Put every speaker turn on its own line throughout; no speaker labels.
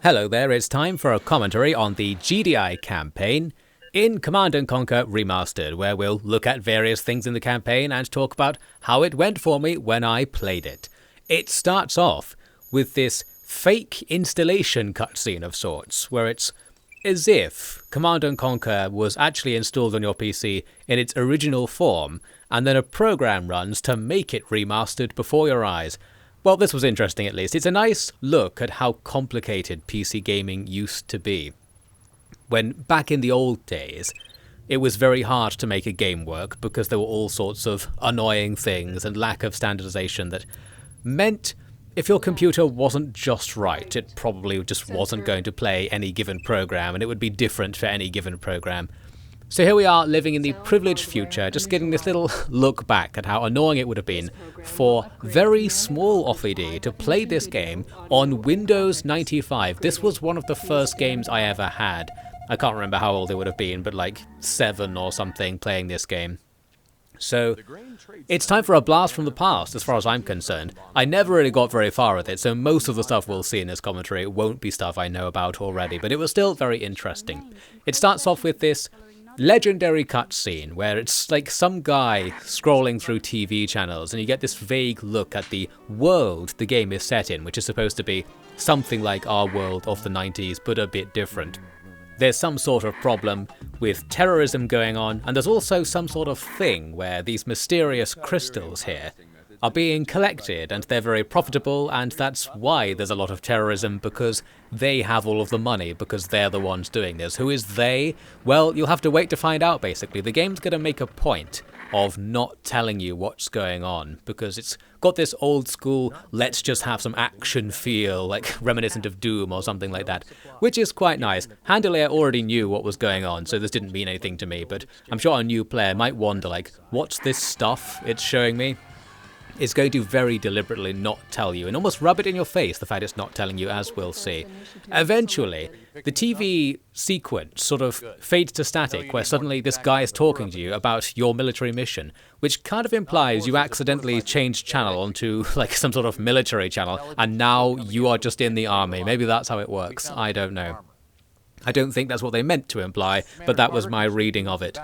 Hello there, it's time for a commentary on the GDI campaign in Command & Conquer Remastered, where we'll look at various things in the campaign and talk about how it went for me when I played it. It starts off with this fake installation cutscene of sorts, where it's as if Command & Conquer was actually installed on your PC in its original form, and then a program runs to make it remastered before your eyes. Well, this was interesting at least. It's a nice look at how complicated PC gaming used to be. When back in the old days, it was very hard to make a game work because there were all sorts of annoying things and lack of standardization that meant if your computer wasn't just right, it probably just wasn't going to play any given program, and it would be different for any given program. So here we are living in the privileged future, just getting this little look back at how annoying it would have been for very small OFFD to play this game on Windows 95. This was one of the first games I ever had. I can't remember how old it would have been, but like 7 or something playing this game. So it's time for a blast from the past as far as I'm concerned. I never really got very far with it, so most of the stuff we'll see in this commentary won't be stuff I know about already, but it was still very interesting. It starts off with this legendary cutscene where it's like some guy scrolling through TV channels, and you get this vague look at the world the game is set in, which is supposed to be something like our world of the 90s, but a bit different. There's some sort of problem with terrorism going on, and there's also some sort of thing where these mysterious crystals here are being collected, and they're very profitable, and that's why there's a lot of terrorism, because they have all of the money, because they're the ones doing this. Who is they? Well, you'll have to wait to find out, basically. The game's going to make a point of not telling you what's going on, because it's got this old school, let's just have some action feel, like reminiscent of Doom or something like that, which is quite nice. Handily, I already knew what was going on, so this didn't mean anything to me, but I'm sure a new player might wonder, like, what's this stuff it's showing me? It's going to very deliberately not tell you, and almost rub it in your face, the fact it's not telling you, as we'll see. Eventually, the TV sequence sort of fades to static, where suddenly this guy is talking to you about your military mission, which kind of implies you accidentally changed channel onto like some sort of military channel, and now you are just in the army. Maybe that's how it works, I don't know. I don't think that's what they meant to imply, but that was my reading of it.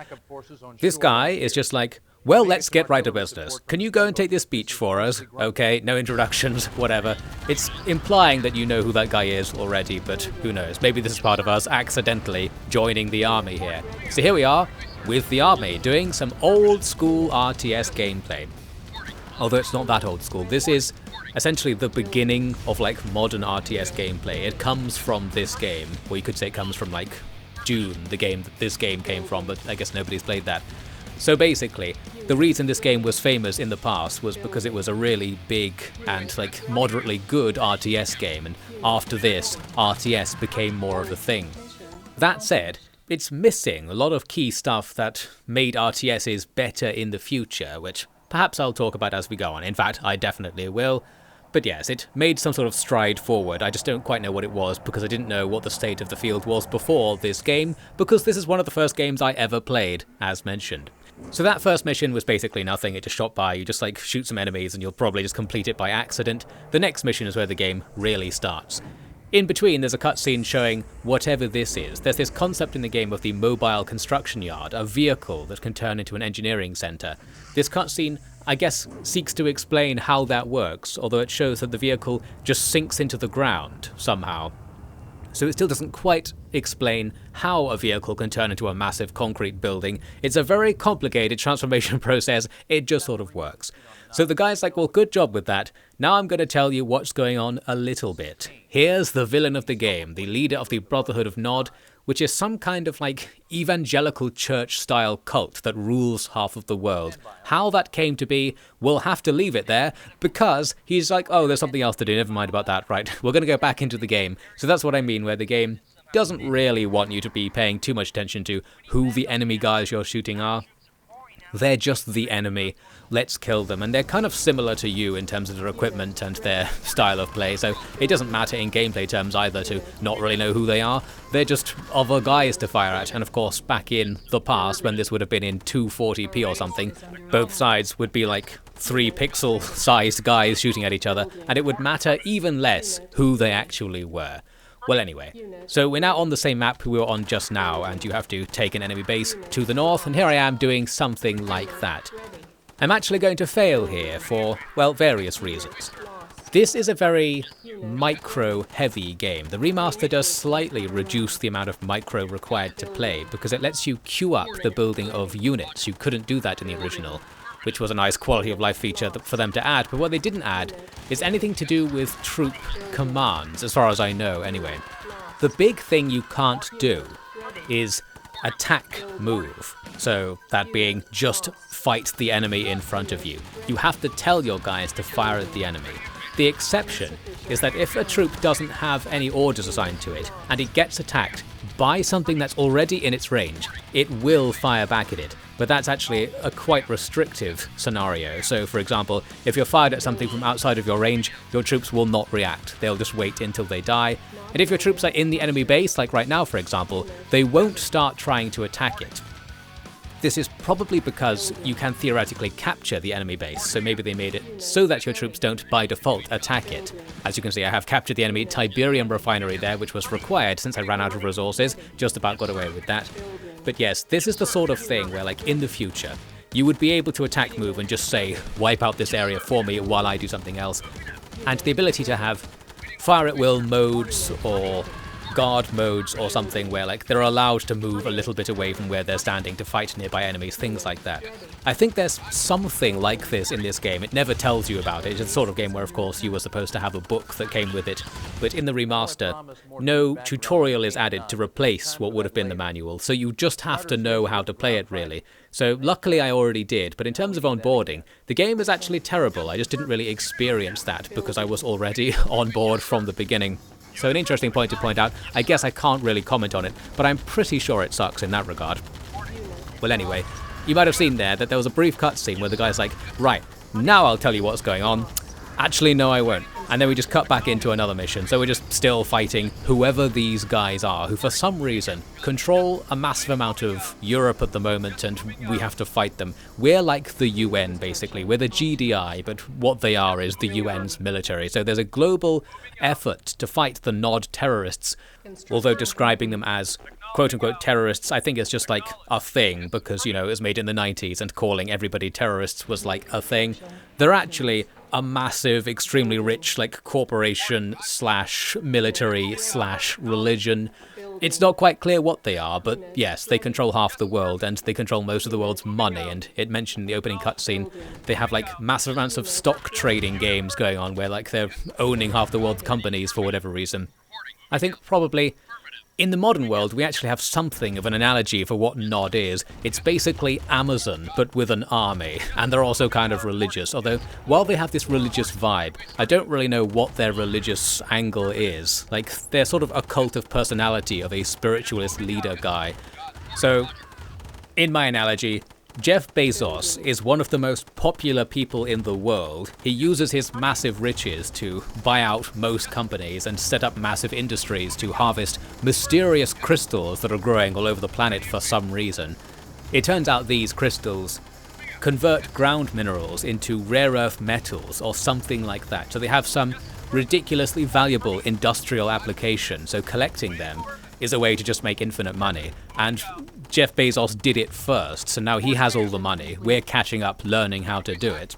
This guy is just like, well, let's get right to business. Can you go and take this speech for us? Okay, no introductions, whatever. It's implying that you know who that guy is already, but who knows? Maybe this is part of us accidentally joining the army here. So here we are with the army doing some old school RTS gameplay. Although it's not that old school. This is essentially the beginning of like modern RTS gameplay. It comes from this game, or you could say it comes from like Dune, the game that this game came from, but I guess nobody's played that. So basically, the reason this game was famous in the past was because it was a really big and like moderately good RTS game, and after this, RTS became more of a thing. That said, it's missing a lot of key stuff that made RTSs better in the future, which perhaps I'll talk about as we go on. In fact, I definitely will. But yes, it made some sort of stride forward. I just don't quite know what it was, because I didn't know what the state of the field was before this game, because this is one of the first games I ever played, as mentioned. So that first mission was basically nothing. It just shot by, you just like shoot some enemies and you'll probably just complete it by accident. The next mission is where the game really starts. In between, there's a cutscene showing whatever this is. There's this concept in the game of the mobile construction yard, a vehicle that can turn into an engineering center. This cutscene, I guess, seeks to explain how that works, although it shows that the vehicle just sinks into the ground somehow. So it still doesn't quite explain how a vehicle can turn into a massive concrete building. It's a very complicated transformation process, it just sort of works. So the guy's like, well, good job with that. Now I'm going to tell you what's going on a little bit. Here's the villain of the game, the leader of the Brotherhood of Nod, which is some kind of like evangelical church-style cult that rules half of the world. How that came to be, we'll have to leave it there, because he's like, oh, there's something else to do, never mind about that, right, we're going to go back into the game. So that's what I mean, where the game doesn't really want you to be paying too much attention to who the enemy guys you're shooting are. They're just the enemy. Let's kill them. And they're kind of similar to you in terms of their equipment and their style of play, so it doesn't matter in gameplay terms either to not really know who they are. They're just other guys to fire at. And of course, back in the past, when this would have been in 240p or something, both sides would be like 3 pixel-sized guys shooting at each other, and it would matter even less who they actually were. Well, anyway, so we're now on the same map we were on just now, and you have to take an enemy base to the north, and here I am doing something like that. I'm actually going to fail here for, well, various reasons. This is a very micro-heavy game. The remaster does slightly reduce the amount of micro required to play, because it lets you queue up the building of units. You couldn't do that in the original, which was a nice quality of life feature for them to add, but what they didn't add is anything to do with troop commands, as far as I know anyway. The big thing you can't do is attack move, so that being just fight the enemy in front of you. You have to tell your guys to fire at the enemy. The exception is that if a troop doesn't have any orders assigned to it, and it gets attacked by something that's already in its range, it will fire back at it. But that's actually a quite restrictive scenario. So for example, if you're fired at something from outside of your range, your troops will not react. They'll just wait until they die. And if your troops are in the enemy base, like right now for example, they won't start trying to attack it. This is probably because you can theoretically capture the enemy base, so maybe they made it so that your troops don't by default attack it. As you can see, I have captured the enemy Tiberium refinery there, which was required since I ran out of resources, just about got away with that. But yes, this is the sort of thing where, like, in the future, you would be able to attack move and just say, wipe out this area for me while I do something else. And the ability to have fire at will modes or guard modes or something where like they're allowed to move a little bit away from where they're standing to fight nearby enemies, things like that. I think there's something like this in this game. It never tells you about it. It's the sort of game where of course you were supposed to have a book that came with it, but in the remaster no tutorial is added to replace what would have been the manual, so you just have to know how to play it really. So luckily I already did, but in terms of onboarding, the game is actually terrible. I just didn't really experience that because I was already on board from the beginning. So an interesting point to point out, I guess I can't really comment on it, but I'm pretty sure it sucks in that regard. Well anyway, you might have seen there that there was a brief cutscene where the guy's like, right, now I'll tell you what's going on. Actually, no I won't. And then we just cut back into another mission, so we're just still fighting whoever these guys are, who for some reason control a massive amount of Europe at the moment, and we have to fight them. We're like the UN, basically. We're the GDI, but what they are is the UN's military. So there's a global effort to fight the Nod terrorists, although describing them as quote-unquote terrorists, I think it's just like a thing, because, you know, it was made in the 90s, and calling everybody terrorists was like a thing. They're actually a massive, extremely rich, like, corporation slash military slash religion. It's not quite clear what they are, but yes, they control half the world, and they control most of the world's money, and it mentioned in the opening cutscene, they have, like, massive amounts of stock trading games going on, where, like, they're owning half the world's companies for whatever reason. I think probably in the modern world, we actually have something of an analogy for what Nod is. It's basically Amazon, but with an army, and they're also kind of religious, although while they have this religious vibe, I don't really know what their religious angle is. Like, they're sort of a cult of personality of a spiritualist leader guy. So, in my analogy, Jeff Bezos is one of the most popular people in the world. He uses his massive riches to buy out most companies and set up massive industries to harvest mysterious crystals that are growing all over the planet for some reason. It turns out these crystals convert ground minerals into rare earth metals or something like that, so they have some ridiculously valuable industrial application, so collecting them is a way to just make infinite money. And Jeff Bezos did it first, so now he has all the money. We're catching up, learning how to do it.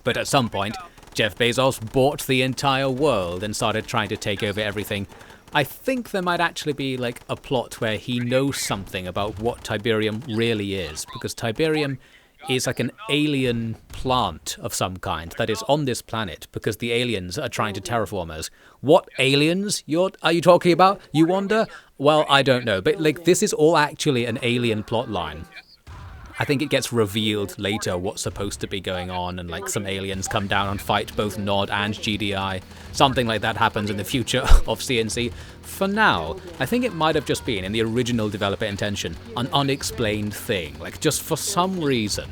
But at some point, Jeff Bezos bought the entire world and started trying to take over everything. I think there might actually be like a plot where he knows something about what Tiberium really is, because Tiberium is like an alien plant of some kind that is on this planet because the aliens are trying to terraform us. What aliens are you talking about, you wonder? Well, I don't know, but like this is all actually an alien plot line. I think it gets revealed later what's supposed to be going on, and like some aliens come down and fight both Nod and GDI. Something like that happens in the future of CNC. For now, I think it might have just been, in the original developer intention, an unexplained thing. Like, just for some reason,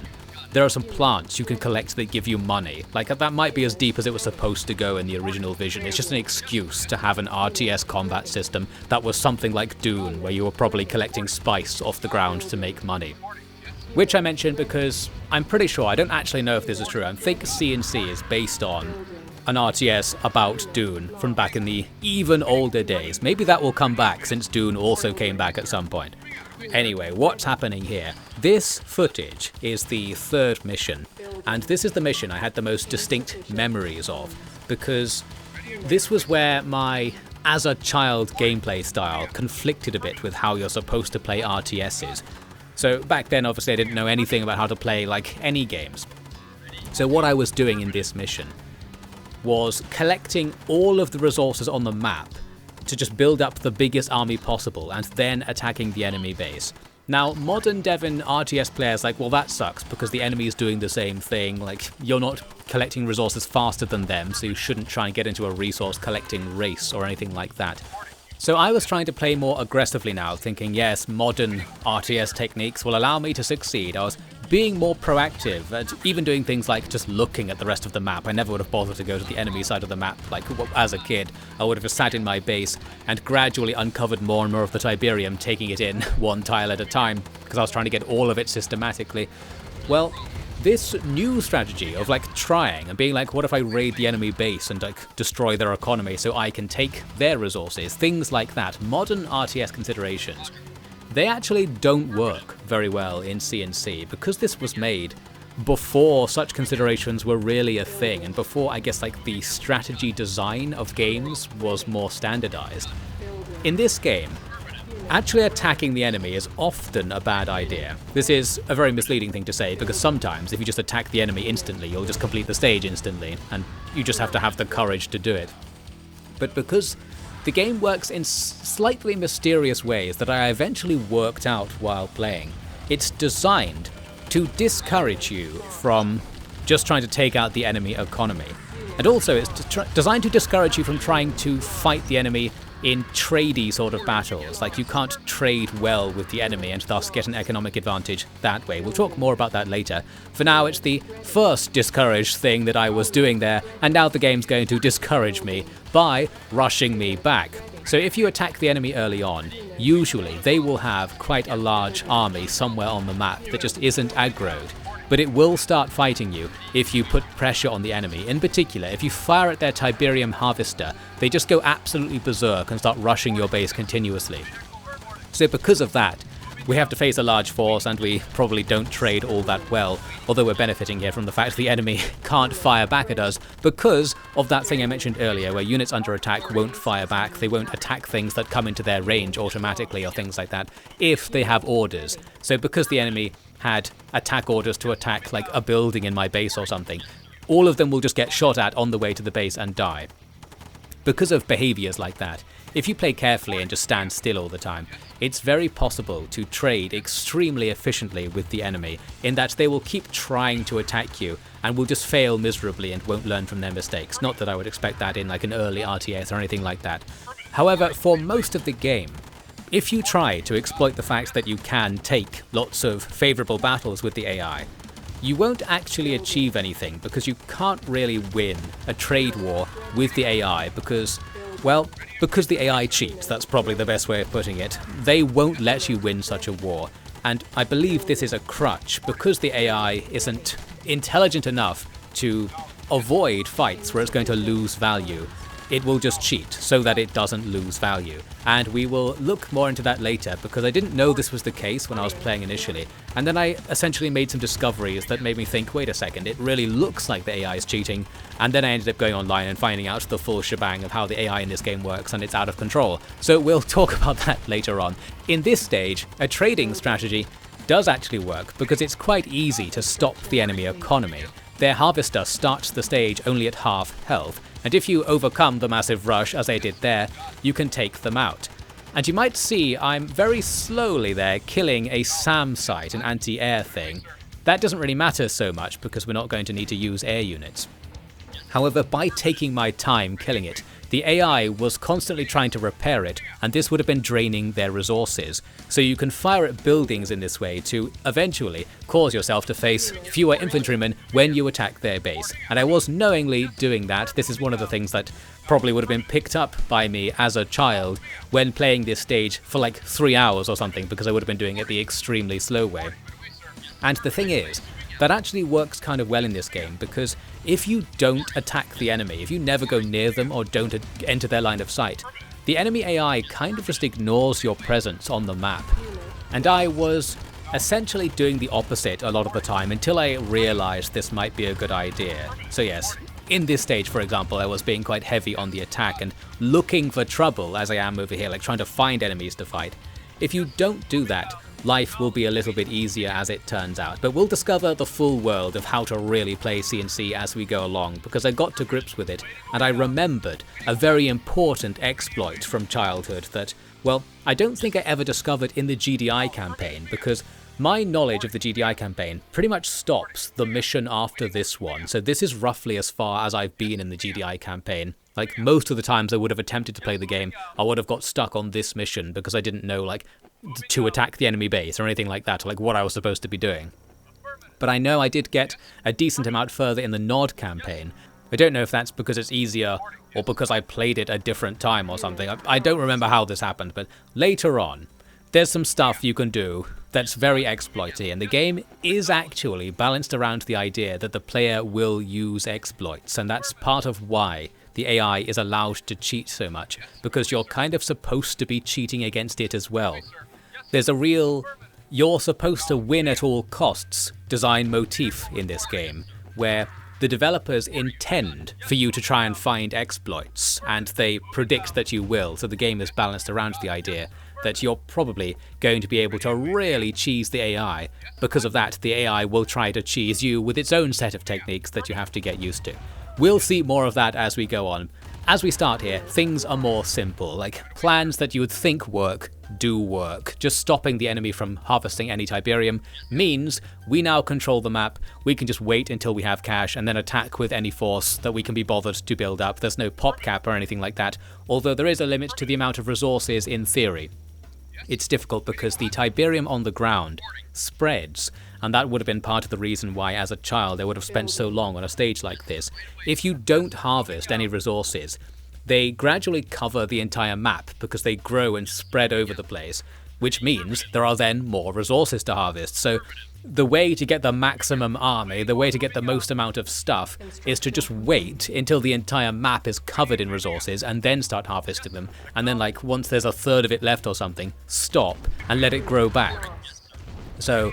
there are some plants you can collect that give you money. Like, that might be as deep as it was supposed to go in the original vision. It's just an excuse to have an RTS combat system that was something like Dune, where you were probably collecting spice off the ground to make money. Which I mentioned because I'm pretty sure, I don't actually know if this is true, I think CNC is based on an RTS about Dune from back in the even older days. Maybe that will come back since Dune also came back at some point. Anyway, what's happening here? This footage is the third mission, and this is the mission I had the most distinct memories of, because this was where my as a child gameplay style conflicted a bit with how you're supposed to play RTSs. So back then obviously I didn't know anything about how to play like any games. So what I was doing in this mission was collecting all of the resources on the map to just build up the biggest army possible and then attacking the enemy base. Now, modern Devon RTS players like, well, that sucks because the enemy is doing the same thing, like, you're not collecting resources faster than them, so you shouldn't try and get into a resource collecting race or anything like that. So I was trying to play more aggressively now, thinking, yes, modern RTS techniques will allow me to succeed. I was being more proactive, and even doing things like just looking at the rest of the map. I never would have bothered to go to the enemy side of the map. Like, as a kid, I would have just sat in my base and gradually uncovered more and more of the Tiberium, taking it in one tile at a time, because I was trying to get all of it systematically. Well, this new strategy of like trying and being like, what if I raid the enemy base and like destroy their economy so I can take their resources, things like that, modern RTS considerations, they actually don't work very well in CNC because this was made before such considerations were really a thing and before, I guess, like the strategy design of games was more standardized. In this game, actually attacking the enemy is often a bad idea. This is a very misleading thing to say because sometimes if you just attack the enemy instantly, you'll just complete the stage instantly and you just have to have the courage to do it. But because the game works in slightly mysterious ways that I eventually worked out while playing, it's designed to discourage you from just trying to take out the enemy economy. And also it's designed to discourage you from trying to fight the enemy in tradey sort of battles. Like, you can't trade well with the enemy and thus get an economic advantage that way. We'll talk more about that later. For now, it's the first discouraged thing that I was doing there, and now the game's going to discourage me by rushing me back. So if you attack the enemy early on, usually they will have quite a large army somewhere on the map that just isn't aggroed. But it will start fighting you if you put pressure on the enemy. In particular, if you fire at their Tiberium harvester, they just go absolutely berserk and start rushing your base continuously. So because of that, we have to face a large force and we probably don't trade all that well, although we're benefiting here from the fact the enemy can't fire back at us because of that thing I mentioned earlier where units under attack won't fire back, they won't attack things that come into their range automatically or things like that if they have orders. So because the enemy had attack orders to attack like a building in my base or something, all of them will just get shot at on the way to the base and die. Because of behaviors like that, if you play carefully and just stand still all the time, it's very possible to trade extremely efficiently with the enemy in that they will keep trying to attack you and will just fail miserably and won't learn from their mistakes. Not that I would expect that in like an early RTS or anything like that. However, for most of the game, if you try to exploit the fact that you can take lots of favourable battles with the AI, you won't actually achieve anything because you can't really win a trade war with the AI because the AI cheats. That's probably the best way of putting it. They won't let you win such a war. And I believe this is a crutch because the AI isn't intelligent enough to avoid fights where it's going to lose value. It will just cheat so that it doesn't lose value. And we will look more into that later because I didn't know this was the case when I was playing initially. And then I essentially made some discoveries that made me think, wait a second, it really looks like the AI is cheating. And then I ended up going online and finding out the full shebang of how the AI in this game works, and it's out of control. So we'll talk about that later on. In this stage, a trading strategy does actually work because it's quite easy to stop the enemy economy. Their harvester starts the stage only at half health, and if you overcome the massive rush as I did there, you can take them out. And you might see I'm very slowly there killing a SAM site, an anti-air thing. That doesn't really matter so much because we're not going to need to use air units. However, by taking my time killing it, the AI was constantly trying to repair it, and this would have been draining their resources. So you can fire at buildings in this way to eventually cause yourself to face fewer infantrymen when you attack their base. And I was knowingly doing that. This is one of the things that probably would have been picked up by me as a child when playing this stage for like 3 hours or something, because I would have been doing it the extremely slow way. And the thing is, that actually works kind of well in this game, because if you don't attack the enemy, if you never go near them or don't enter their line of sight, the enemy AI kind of just ignores your presence on the map. And I was essentially doing the opposite a lot of the time until I realized this might be a good idea. So yes, in this stage, for example, I was being quite heavy on the attack and looking for trouble as I am over here, like trying to find enemies to fight. If you don't do that, life will be a little bit easier as it turns out, but we'll discover the full world of how to really play CNC as we go along, because I got to grips with it and I remembered a very important exploit from childhood that, well, I don't think I ever discovered in the GDI campaign, because my knowledge of the GDI campaign pretty much stops the mission after this one, so this is roughly as far as I've been in the GDI campaign. Like, most of the times I would have attempted to play the game, I would have got stuck on this mission because I didn't know, like, to attack the enemy base or anything like that, or like what I was supposed to be doing. But I know I did get a decent amount further in the Nod campaign. I don't know if that's because it's easier or because I played it a different time or something. I don't remember how this happened, but later on, there's some stuff you can do that's very exploity, and the game is actually balanced around the idea that the player will use exploits, and that's part of why the AI is allowed to cheat so much, because you're kind of supposed to be cheating against it as well. There's a real you're supposed to win at all costs design motif in this game, where the developers intend for you to try and find exploits, and they predict that you will, so the game is balanced around the idea that you're probably going to be able to really cheese the AI. Because of that, the AI will try to cheese you with its own set of techniques that you have to get used to. We'll see more of that as we go on. As we start here, things are more simple, like plans that you would think work, do work. Just stopping the enemy from harvesting any Tiberium means we now control the map, we can just wait until we have cash and then attack with any force that we can be bothered to build up. There's no pop cap or anything like that, although there is a limit to the amount of resources in theory. It's difficult because the Tiberium on the ground spreads, and that would have been part of the reason why as a child I would have spent so long on a stage like this. If you don't harvest any resources, they gradually cover the entire map because they grow and spread over the place, which means there are then more resources to harvest. So the way to get the maximum army, the way to get the most amount of stuff, is to just wait until the entire map is covered in resources and then start harvesting them, and then like once there's a third of it left or something, stop and let it grow back. So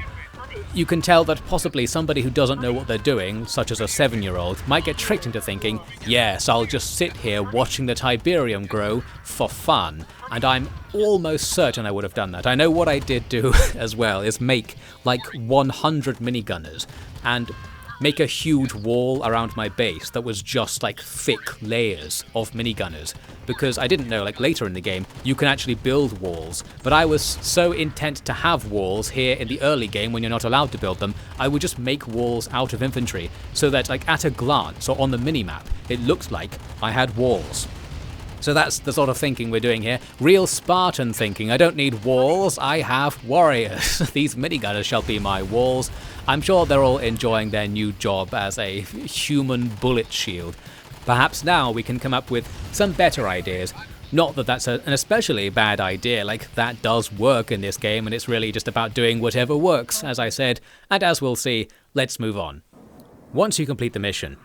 you can tell that possibly somebody who doesn't know what they're doing, such as a 7-year-old, might get tricked into thinking, yes, I'll just sit here watching the Tiberium grow for fun. And I'm almost certain I would have done that. I know what I did do as well is make like 100 minigunners and make a huge wall around my base that was just like thick layers of minigunners, because I didn't know, like later in the game you can actually build walls, but I was so intent to have walls here in the early game when you're not allowed to build them, I would just make walls out of infantry so that like at a glance or on the minimap it looked like I had walls. So that's the sort of thinking we're doing here. Real Spartan thinking. I don't need walls, I have warriors. These minigunners shall be my walls. I'm sure they're all enjoying their new job as a human bullet shield. Perhaps now we can come up with some better ideas. Not that that's an especially bad idea, like that does work in this game and it's really just about doing whatever works, as I said, and as we'll see, let's move on. Once you complete the mission,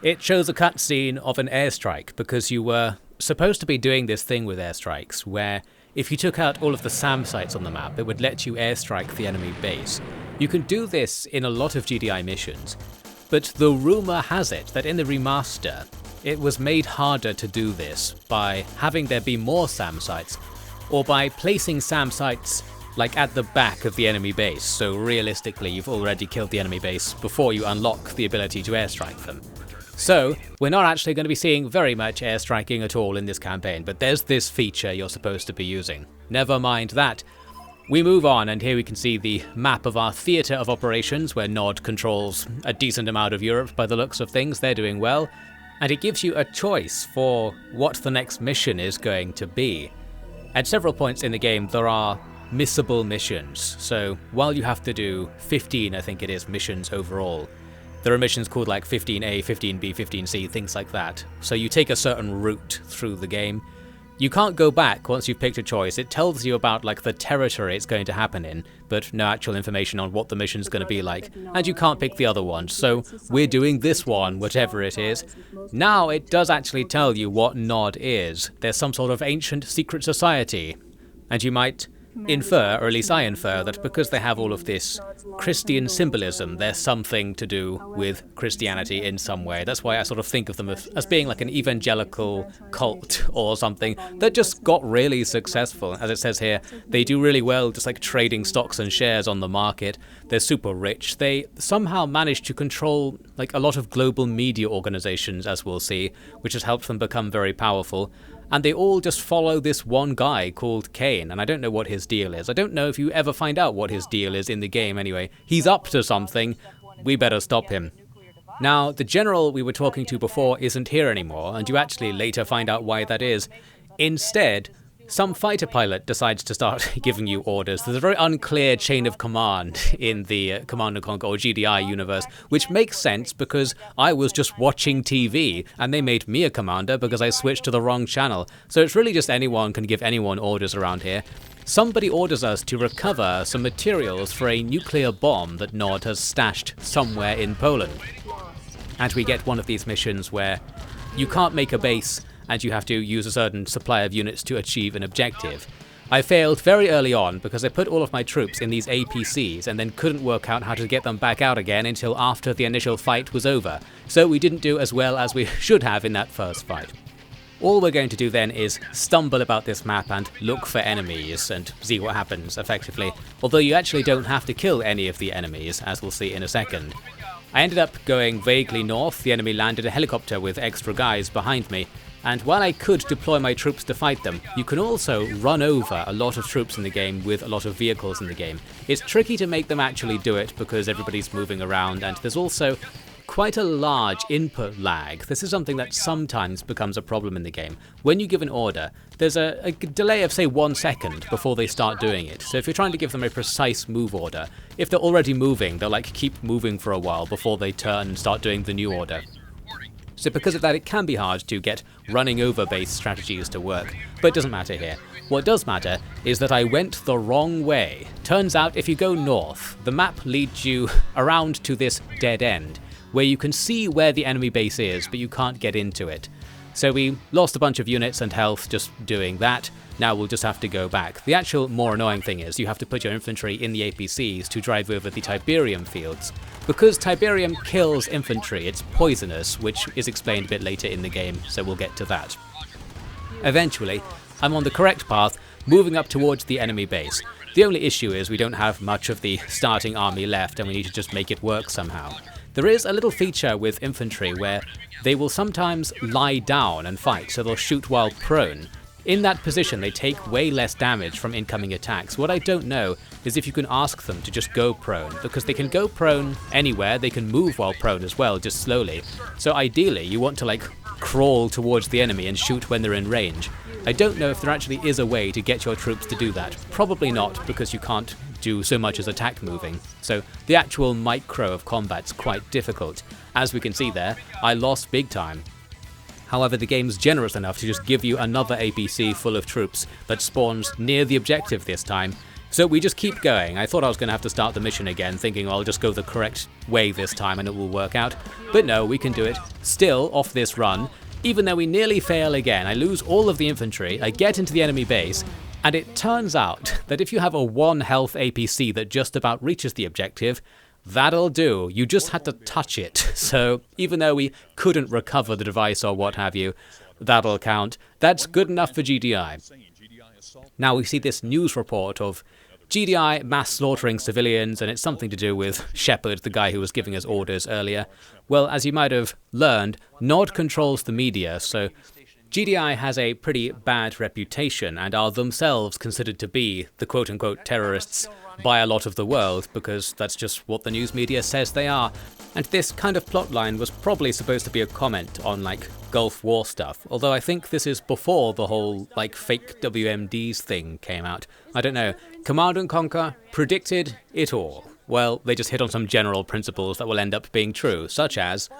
it shows a cutscene of an airstrike, because you were supposed to be doing this thing with airstrikes where if you took out all of the SAM sites on the map, it would let you airstrike the enemy base. You can do this in a lot of GDI missions, but the rumour has it that in the remaster, it was made harder to do this by having there be more SAM sites, or by placing SAM sites like at the back of the enemy base, so realistically you've already killed the enemy base before you unlock the ability to airstrike them. So, we're not actually going to be seeing very much airstriking at all in this campaign, but there's this feature you're supposed to be using. Never mind that. We move on, and here we can see the map of our theatre of operations, where Nod controls a decent amount of Europe by the looks of things. They're doing well. And it gives you a choice for what the next mission is going to be. At several points in the game, there are missable missions. So, while you have to do 15, I think it is, missions overall, there are missions called like 15A, 15B, 15C, things like that. So you take a certain route through the game. You can't go back once you've picked a choice. It tells you about like the territory it's going to happen in, but no actual information on what the mission's going to be like. And you can't pick the other one, so we're doing this one, whatever it is. Now it does actually tell you what Nod is. There's some sort of ancient secret society. And you might infer, or at least I infer, that because they have all of this Christian symbolism, there's something to do with Christianity in some way. That's why I sort of think of them as being like an evangelical cult or something that just got really successful. As it says here, they do really well just like trading stocks and shares on the market. They're super rich. They somehow managed to control like a lot of global media organizations, as we'll see, which has helped them become very powerful. And they all just follow this one guy called Cain, and I don't know what his deal is. I don't know if you ever find out what his deal is in the game anyway. He's up to something. We better stop him. Now, the general we were talking to before isn't here anymore, and you actually later find out why that is. Instead, some fighter pilot decides to start giving you orders. There's a very unclear chain of command in the Command & Conquer or GDI universe, which makes sense because I was just watching TV and they made me a commander because I switched to the wrong channel. So it's really just anyone can give anyone orders around here. Somebody orders us to recover some materials for a nuclear bomb that Nod has stashed somewhere in Poland. And we get one of these missions where you can't make a base and you have to use a certain supply of units to achieve an objective. I failed very early on because I put all of my troops in these APCs and then couldn't work out how to get them back out again until after the initial fight was over, so we didn't do as well as we should have in that first fight. All we're going to do then is stumble about this map and look for enemies and see what happens, effectively, although you actually don't have to kill any of the enemies, as we'll see in a second. I ended up going vaguely north. The enemy landed a helicopter with extra guys behind me, and while I could deploy my troops to fight them, you can also run over a lot of troops in the game with a lot of vehicles in the game. It's tricky to make them actually do it because everybody's moving around, and there's also quite a large input lag. This is something that sometimes becomes a problem in the game. When you give an order, there's a delay of say 1 second before they start doing it. So if you're trying to give them a precise move order, if they're already moving, they'll like keep moving for a while before they turn and start doing the new order. So because of that, it can be hard to get running over based strategies to work, but it doesn't matter here. What does matter is that I went the wrong way. Turns out if you go north, the map leads you around to this dead end, where you can see where the enemy base is, but you can't get into it. So we lost a bunch of units and health just doing that. Now we'll just have to go back. The actual more annoying thing is you have to put your infantry in the APCs to drive over the Tiberium fields. Because Tiberium kills infantry, it's poisonous, which is explained a bit later in the game, so we'll get to that. Eventually, I'm on the correct path, moving up towards the enemy base. The only issue is we don't have much of the starting army left and we need to just make it work somehow. There is a little feature with infantry where they will sometimes lie down and fight, so they'll shoot while prone. In that position, they take way less damage from incoming attacks. What I don't know is if you can ask them to just go prone, because they can go prone anywhere, they can move while prone as well, just slowly. So ideally, you want to like crawl towards the enemy and shoot when they're in range. I don't know if there actually is a way to get your troops to do that. Probably not, because you can't do so much as attack moving. So the actual micro of combat's quite difficult. As we can see there, I lost big time. However, the game's generous enough to just give you another APC full of troops that spawns near the objective this time. So we just keep going. I thought I was going to have to start the mission again, thinking I'll just go the correct way this time and it will work out. But no, we can do it. Still off this run. Even though we nearly fail again, I lose all of the infantry, I get into the enemy base, and it turns out that if you have a 1 health APC that just about reaches the objective, that'll do. You just had to touch it. So even though we couldn't recover the device or what have you, that'll count. That's good enough for GDI. Now we see this news report of GDI mass slaughtering civilians, and it's something to do with Shepard, the guy who was giving us orders earlier. Well, as you might have learned, Nod controls the media, so GDI has a pretty bad reputation and are themselves considered to be the quote-unquote terrorists by a lot of the world, because that's just what the news media says they are. And this kind of plotline was probably supposed to be a comment on, like, Gulf War stuff, although I think this is before the whole, like, fake WMDs thing came out. I don't know. Command & Conquer predicted it all. Well, they just hit on some general principles that will end up being true, such as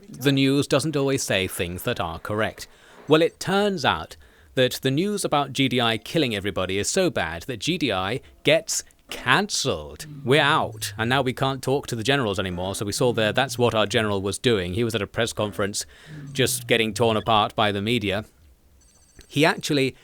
the news doesn't always say things that are correct. Well, it turns out that the news about GDI killing everybody is so bad that GDI gets cancelled. We're out, and now we can't talk to the generals anymore. So we saw there, that's what our general was doing. He was at a press conference just getting torn apart by the media. He actually,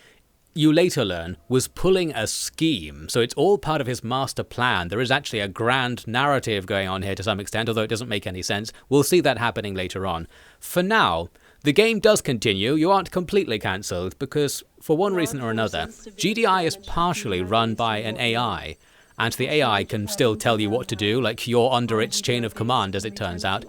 you later learn, was pulling a scheme. So it's all part of his master plan. There is actually a grand narrative going on here to some extent, although it doesn't make any sense. We'll see that happening later on. For now, the game does continue. You aren't completely cancelled because, for one reason or another, GDI is partially run by an AI. And the AI can still tell you what to do, like you're under its chain of command, as it turns out.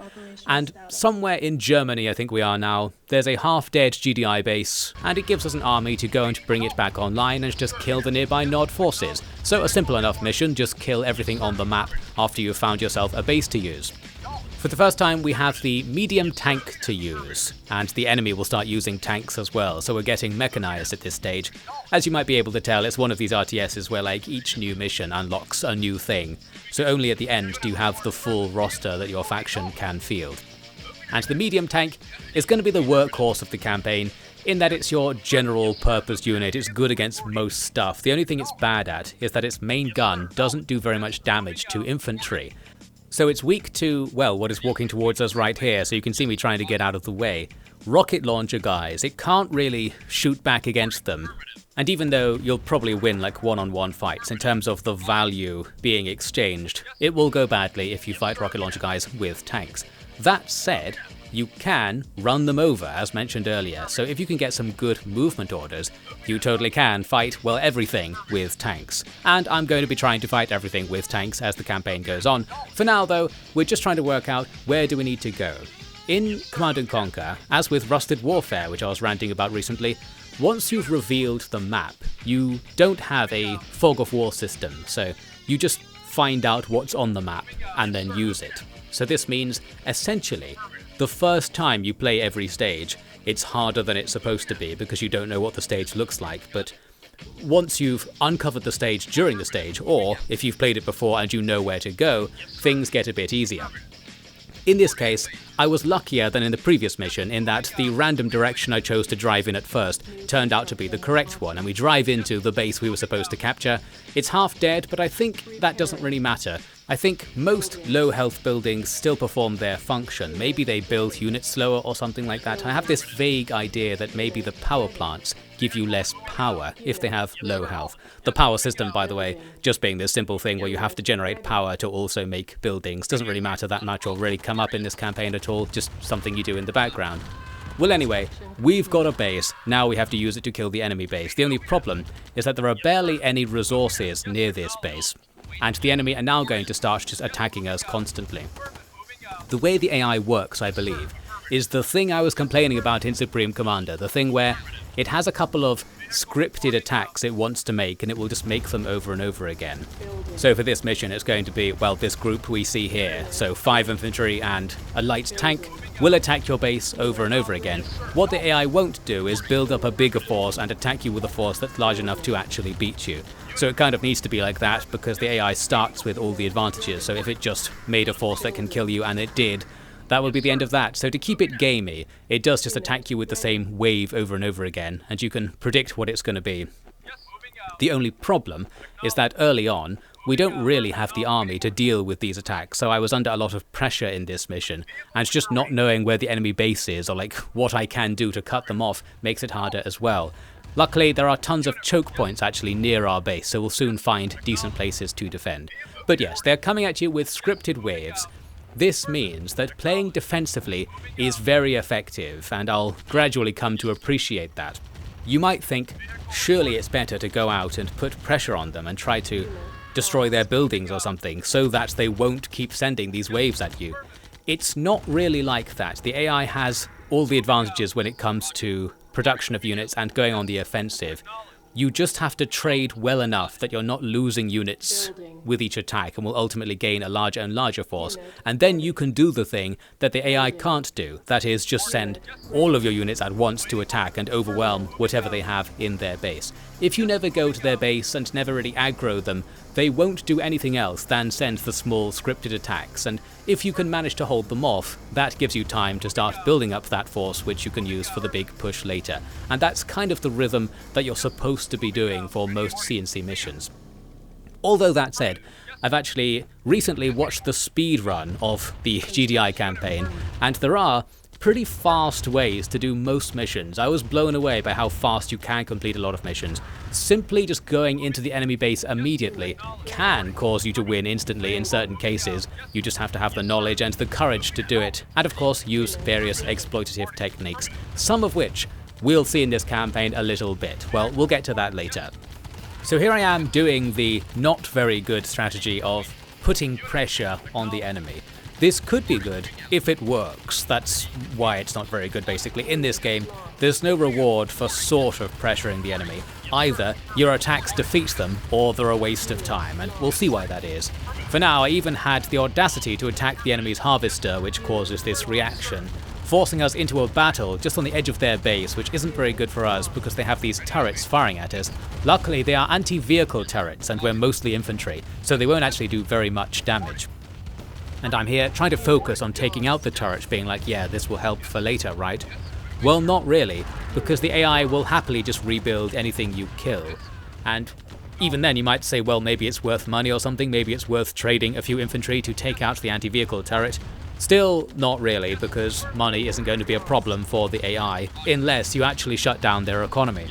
And somewhere in Germany, I think we are now, there's a half-dead GDI base, and it gives us an army to go and bring it back online and just kill the nearby Nod forces. So a simple enough mission, just kill everything on the map after you've found yourself a base to use. For the first time, we have the medium tank to use, and the enemy will start using tanks as well, so we're getting mechanized at this stage. As you might be able to tell, it's one of these RTSs where like each new mission unlocks a new thing, so only at the end do you have the full roster that your faction can field. And the medium tank is going to be the workhorse of the campaign, in that it's your general purpose unit. It's good against most stuff. The only thing it's bad at is that its main gun doesn't do very much damage to infantry. So it's weak to, well, what is walking towards us right here, so you can see me trying to get out of the way. Rocket launcher guys, it can't really shoot back against them. And even though you'll probably win like one-on-one fights in terms of the value being exchanged, it will go badly if you fight rocket launcher guys with tanks. That said, you can run them over, as mentioned earlier, so if you can get some good movement orders, you totally can fight, well, everything with tanks. And I'm going to be trying to fight everything with tanks as the campaign goes on. For now, though, we're just trying to work out where do we need to go. In Command & Conquer, as with Rusted Warfare, which I was ranting about recently, once you've revealed the map, you don't have a fog of war system, so you just find out what's on the map and then use it. So this means, essentially, the first time you play every stage, it's harder than it's supposed to be because you don't know what the stage looks like, but once you've uncovered the stage during the stage, or if you've played it before and you know where to go, things get a bit easier. In this case, I was luckier than in the previous mission in that the random direction I chose to drive in at first turned out to be the correct one, and we drive into the base we were supposed to capture. It's half dead, but I think that doesn't really matter. I think most low health buildings still perform their function. Maybe they build units slower or something like that. I have this vague idea that maybe the power plants give you less power if they have low health. The power system, by the way, just being this simple thing where you have to generate power to also make buildings, doesn't really matter that much or really come up in this campaign at all, just something you do in the background. Well, anyway, we've got a base, now we have to use it to kill the enemy base. The only problem is that there are barely any resources near this base, and the enemy are now going to start just attacking us constantly. The way the AI works, I believe, is the thing I was complaining about in Supreme Commander, the thing where it has a couple of scripted attacks it wants to make, and it will just make them over and over again. So for this mission, it's going to be, well, this group we see here. So 5 infantry and a light tank will attack your base over and over again. What the AI won't do is build up a bigger force and attack you with a force that's large enough to actually beat you. So it kind of needs to be like that because the AI starts with all the advantages. So if it just made a force that can kill you, and it did, that would be the end of that. So to keep it gamey, it does just attack you with the same wave over and over again, and you can predict what it's going to be. The only problem is that early on, we don't really have the army to deal with these attacks, so I was under a lot of pressure in this mission, and just not knowing where the enemy base is or like what I can do to cut them off makes it harder as well. Luckily, there are tons of choke points actually near our base, so we'll soon find decent places to defend. But yes, they're coming at you with scripted waves. This means that playing defensively is very effective, and I'll gradually come to appreciate that. You might think, surely it's better to go out and put pressure on them and try to destroy their buildings or something, so that they won't keep sending these waves at you. It's not really like that. The AI has all the advantages when it comes to production of units and going on the offensive. You just have to trade well enough that you're not losing units with each attack and will ultimately gain a larger and larger force. And then you can do the thing that the AI can't do, that is just send all of your units at once to attack and overwhelm whatever they have in their base. If you never go to their base and never really aggro them, they won't do anything else than send the small scripted attacks, and if you can manage to hold them off, that gives you time to start building up that force which you can use for the big push later. And that's kind of the rhythm that you're supposed to be doing for most CNC missions. Although that said, I've actually recently watched the speed run of the GDI campaign, and there are pretty fast ways to do most missions. I was blown away by how fast you can complete a lot of missions. Simply just going into the enemy base immediately can cause you to win instantly in certain cases. You just have to have the knowledge and the courage to do it, and of course use various exploitative techniques, some of which we'll see in this campaign a little bit. Well, we'll get to that later. So here I am doing the not very good strategy of putting pressure on the enemy. This could be good if it works. That's why it's not very good basically. In this game, there's no reward for sort of pressuring the enemy. Either your attacks defeat them or they're a waste of time, and we'll see why that is. For now, I even had the audacity to attack the enemy's harvester, which causes this reaction, forcing us into a battle just on the edge of their base, which isn't very good for us because they have these turrets firing at us. Luckily, they are anti-vehicle turrets and we're mostly infantry, so they won't actually do very much damage. And I'm here trying to focus on taking out the turret, being like, yeah, this will help for later, right? Well, not really, because the AI will happily just rebuild anything you kill. And even then you might say, well, maybe it's worth money or something, maybe it's worth trading a few infantry to take out the anti-vehicle turret. Still, not really, because money isn't going to be a problem for the AI, unless you actually shut down their economy.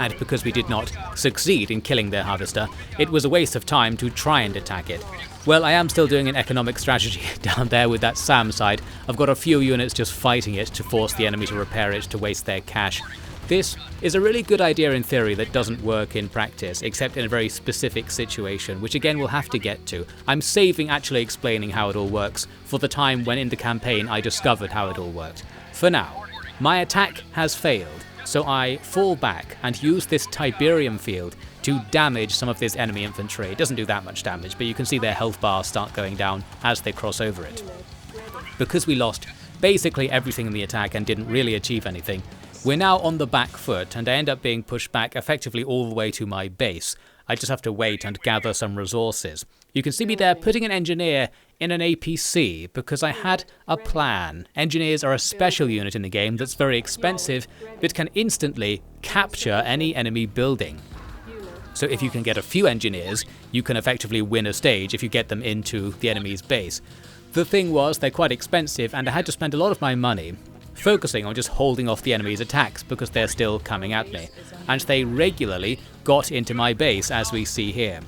And because we did not succeed in killing their harvester, it was a waste of time to try and attack it. Well, I am still doing an economic strategy down there with that SAM side. I've got a few units just fighting it to force the enemy to repair it to waste their cash. This is a really good idea in theory that doesn't work in practice, except in a very specific situation, which again we'll have to get to. I'm saving actually explaining how it all works for the time when in the campaign I discovered how it all worked. For now, my attack has failed, so I fall back and use this Tiberium field to damage some of this enemy infantry. It doesn't do that much damage, but you can see their health bars start going down as they cross over it. Because we lost basically everything in the attack and didn't really achieve anything, we're now on the back foot, and I end up being pushed back effectively all the way to my base. I just have to wait and gather some resources. You can see me there putting an engineer in an APC because I had a plan. Engineers are a special unit in the game that's very expensive, but can instantly capture any enemy building. So if you can get a few engineers, you can effectively win a stage if you get them into the enemy's base. The thing was, they're quite expensive, and I had to spend a lot of my money focusing on just holding off the enemy's attacks because they're still coming at me. And they regularly got into my base, as we see here.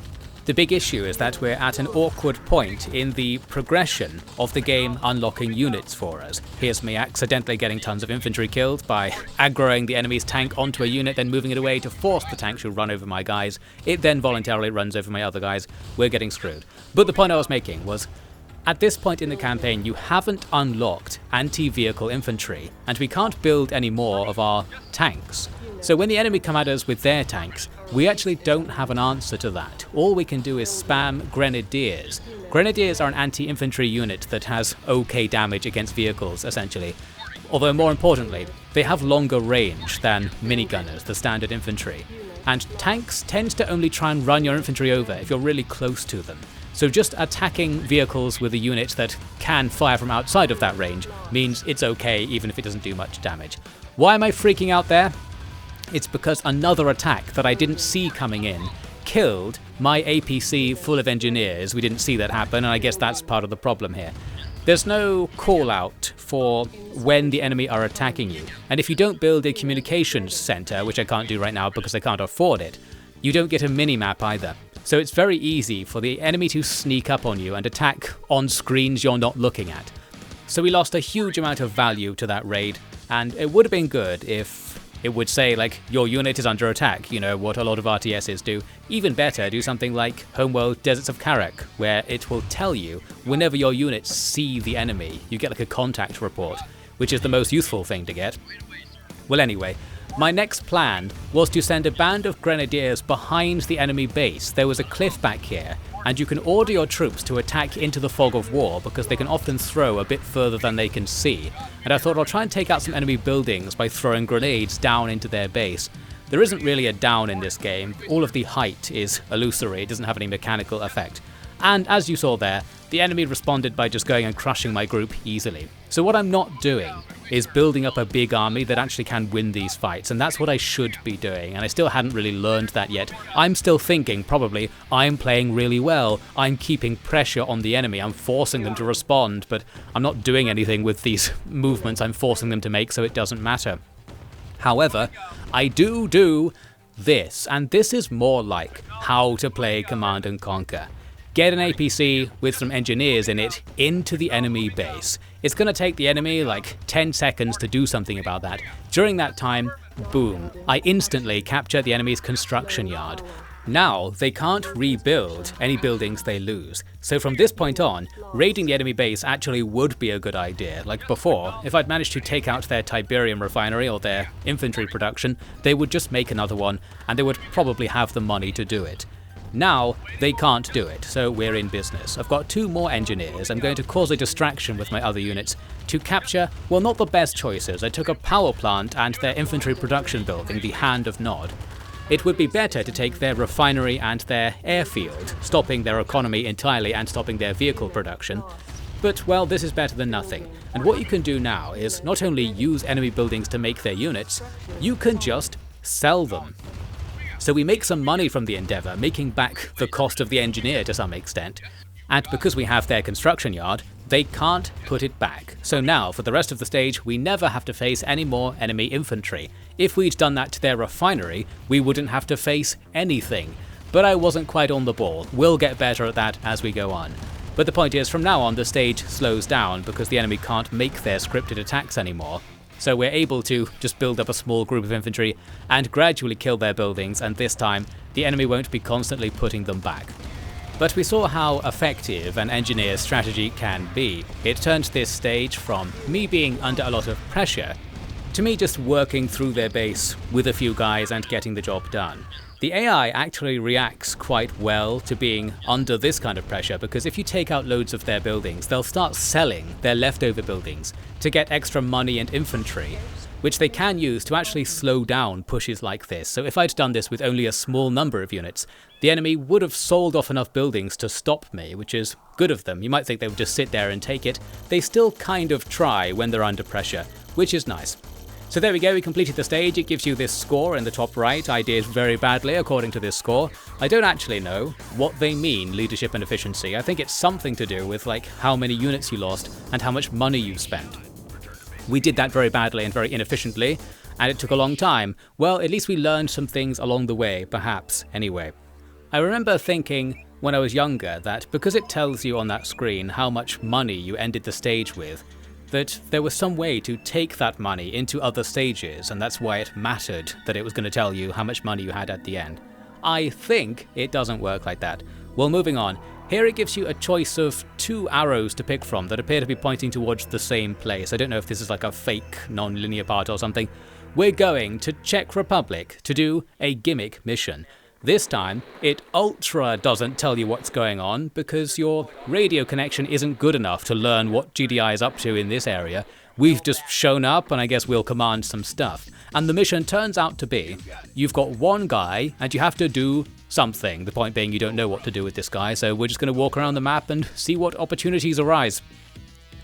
The big issue is that we're at an awkward point in the progression of the game unlocking units for us. Here's me accidentally getting tons of infantry killed by aggroing the enemy's tank onto a unit, then moving it away to force the tank to run over my guys. It then voluntarily runs over my other guys. We're getting screwed. But the point I was making was, at this point in the campaign, you haven't unlocked anti-vehicle infantry, and we can't build any more of our tanks. So when the enemy come at us with their tanks, we actually don't have an answer to that. All we can do is spam grenadiers. Grenadiers are an anti-infantry unit that has okay damage against vehicles, essentially. Although more importantly, they have longer range than minigunners, the standard infantry. And tanks tend to only try and run your infantry over if you're really close to them. So just attacking vehicles with a unit that can fire from outside of that range means it's okay even if it doesn't do much damage. Why am I freaking out there? It's because another attack that I didn't see coming in killed my APC full of engineers. We didn't see that happen, and I guess that's part of the problem here. There's no call out for when the enemy are attacking you, and if you don't build a communications center, which I can't do right now because I can't afford it, you don't get a mini-map either. So it's very easy for the enemy to sneak up on you and attack on screens you're not looking at. So we lost a huge amount of value to that raid, and it would have been good if it would say, like, your unit is under attack, you know, what a lot of RTSs do. Even better, do something like Homeworld Deserts of Karak, where it will tell you whenever your units see the enemy. You get like a contact report, which is the most useful thing to get. Well, anyway, my next plan was to send a band of grenadiers behind the enemy base. There was a cliff back here, and you can order your troops to attack into the fog of war because they can often throw a bit further than they can see. And I thought I'll try and take out some enemy buildings by throwing grenades down into their base. There isn't really a down in this game. All of the height is illusory, it doesn't have any mechanical effect. And as you saw there, the enemy responded by just going and crushing my group easily. So what I'm not doing is building up a big army that actually can win these fights, and that's what I should be doing, and I still hadn't really learned that yet. I'm still thinking, probably, I'm playing really well, I'm keeping pressure on the enemy, I'm forcing them to respond, but I'm not doing anything with these movements I'm forcing them to make, so it doesn't matter. However, I do this, and this is more like how to play Command & Conquer. Get an APC with some engineers in it into the enemy base. It's going to take the enemy like 10 seconds to do something about that. During that time, boom, I instantly capture the enemy's construction yard. Now, they can't rebuild any buildings they lose. So from this point on, raiding the enemy base actually would be a good idea. Like before, if I'd managed to take out their Tiberium refinery or their infantry production, they would just make another one, and they would probably have the money to do it. Now, they can't do it, so we're in business. I've got 2 more engineers. I'm going to cause a distraction with my other units to capture, well, not the best choices. I took a power plant and their infantry production building, the Hand of Nod. It would be better to take their refinery and their airfield, stopping their economy entirely and stopping their vehicle production. But, well, this is better than nothing. And what you can do now is not only use enemy buildings to make their units, you can just sell them. So we make some money from the endeavour, making back the cost of the engineer to some extent. And because we have their construction yard, they can't put it back. So now, for the rest of the stage, we never have to face any more enemy infantry. If we'd done that to their refinery, we wouldn't have to face anything. But I wasn't quite on the ball. We'll get better at that as we go on. But the point is, from now on, the stage slows down because the enemy can't make their scripted attacks anymore. So we're able to just build up a small group of infantry and gradually kill their buildings, and this time the enemy won't be constantly putting them back. But we saw how effective an engineer's strategy can be. It turned this stage from me being under a lot of pressure to me just working through their base with a few guys and getting the job done. The AI actually reacts quite well to being under this kind of pressure, because if you take out loads of their buildings, they'll start selling their leftover buildings to get extra money and infantry, which they can use to actually slow down pushes like this. So if I'd done this with only a small number of units, the enemy would have sold off enough buildings to stop me, which is good of them. You might think they would just sit there and take it. They still kind of try when they're under pressure, which is nice. So there we go, we completed the stage. It gives you this score in the top right. I did very badly according to this score. I don't actually know what they mean, leadership and efficiency. I think it's something to do with like how many units you lost and how much money you spent. We did that very badly and very inefficiently, and it took a long time. Well, at least we learned some things along the way, perhaps, anyway. I remember thinking when I was younger that because it tells you on that screen how much money you ended the stage with, that there was some way to take that money into other stages, and that's why it mattered that it was going to tell you how much money you had at the end. I think it doesn't work like that. Well, moving on. Here it gives you a choice of 2 arrows to pick from that appear to be pointing towards the same place. I don't know if this is like a fake non-linear path or something. We're going to Czech Republic to do a gimmick mission. This time, it ultra doesn't tell you what's going on because your radio connection isn't good enough to learn what GDI is up to in this area. We've just shown up and I guess we'll command some stuff. And the mission turns out to be, you've got one guy and you have to do something. The point being you don't know what to do with this guy, so we're just going to walk around the map and see what opportunities arise.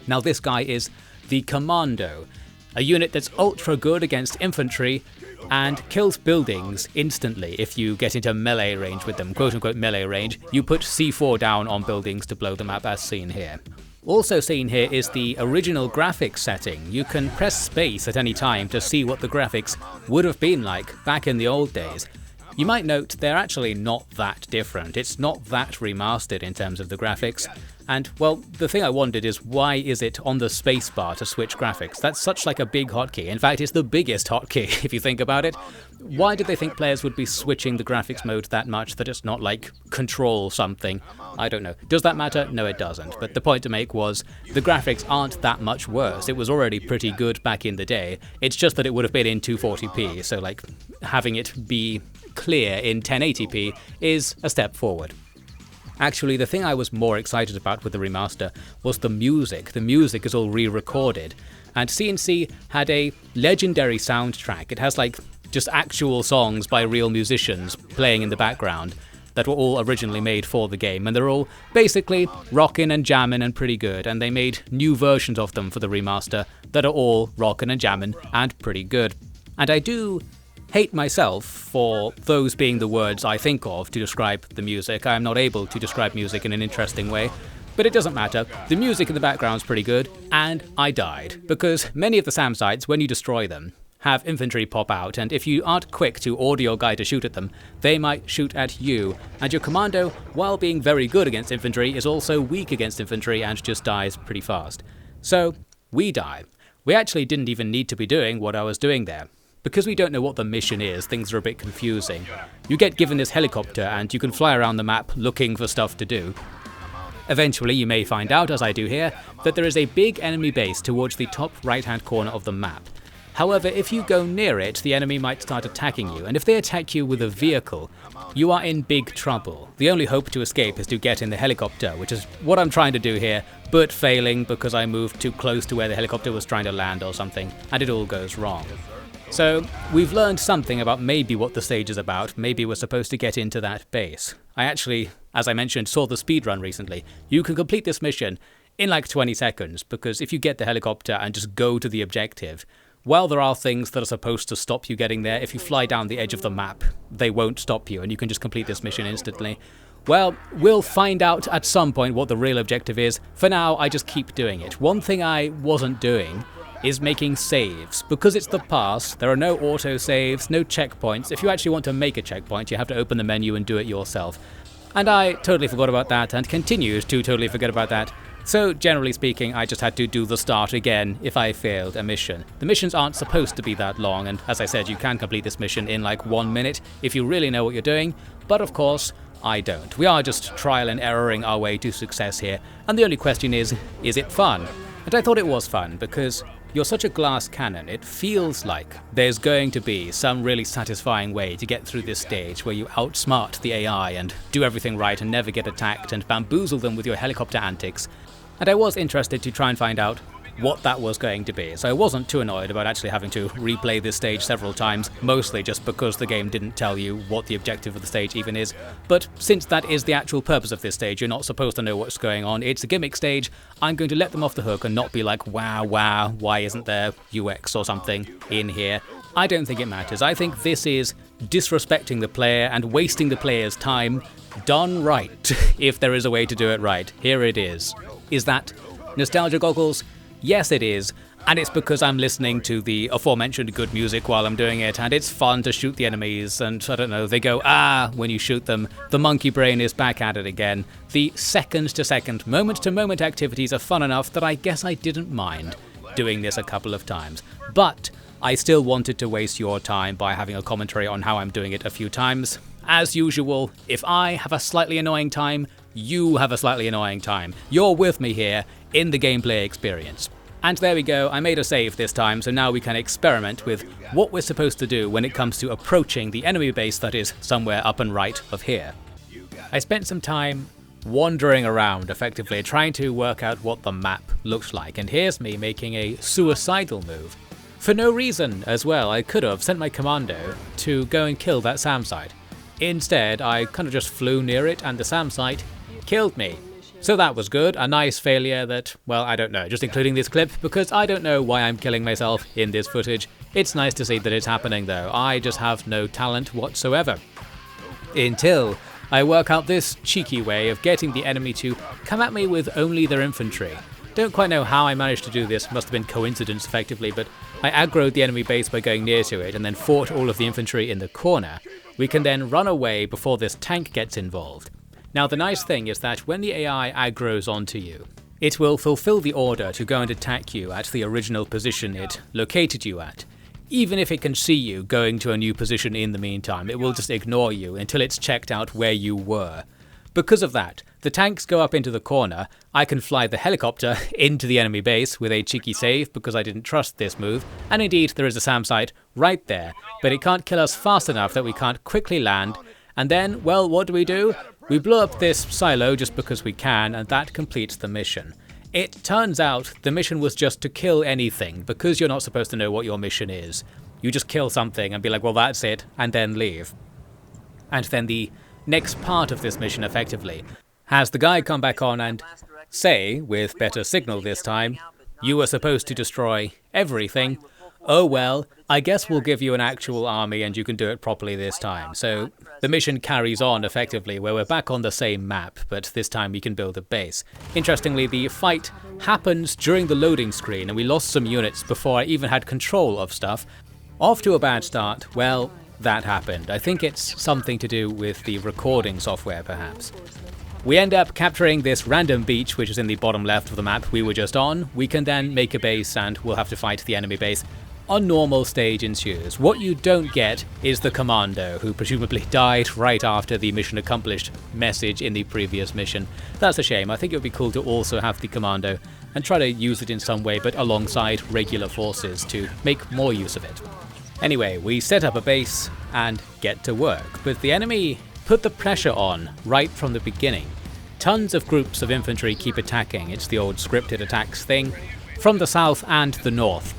Now this guy is the Commando, a unit that's ultra good against infantry and kills buildings instantly if you get into melee range with them, quote-unquote melee range. You put C4 down on buildings to blow them up, as seen here. Also seen here is the original graphics setting. You can press space at any time to see what the graphics would have been like back in the old days. You might note they're actually not that different. It's not that remastered in terms of the graphics. And, well, the thing I wondered is why is it on the spacebar to switch graphics? That's such like a big hotkey. In fact, it's the biggest hotkey if you think about it. Why did they think players would be switching the graphics mode that much that it's not like control something? I don't know. Does that matter? No, it doesn't. But the point to make was the graphics aren't that much worse. It was already pretty good back in the day. It's just that it would have been in 240p, so like having it be clear in 1080p is a step forward. Actually, the thing I was more excited about with the remaster was the music. The music is all re-recorded, and CNC had a legendary soundtrack. It has like just actual songs by real musicians playing in the background, that were all originally made for the game, and they're all basically rockin' and jammin' and pretty good, and they made new versions of them for the remaster that are all rockin' and jammin' and pretty good. And I do hate myself for those being the words I think of to describe the music. I am not able to describe music in an interesting way, but it doesn't matter. The music in the background's pretty good, and I died, because many of the SAM sites, when you destroy them, have infantry pop out, and if you aren't quick to order your guy to shoot at them, they might shoot at you, and your commando, while being very good against infantry, is also weak against infantry and just dies pretty fast. So, we die. We actually didn't even need to be doing what I was doing there. Because we don't know what the mission is, things are a bit confusing. You get given this helicopter and you can fly around the map looking for stuff to do. Eventually you may find out, as I do here, that there is a big enemy base towards the top right-hand corner of the map. However, if you go near it, the enemy might start attacking you, and if they attack you with a vehicle, you are in big trouble. The only hope to escape is to get in the helicopter, which is what I'm trying to do here, but failing because I moved too close to where the helicopter was trying to land or something, and it all goes wrong. So, we've learned something about maybe what the stage is about. Maybe we're supposed to get into that base. I actually, as I mentioned, saw the speedrun recently. You can complete this mission in like 20 seconds, because if you get the helicopter and just go to the objective, while there are things that are supposed to stop you getting there, if you fly down the edge of the map, they won't stop you, and you can just complete this mission instantly. Well, we'll find out at some point what the real objective is. For now, I just keep doing it. One thing I wasn't doing is making saves. Because it's the past, there are no auto-saves, no checkpoints. If you actually want to make a checkpoint, you have to open the menu and do it yourself. And I totally forgot about that, and continued to totally forget about that. So, generally speaking, I just had to do the start again if I failed a mission. The missions aren't supposed to be that long, and as I said, you can complete this mission in like 1 minute if you really know what you're doing, but of course, I don't. We are just trial and erroring our way to success here, and the only question is it fun? And I thought it was fun, because you're such a glass cannon, it feels like there's going to be some really satisfying way to get through this stage where you outsmart the AI and do everything right and never get attacked and bamboozle them with your helicopter antics. And I was interested to try and find out what that was going to be, so I wasn't too annoyed about actually having to replay this stage several times, mostly just because the game didn't tell you what the objective of the stage even is. But since that is the actual purpose of this stage, you're not supposed to know what's going on, it's a gimmick stage, I'm going to let them off the hook and not be like, wow, why isn't there UX or something in here? I don't think it matters. I think this is disrespecting the player and wasting the player's time done right, if there is a way to do it right. Here it is. Is that nostalgia goggles? Yes, it is, and it's because I'm listening to the aforementioned good music while I'm doing it, and it's fun to shoot the enemies, and I don't know, they go, ah, when you shoot them. The monkey brain is back at it again. The second-to-second, moment-to-moment activities are fun enough that I guess I didn't mind doing this a couple of times. But I still wanted to waste your time by having a commentary on how I'm doing it a few times. As usual, if I have a slightly annoying time, you have a slightly annoying time. You're with me here in the gameplay experience. And there we go, I made a save this time, so now we can experiment with what we're supposed to do when it comes to approaching the enemy base that is somewhere up and right of here. I spent some time wandering around, effectively, trying to work out what the map looked like, and here's me making a suicidal move. For no reason as well. I could have sent my commando to go and kill that SAM site. Instead, I kind of just flew near it, and the SAM site killed me. So that was good, a nice failure that, well, I don't know, just including this clip, because I don't know why I'm killing myself in this footage. It's nice to see that it's happening though, I just have no talent whatsoever. Until I work out this cheeky way of getting the enemy to come at me with only their infantry. Don't quite know how I managed to do this, must have been coincidence effectively, but I aggroed the enemy base by going near to it and then fought all of the infantry in the corner. We can then run away before this tank gets involved. Now the nice thing is that when the AI aggroes onto you, it will fulfill the order to go and attack you at the original position it located you at. Even if it can see you going to a new position in the meantime, it will just ignore you until it's checked out where you were. Because of that, the tanks go up into the corner, I can fly the helicopter into the enemy base with a cheeky save because I didn't trust this move, and indeed there is a SAM site right there, but it can't kill us fast enough that we can't quickly land, and then, well, what do? We blow up this silo just because we can, and that completes the mission. It turns out the mission was just to kill anything, because you're not supposed to know what your mission is. You just kill something and be like, well, that's it, and then leave. And then the next part of this mission effectively. Has the guy come back on and say, with better signal this time, "You were supposed to destroy everything. Oh well, I guess we'll give you an actual army and you can do it properly this time." So the mission carries on effectively, where we're back on the same map, but this time we can build a base. Interestingly, the fight happens during the loading screen, and we lost some units before I even had control of stuff. Off to a bad start. Well, that happened. I think it's something to do with the recording software, perhaps. We end up capturing this random beach, which is in the bottom left of the map we were just on. We can then make a base, and we'll have to fight the enemy base. A normal stage ensues. What you don't get is the Commando, who presumably died right after the mission accomplished message in the previous mission. That's a shame. I think it would be cool to also have the Commando and try to use it in some way, but alongside regular forces to make more use of it. Anyway, we set up a base and get to work, but the enemy put the pressure on right from the beginning. Tons of groups of infantry keep attacking. It's the old scripted attacks thing from the south and the north.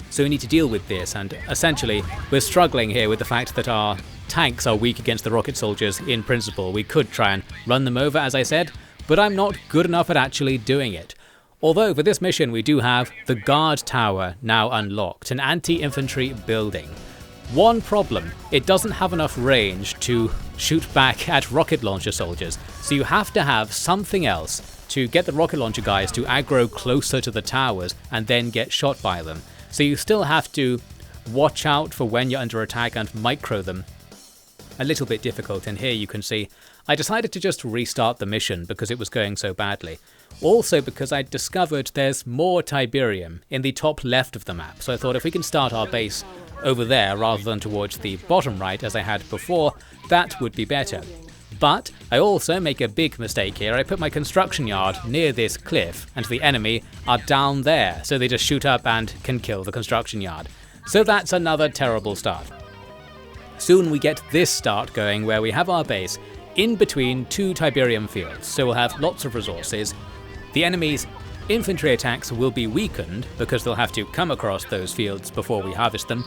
So we need to deal with this, and essentially we're struggling here with the fact that our tanks are weak against the rocket soldiers in principle. We could try and run them over, as I said, but I'm not good enough at actually doing it. Although for this mission we do have the guard tower now unlocked, an anti-infantry building. One problem, it doesn't have enough range to shoot back at rocket launcher soldiers, so you have to have something else to get the rocket launcher guys to aggro closer to the towers and then get shot by them. So you still have to watch out for when you're under attack and micro them. A little bit difficult, and here you can see I decided to just restart the mission because it was going so badly. Also because I discovered there's more Tiberium in the top left of the map, so I thought if we can start our base over there rather than towards the bottom right as I had before, that would be better. But I also make a big mistake here. I put my construction yard near this cliff and the enemy are down there, so they just shoot up and can kill the construction yard. So that's another terrible start. Soon we get this start going where we have our base in between two Tiberium fields, so we'll have lots of resources. The enemy's infantry attacks will be weakened because they'll have to come across those fields before we harvest them.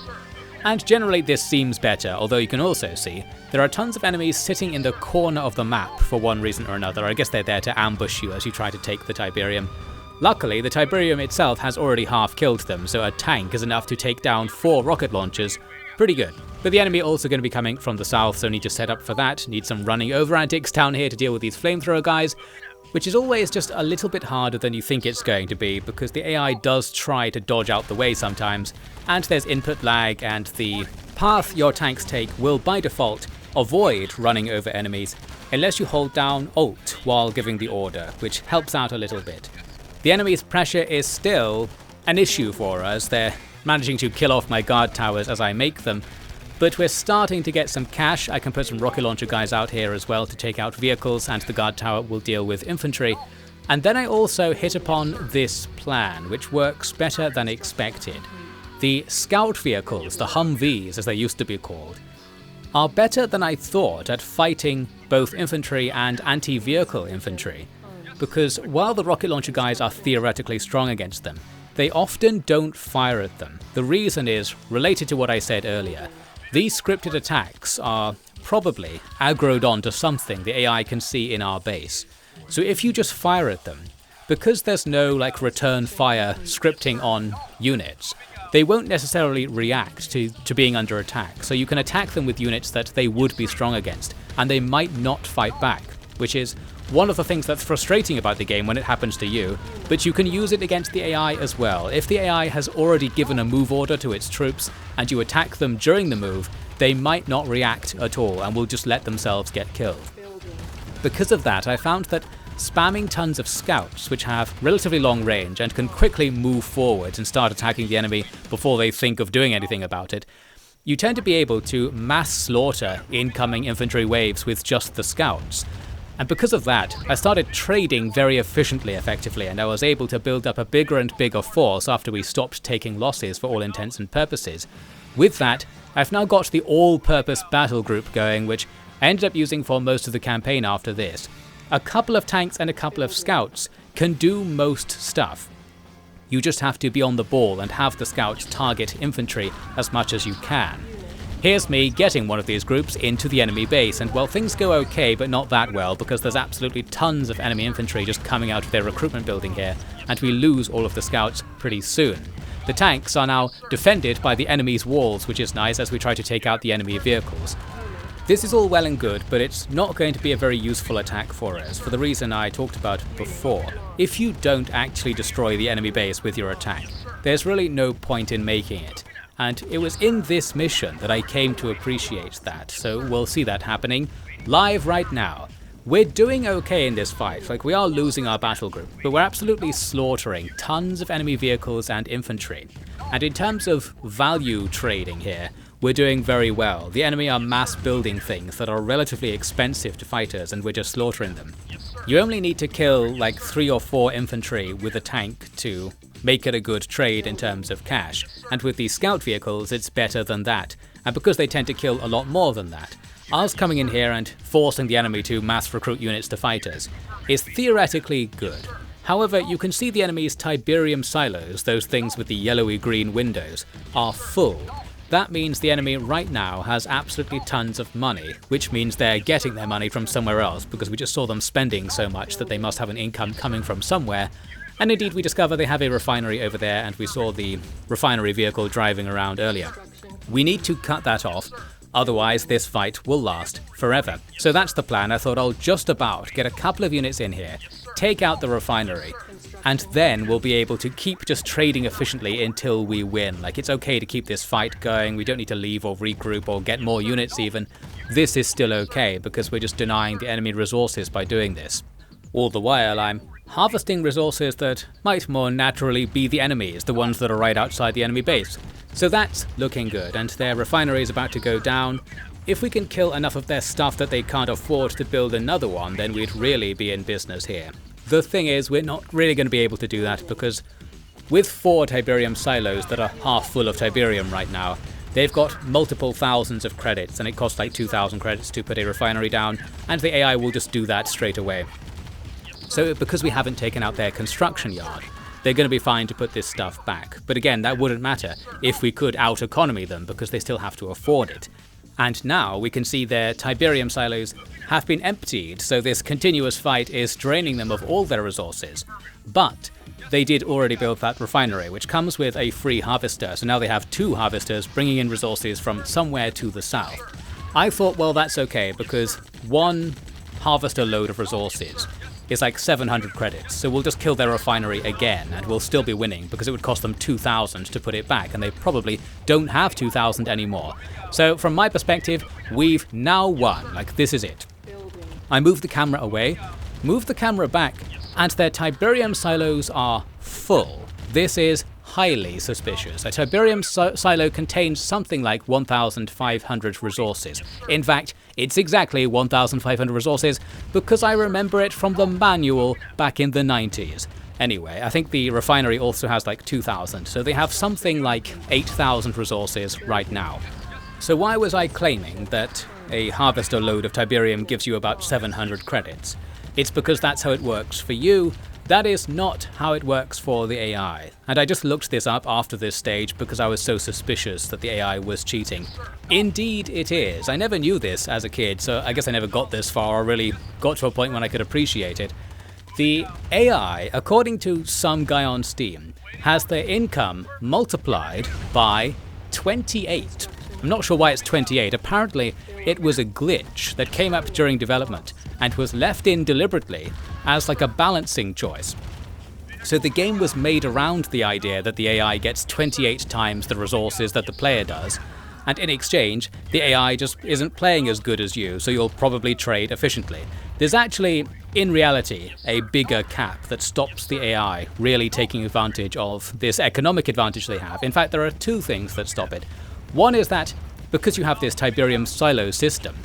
And generally this seems better, although you can also see there are tons of enemies sitting in the corner of the map for one reason or another. I guess they're there to ambush you as you try to take the Tiberium. Luckily, the Tiberium itself has already half killed them, so a tank is enough to take down 4 rocket launchers. Pretty good. But the enemy also going to be coming from the south, so need to set up for that. Need some running over antics down here to deal with these flamethrower guys, which is always just a little bit harder than you think it's going to be, because the AI does try to dodge out the way sometimes, and there's input lag, and the path your tanks take will by default avoid running over enemies unless you hold down Alt while giving the order, which helps out a little bit. The enemy's pressure is still an issue for us. They're managing to kill off my guard towers as I make them, but we're starting to get some cash. I can put some rocket launcher guys out here as well to take out vehicles, and the guard tower will deal with infantry. And then I also hit upon this plan, which works better than expected. The scout vehicles, the Humvees as they used to be called, are better than I thought at fighting both infantry and anti-vehicle infantry, because while the rocket launcher guys are theoretically strong against them, they often don't fire at them. The reason is related to what I said earlier. These scripted attacks are probably aggroed onto something the AI can see in our base. So if you just fire at them, because there's no return fire scripting on units, they won't necessarily react to being under attack. So you can attack them with units that they would be strong against, and they might not fight back, which is one of the things that's frustrating about the game when it happens to you, but you can use it against the AI as well. If the AI has already given a move order to its troops and you attack them during the move, they might not react at all and will just let themselves get killed. Because of that, I found that spamming tons of scouts, which have relatively long range and can quickly move forward and start attacking the enemy before they think of doing anything about it, you tend to be able to mass slaughter incoming infantry waves with just the scouts. And because of that, I started trading very efficiently, effectively, and I was able to build up a bigger and bigger force after we stopped taking losses for all intents and purposes. With that, I've now got the all-purpose battle group going, which I ended up using for most of the campaign after this. A couple of tanks and a couple of scouts can do most stuff. You just have to be on the ball and have the scouts target infantry as much as you can. Here's me getting one of these groups into the enemy base, and well, things go okay, but not that well, because there's absolutely tons of enemy infantry just coming out of their recruitment building here, and we lose all of the scouts pretty soon. The tanks are now defended by the enemy's walls, which is nice as we try to take out the enemy vehicles. This is all well and good, but it's not going to be a very useful attack for us, for the reason I talked about before. If you don't actually destroy the enemy base with your attack, there's really no point in making it. And it was in this mission that I came to appreciate that, so we'll see that happening live right now. We're doing okay in this fight, like we are losing our battle group, but we're absolutely slaughtering tons of enemy vehicles and infantry. And in terms of value trading here, we're doing very well. The enemy are mass building things that are relatively expensive to fighters, and we're just slaughtering them. You only need to kill like 3 or 4 infantry with a tank to make it a good trade in terms of cash, and with these scout vehicles it's better than that, and because they tend to kill a lot more than that, us coming in here and forcing the enemy to mass recruit units to fighters is theoretically good. However, you can see the enemy's Tiberium silos, those things with the yellowy green windows, are full. That means the enemy right now has absolutely tons of money, which means they're getting their money from somewhere else, because we just saw them spending so much that they must have an income coming from somewhere. And indeed we discover they have a refinery over there, and we saw the refinery vehicle driving around earlier. We need to cut that off, otherwise this fight will last forever. So that's the plan. I thought I'll just about get a couple of units in here, take out the refinery, and then we'll be able to keep just trading efficiently until we win. Like, it's okay to keep this fight going, we don't need to leave or regroup or get more units even. This is still okay, because we're just denying the enemy resources by doing this. All the while I'm harvesting resources that might more naturally be the enemies, the ones that are right outside the enemy base. So that's looking good, and their refinery is about to go down. If we can kill enough of their stuff that they can't afford to build another one, then we'd really be in business here. The thing is, we're not really going to be able to do that, because with 4 Tiberium silos that are half full of Tiberium right now, they've got multiple thousands of credits, and it costs like 2,000 credits to put a refinery down, and the AI will just do that straight away. So because we haven't taken out their construction yard, they're going to be fine to put this stuff back. But again, that wouldn't matter if we could out-economy them, because they still have to afford it. And now we can see their Tiberium silos have been emptied, so this continuous fight is draining them of all their resources. But they did already build that refinery, which comes with a free harvester, so now they have 2 harvesters bringing in resources from somewhere to the south. I thought, well, that's okay, because 1 harvester load of resources is like 700 credits, so we'll just kill their refinery again, and we'll still be winning, because it would cost them 2,000 to put it back, and they probably don't have 2,000 anymore. So from my perspective, we've now won. Like, this is it. I move the camera away, move the camera back, and their Tiberium silos are full. This is highly suspicious. A Tiberium silo contains something like 1,500 resources. In fact, it's exactly 1,500 resources, because I remember it from the manual back in the 90s. Anyway, I think the refinery also has like 2,000, so they have something like 8,000 resources right now. So why was I claiming that a harvester load of Tiberium gives you about 700 credits? It's because that's how it works for you. That is not how it works for the AI. And I just looked this up after this stage because I was so suspicious that the AI was cheating. Indeed it is. I never knew this as a kid, so I guess I never got this far or really got to a point when I could appreciate it. The AI, according to some guy on Steam, has their income multiplied by 28. I'm not sure why it's 28. Apparently, it was a glitch that came up during development and was left in deliberately as like a balancing choice. So the game was made around the idea that the AI gets 28 times the resources that the player does, and in exchange, the AI just isn't playing as good as you, so you'll probably trade efficiently. There's actually, in reality, a bigger cap that stops the AI really taking advantage of this economic advantage they have. In fact, there are 2 things that stop it. One is that, because you have this Tiberium silo system,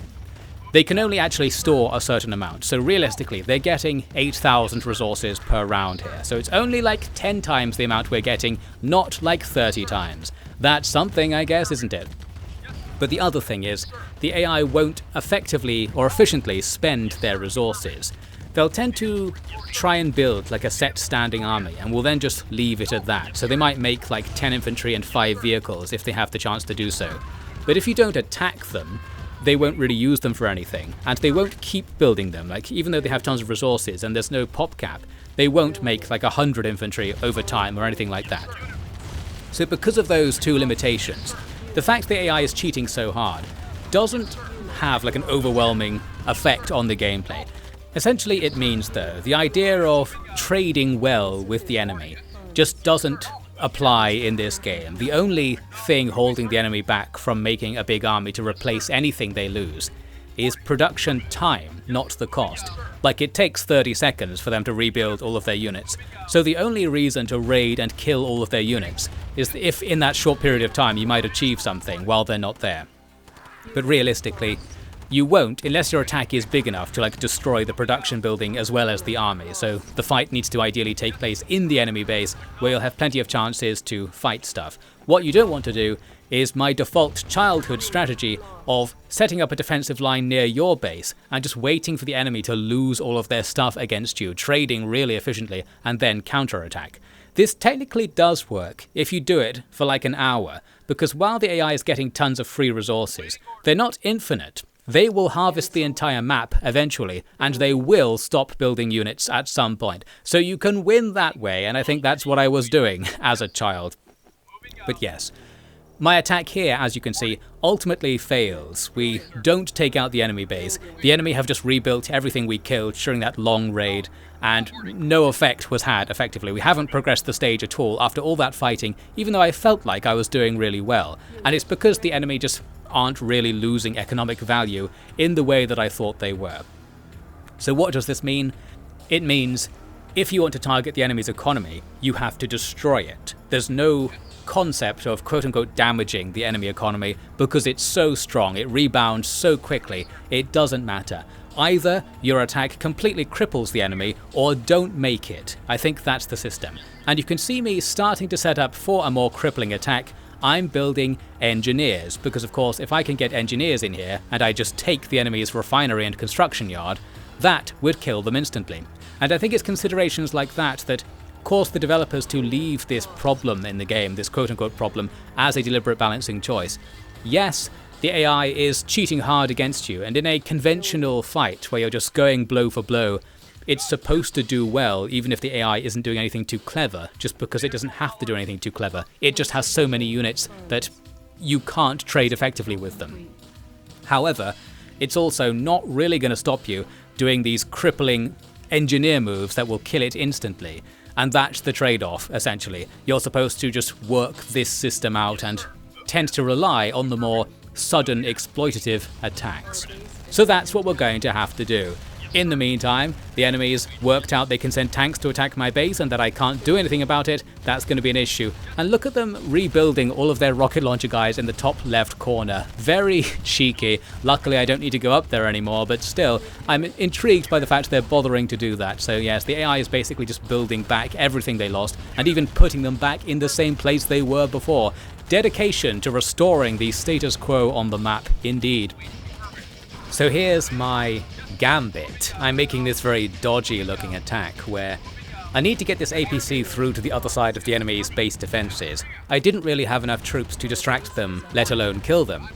they can only actually store a certain amount, so realistically they're getting 8,000 resources per round here, so it's only like 10 times the amount we're getting, not like 30 times. That's something, I guess, isn't it? But the other thing is, the AI won't effectively or efficiently spend their resources. They'll tend to try and build like a set standing army, and will then just leave it at that. So they might make like 10 infantry and 5 vehicles if they have the chance to do so. but if you don't attack them, they won't really use them for anything, and they won't keep building them. Like, even though they have tons of resources and there's no pop cap, they won't make like 100 infantry over time or anything like that. So because of those two limitations, the fact the AI is cheating so hard doesn't have like an overwhelming effect on the gameplay. Essentially it means, though, the idea of trading well with the enemy just doesn't apply in this game. The only thing holding the enemy back from making a big army to replace anything they lose is production time, not the cost. Like, it takes 30 seconds for them to rebuild all of their units, so the only reason to raid and kill all of their units is if in that short period of time you might achieve something while they're not there. But realistically, you won't unless your attack is big enough to like destroy the production building as well as the army, so the fight needs to ideally take place in the enemy base where you'll have plenty of chances to fight stuff. What you don't want to do is my default childhood strategy of setting up a defensive line near your base and just waiting for the enemy to lose all of their stuff against you, trading really efficiently, and then counterattack. This technically does work if you do it for like an hour, because while the AI is getting tons of free resources, they're not infinite. They will harvest the entire map eventually, and they will stop building units at some point. So you can win that way, and I think that's what I was doing as a child. But yes, my attack here, as you can see, ultimately fails. We don't take out the enemy base. The enemy have just rebuilt everything we killed during that long raid, and no effect was had, effectively. We haven't progressed the stage at all after all that fighting, even though I felt like I was doing really well. And it's because the enemy just aren't really losing economic value in the way that I thought they were. So what does this mean? It means if you want to target the enemy's economy, you have to destroy it. There's no concept of quote-unquote damaging the enemy economy because it's so strong, it rebounds so quickly, it doesn't matter. Either your attack completely cripples the enemy or don't make it. I think that's the system. And you can see me starting to set up for a more crippling attack. I'm building engineers, because of course if I can get engineers in here and I just take the enemy's refinery and construction yard, that would kill them instantly. And I think it's considerations like that cause the developers to leave this problem in the game, this quote-unquote problem, as a deliberate balancing choice. Yes, the AI is cheating hard against you, and in a conventional fight where you're just going blow for blow, it's supposed to do well even if the AI isn't doing anything too clever, just because it doesn't have to do anything too clever. It just has so many units that you can't trade effectively with them. However, it's also not really going to stop you doing these crippling engineer moves that will kill it instantly. And that's the trade-off, essentially. You're supposed to just work this system out and tend to rely on the more sudden exploitative attacks. So that's what we're going to have to do. In the meantime, the enemy's worked out they can send tanks to attack my base and that I can't do anything about it. That's going to be an issue. And look at them rebuilding all of their rocket launcher guys in the top left corner. Very cheeky. Luckily I don't need to go up there anymore, but still, I'm intrigued by the fact they're bothering to do that. So yes, the AI is basically just building back everything they lost and even putting them back in the same place they were before. Dedication to restoring the status quo on the map, indeed. So here's my gambit. I'm making this very dodgy looking attack where I need to get this APC through to the other side of the enemy's base defenses. I didn't really have enough troops to distract them, let alone kill them.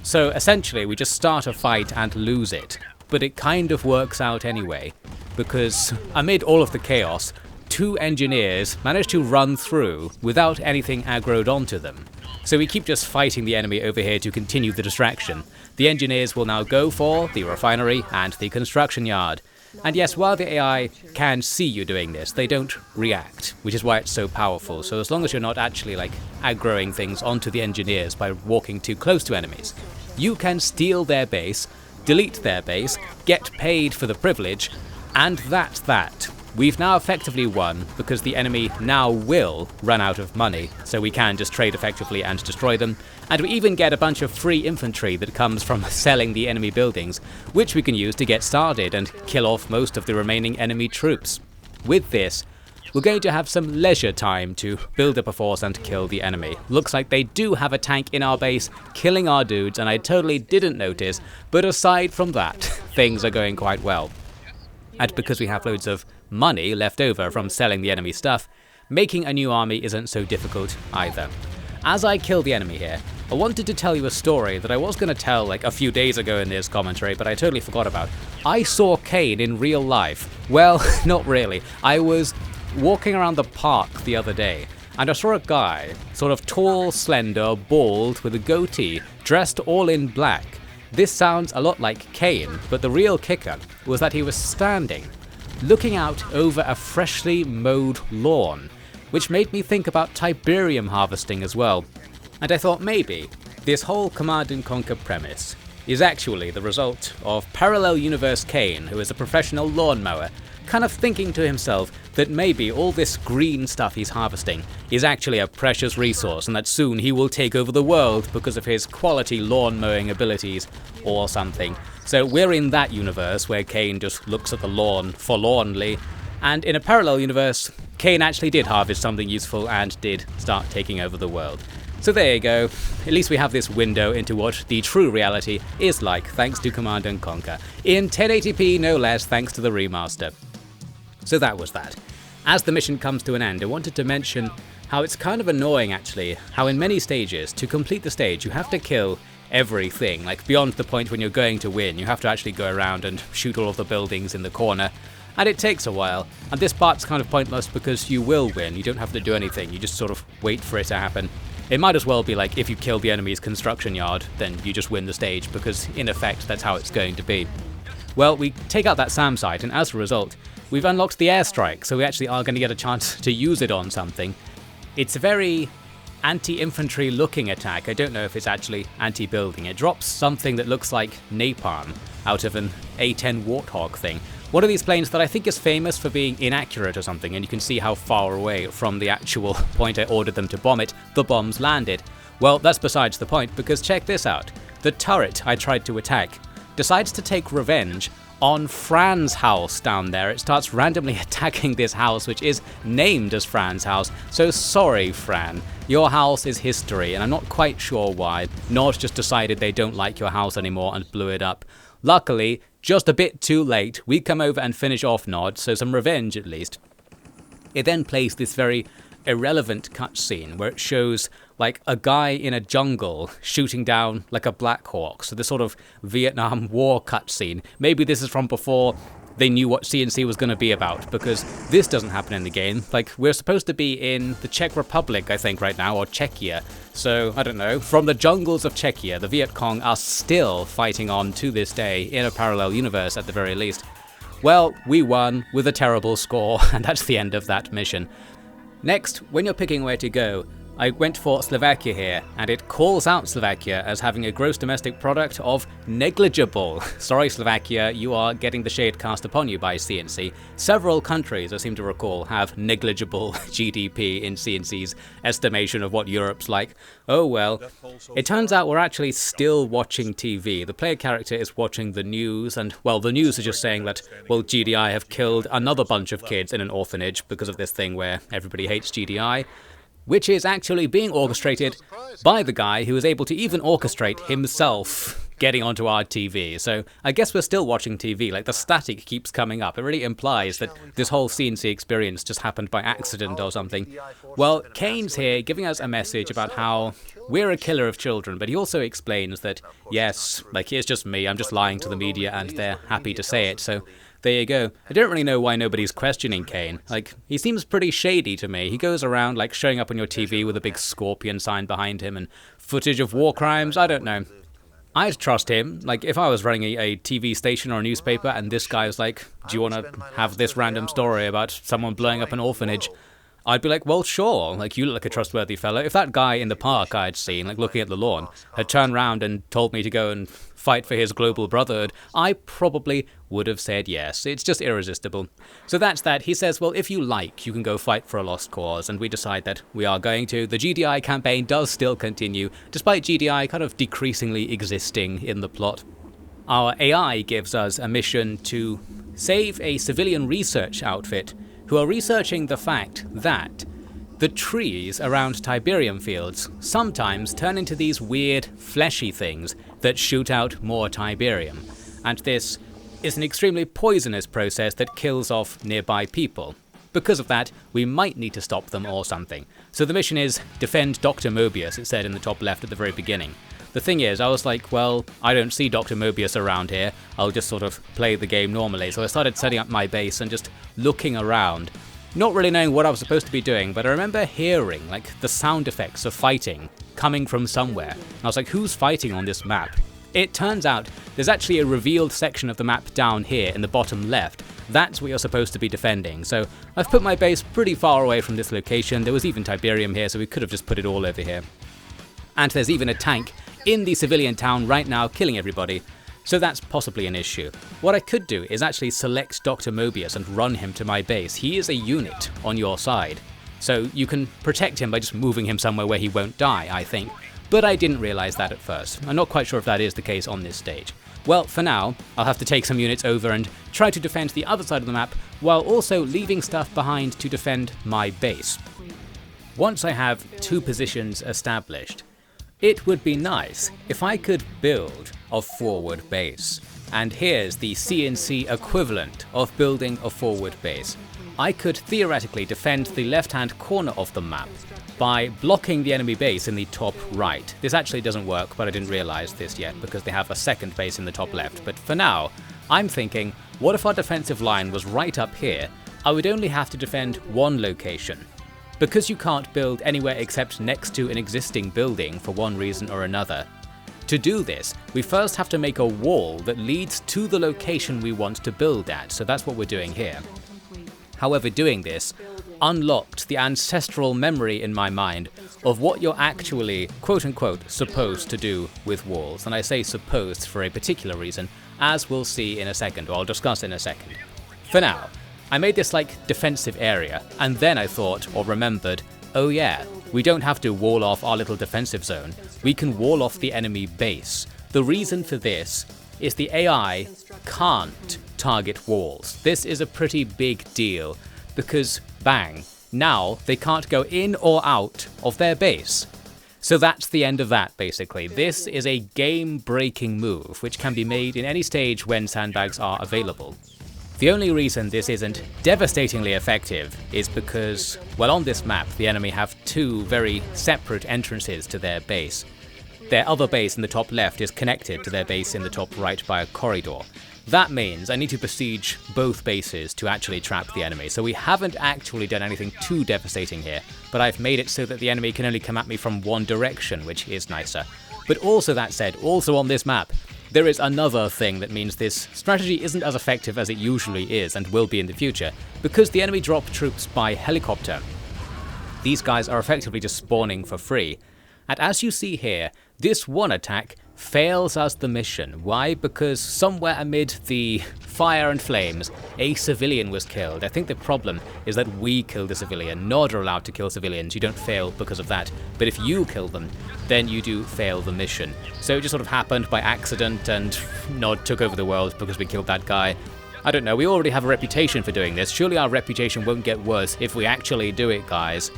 So essentially we just start a fight and lose it. But it kind of works out anyway, because amid all of the chaos, 2 engineers managed to run through without anything aggroed onto them. So we keep just fighting the enemy over here to continue the distraction. The engineers will now go for the refinery and the construction yard. And yes, while the AI can see you doing this, they don't react, which is why it's so powerful. So as long as you're not actually like aggroing things onto the engineers by walking too close to enemies, you can steal their base, delete their base, get paid for the privilege, and that's that. We've now effectively won because the enemy now will run out of money, so we can just trade effectively and destroy them. And we even get a bunch of free infantry that comes from selling the enemy buildings, which we can use to get started and kill off most of the remaining enemy troops. With this, we're going to have some leisure time to build up a force and kill the enemy. Looks like they do have a tank in our base, killing our dudes, and I totally didn't notice, but aside from that, things are going quite well. And because we have loads of money left over from selling the enemy stuff, making a new army isn't so difficult either. As I kill the enemy here, I wanted to tell you a story that I was going to tell like a few days ago in this commentary, but I totally forgot about. I saw Kane in real life. Well, not really. I was walking around the park the other day, and I saw a guy, sort of tall, slender, bald, with a goatee, dressed all in black. This sounds a lot like Kane, but the real kicker was that he was standing, looking out over a freshly mowed lawn, which made me think about Tiberium harvesting as well. And I thought maybe this whole Command & Conquer premise is actually the result of Parallel Universe Kane, who is a professional lawnmower, kind of thinking to himself that maybe all this green stuff he's harvesting is actually a precious resource and that soon he will take over the world because of his quality lawn mowing abilities or something. So we're in that universe where Kane just looks at the lawn forlornly, and in a parallel universe, Kane actually did harvest something useful and did start taking over the world. So there you go, at least we have this window into what the true reality is like thanks to Command & Conquer, in 1080p no less thanks to the remaster. So that was that. As the mission comes to an end, I wanted to mention how it's kind of annoying actually, how in many stages, to complete the stage you have to kill everything, like beyond the point when you're going to win, you have to actually go around and shoot all of the buildings in the corner. And it takes a while, and this part's kind of pointless because you will win, you don't have to do anything, you just sort of wait for it to happen. It might as well be like if you kill the enemy's construction yard, then you just win the stage, because in effect that's how it's going to be. Well, we take out that SAM site, and as a result, we've unlocked the airstrike, so we actually are going to get a chance to use it on something. It's a very anti-infantry looking attack. I don't know if it's actually anti-building. It drops something that looks like napalm out of an A-10 Warthog thing. One of these planes that I think is famous for being inaccurate or something, and you can see how far away from the actual point I ordered them to bomb it, the bombs landed. Well, that's besides the point, because check this out. The turret I tried to attack decides to take revenge on Fran's house down there. It starts randomly attacking this house, which is named as Fran's house. So sorry, Fran. Your house is history, and I'm not quite sure why. Nod just decided they don't like your house anymore and blew it up. Luckily, just a bit too late, we come over and finish off Nod, so some revenge at least. It then plays this very irrelevant cutscene where it shows like a guy in a jungle shooting down like a Black Hawk, so this sort of Vietnam War cutscene. Maybe this is from before they knew what CNC was going to be about, because this doesn't happen in the game. Like, we're supposed to be in the Czech Republic, I think, right now, or Czechia. So, I don't know, from the jungles of Czechia, the Viet Cong are still fighting on to this day, in a parallel universe at the very least. Well, we won with a terrible score, and that's the end of that mission. Next, when you're picking where to go, I went for Slovakia here, and it calls out Slovakia as having a gross domestic product of negligible. Sorry Slovakia, you are getting the shade cast upon you by CNC. Several countries, I seem to recall, have negligible GDP in CNC's estimation of what Europe's like. Oh well. It turns out we're actually still watching TV. The player character is watching the news, and, well, the news is just saying that, well, GDI have killed another bunch of kids in an orphanage because of this thing where everybody hates GDI. Which is actually being orchestrated by the guy who is able to even orchestrate himself getting onto our TV. So I guess we're still watching TV, like the static keeps coming up. It really implies that this whole CNC experience just happened by accident or something. Well, Kane's here giving us a message about how we're a killer of children, but he also explains that, yes, like, it's just me, I'm just lying to the media and they're happy to say it, so there you go. I don't really know why nobody's questioning Kane. Like, he seems pretty shady to me. He goes around, like, showing up on your TV with a big scorpion sign behind him and footage of war crimes. I don't know. I'd trust him. Like, if I was running a TV station or a newspaper and this guy was like, do you want to have this random story about someone blowing up an orphanage? I'd be like, well, sure, like, you look like a trustworthy fellow. If that guy in the park I'd seen, like, looking at the lawn, had turned round and told me to go and fight for his global brotherhood, I probably would have said yes. It's just irresistible. So that's that. He says, well, if you like, you can go fight for a lost cause, and we decide that we are going to. The GDI campaign does still continue, despite GDI kind of decreasingly existing in the plot. Our AI gives us a mission to save a civilian research outfit who are researching the fact that the trees around Tiberium fields sometimes turn into these weird, fleshy things that shoot out more Tiberium. And this is an extremely poisonous process that kills off nearby people. Because of that, we might need to stop them or something. So the mission is defend Dr. Mobius, it said in the top left at the very beginning. The thing is, I was like, well, I don't see Dr. Mobius around here, I'll just sort of play the game normally. So I started setting up my base and just looking around, not really knowing what I was supposed to be doing, but I remember hearing like the sound effects of fighting coming from somewhere. And I was like, who's fighting on this map? It turns out there's actually a revealed section of the map down here in the bottom left. That's what you're supposed to be defending. So I've put my base pretty far away from this location. There was even Tiberium here, so we could have just put it all over here. And there's even a tank in the civilian town right now killing everybody. So that's possibly an issue. What I could do is actually select Dr. Mobius and run him to my base. He is a unit on your side. So you can protect him by just moving him somewhere where he won't die, I think. But I didn't realize that at first. I'm not quite sure if that is the case on this stage. Well, for now, I'll have to take some units over and try to defend the other side of the map, while also leaving stuff behind to defend my base. Once I have 2 positions established, it would be nice if I could build a forward base. And here's the CNC equivalent of building a forward base. I could theoretically defend the left-hand corner of the map by blocking the enemy base in the top right. This actually doesn't work, but I didn't realize this yet because they have a second base in the top left. But for now, I'm thinking, what if our defensive line was right up here? I would only have to defend one location. Because you can't build anywhere except next to an existing building for one reason or another. To do this, we first have to make a wall that leads to the location we want to build at, so that's what we're doing here. However, doing this unlocked the ancestral memory in my mind of what you're actually, quote-unquote, supposed to do with walls. And I say supposed for a particular reason, as we'll see in a second, or I'll discuss in a second. For now, I made this like defensive area, and then I thought, or remembered, oh yeah, we don't have to wall off our little defensive zone, we can wall off the enemy base. The reason for this is the AI can't target walls. This is a pretty big deal, because bang, now they can't go in or out of their base. So that's the end of that, basically. This is a game-breaking move, which can be made in any stage when sandbags are available. The only reason this isn't devastatingly effective is because, well, on this map, the enemy have 2 very separate entrances to their base. Their other base in the top left is connected to their base in the top right by a corridor. That means I need to besiege both bases to actually trap the enemy, so we haven't actually done anything too devastating here, but I've made it so that the enemy can only come at me from one direction, which is nicer. But also that said, also on this map, there is another thing that means this strategy isn't as effective as it usually is and will be in the future, because the enemy drop troops by helicopter. These guys are effectively just spawning for free, and as you see here, this one attack fails as the mission. Why? Because somewhere amid the fire and flames, a civilian was killed. I think the problem is that we killed a civilian. Nod are allowed to kill civilians, you don't fail because of that. But if you kill them, then you do fail the mission. So it just sort of happened by accident and Nod took over the world because we killed that guy. I don't know, we already have a reputation for doing this. Surely our reputation won't get worse if we actually do it, guys.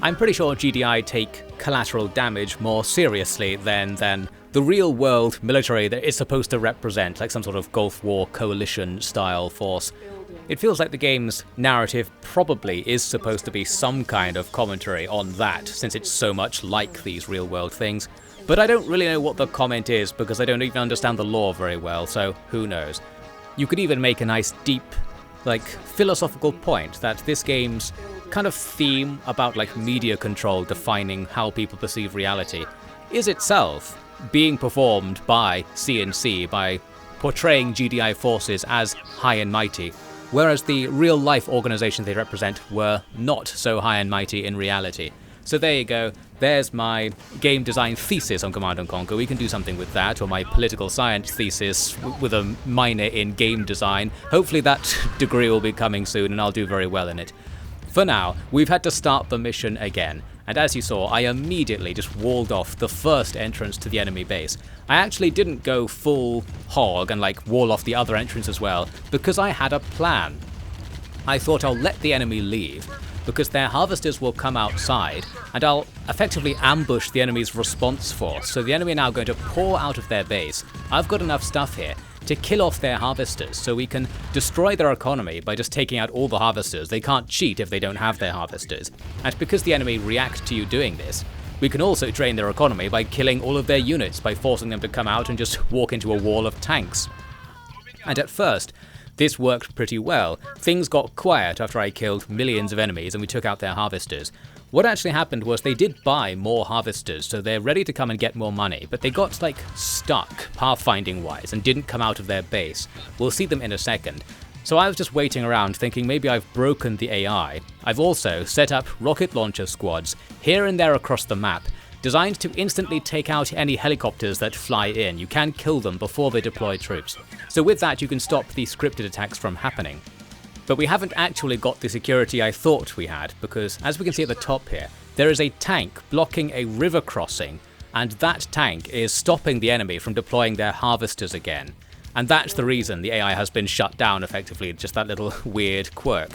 I'm pretty sure GDI take collateral damage more seriously than the real-world military that it's supposed to represent, like some sort of Gulf War coalition-style force. It feels like the game's narrative probably is supposed to be some kind of commentary on that, since it's so much like these real-world things. But I don't really know what the comment is, because I don't even understand the lore very well, so who knows. You could even make a nice deep, like, philosophical point that this game's kind of theme about like media control defining how people perceive reality is itself being performed by CNC, by portraying GDI forces as high and mighty, whereas the real-life organizations they represent were not so high and mighty in reality. So there you go, there's my game design thesis on Command & Conquer. We can do something with that, or my political science thesis with a minor in game design. Hopefully that degree will be coming soon and I'll do very well in it. For now, we've had to start the mission again, and as you saw, I immediately just walled off the first entrance to the enemy base. I actually didn't go full hog and like wall off the other entrance as well, because I had a plan. I thought I'll let the enemy leave, because their harvesters will come outside, and I'll effectively ambush the enemy's response force, so the enemy are now going to pour out of their base. I've got enough stuff here to kill off their harvesters, so we can destroy their economy by just taking out all the harvesters. They can't cheat if they don't have their harvesters. And because the enemy reacts to you doing this, we can also drain their economy by killing all of their units, by forcing them to come out and just walk into a wall of tanks. And at first, this worked pretty well. Things got quiet after I killed millions of enemies and we took out their harvesters. What actually happened was they did buy more harvesters, so they're ready to come and get more money, but they got stuck pathfinding wise and didn't come out of their base. We'll see them in a second. So I was just waiting around thinking maybe I've broken the AI. I've also set up rocket launcher squads here and there across the map, designed to instantly take out any helicopters that fly in. You can kill them before they deploy troops. So with that you can stop the scripted attacks from happening. But we haven't actually got the security I thought we had, because as we can see at the top here, there is a tank blocking a river crossing, and that tank is stopping the enemy from deploying their harvesters again. And that's the reason the AI has been shut down effectively, just that little weird quirk.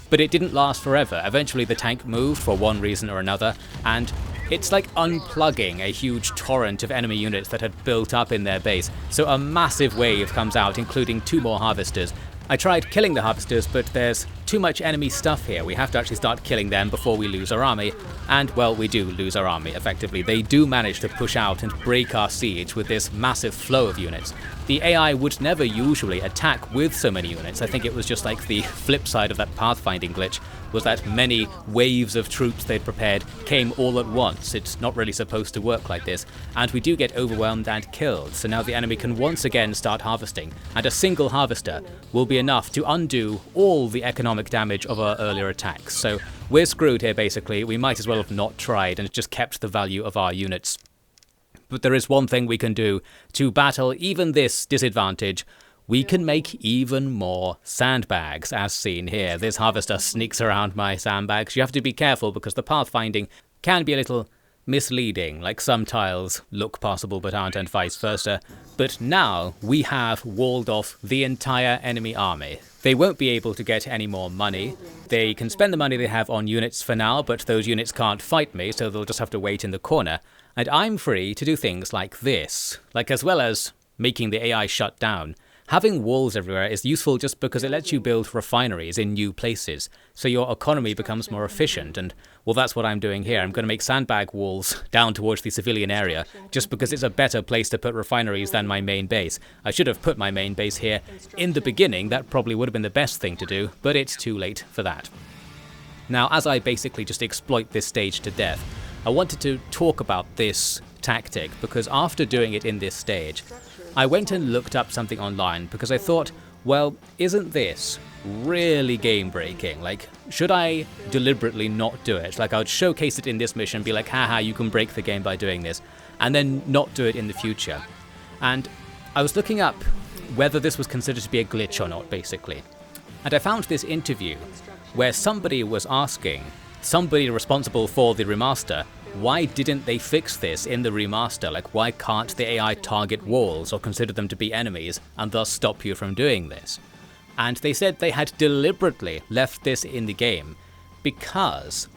But it didn't last forever. Eventually the tank moved for one reason or another, and it's like unplugging a huge torrent of enemy units that had built up in their base. So a massive wave comes out, including 2 more harvesters. I tried killing the harvesters, but there's too much enemy stuff here. We have to actually start killing them before we lose our army. And, well, we do lose our army, effectively. They do manage to push out and break our siege with this massive flow of units. The AI would never usually attack with so many units. I think it was just like the flip side of that pathfinding glitch, was that many waves of troops they'd prepared came all at once. It's not really supposed to work like this, and we do get overwhelmed and killed, so now the enemy can once again start harvesting, and a single harvester will be enough to undo all the economic damage of our earlier attacks. So we're screwed here basically. We might as well have not tried and just kept the value of our units. But there is one thing we can do to battle even this disadvantage. We can make even more sandbags, as seen here. This harvester sneaks around my sandbags. You have to be careful because the pathfinding can be a little misleading, like some tiles look possible but aren't and vice versa. But now we have walled off the entire enemy army. They won't be able to get any more money. They can spend the money they have on units for now, but those units can't fight me, so they'll just have to wait in the corner. And I'm free to do things like this, like as well as making the AI shut down. Having walls everywhere is useful just because it lets you build refineries in new places, so your economy becomes more efficient, and well, that's what I'm doing here. I'm going to make sandbag walls down towards the civilian area, just because it's a better place to put refineries than my main base. I should have put my main base here in the beginning. That probably would have been the best thing to do, but it's too late for that. Now, as I basically just exploit this stage to death, I wanted to talk about this tactic, because after doing it in this stage, I went and looked up something online because I thought, well, isn't this really game-breaking? Like, should I deliberately not do it? Like, I would showcase it in this mission, be like, haha, you can break the game by doing this, and then not do it in the future. And I was looking up whether this was considered to be a glitch or not, basically. And I found this interview where somebody was asking somebody responsible for the remaster, why didn't they fix this in the remaster? Like, why can't the AI target walls or consider them to be enemies and thus stop you from doing this? And they said they had deliberately left this in the game because,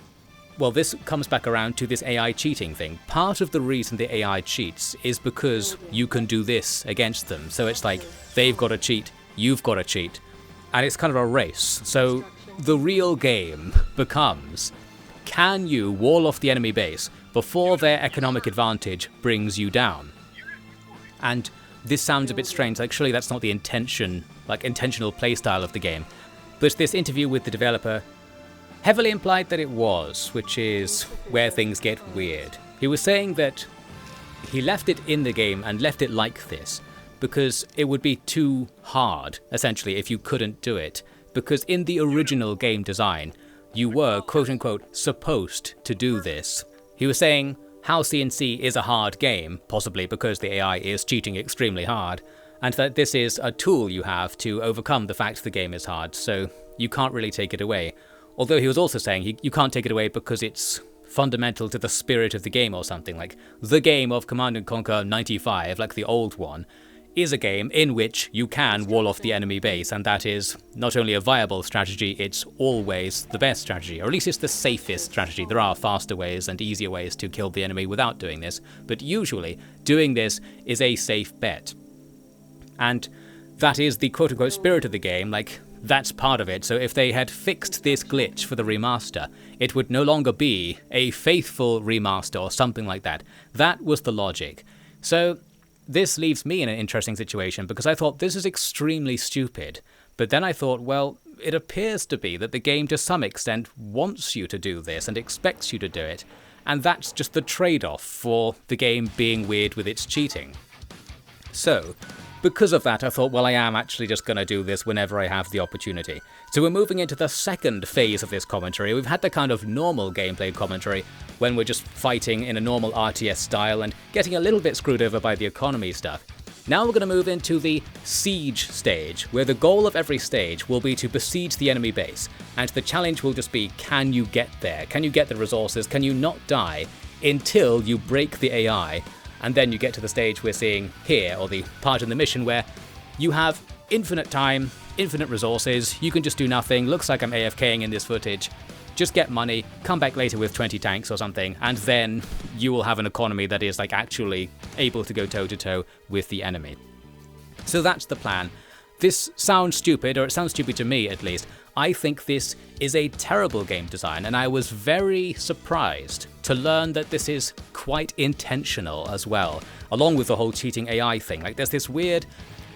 well, this comes back around to this AI cheating thing. Part of the reason the AI cheats is because you can do this against them. So it's like, they've got to cheat, you've got to cheat, and it's kind of a race. So the real game becomes, can you wall off the enemy base before their economic advantage brings you down? And this sounds a bit strange, like surely that's not the intentional playstyle of the game. But this interview with the developer heavily implied that it was, which is where things get weird. He was saying that he left it in the game and left it like this because it would be too hard, essentially, if you couldn't do it. Because in the original game design, you were, quote-unquote, supposed to do this. He was saying how CNC is a hard game, possibly because the AI is cheating extremely hard, and that this is a tool you have to overcome the fact the game is hard, so you can't really take it away. Although he was also saying you can't take it away because it's fundamental to the spirit of the game or something, like the game of Command & Conquer 95, like the old one, is a game in which you can wall off the enemy base, and that is not only a viable strategy, it's always the best strategy, or at least it's the safest strategy. There are faster ways and easier ways to kill the enemy without doing this, but usually doing this is a safe bet. And that is the quote-unquote spirit of the game, like, that's part of it. So if they had fixed this glitch for the remaster, it would no longer be a faithful remaster or something like that. That was the logic. So this leaves me in an interesting situation, because I thought this is extremely stupid. But then I thought, well, it appears to be that the game to some extent wants you to do this and expects you to do it. And that's just the trade-off for the game being weird with its cheating. So, because of that, I thought, well, I am actually just going to do this whenever I have the opportunity. So we're moving into the second phase of this commentary. We've had the kind of normal gameplay commentary, when we're just fighting in a normal RTS style and getting a little bit screwed over by the economy stuff. Now we're going to move into the siege stage, where the goal of every stage will be to besiege the enemy base. And the challenge will just be, can you get there? Can you get the resources? Can you not die until you break the AI? And then you get to the stage we're seeing here, or the part in the mission where you have infinite time, infinite resources, you can just do nothing, looks like I'm AFKing in this footage, just get money, come back later with 20 tanks or something, and then you will have an economy that is like actually able to go toe-to-toe with the enemy. So that's the plan. This sounds stupid, or it sounds stupid to me at least. I think this is a terrible game design, and I was very surprised to learn that this is quite intentional as well, along with the whole cheating AI thing. Like, there's this weird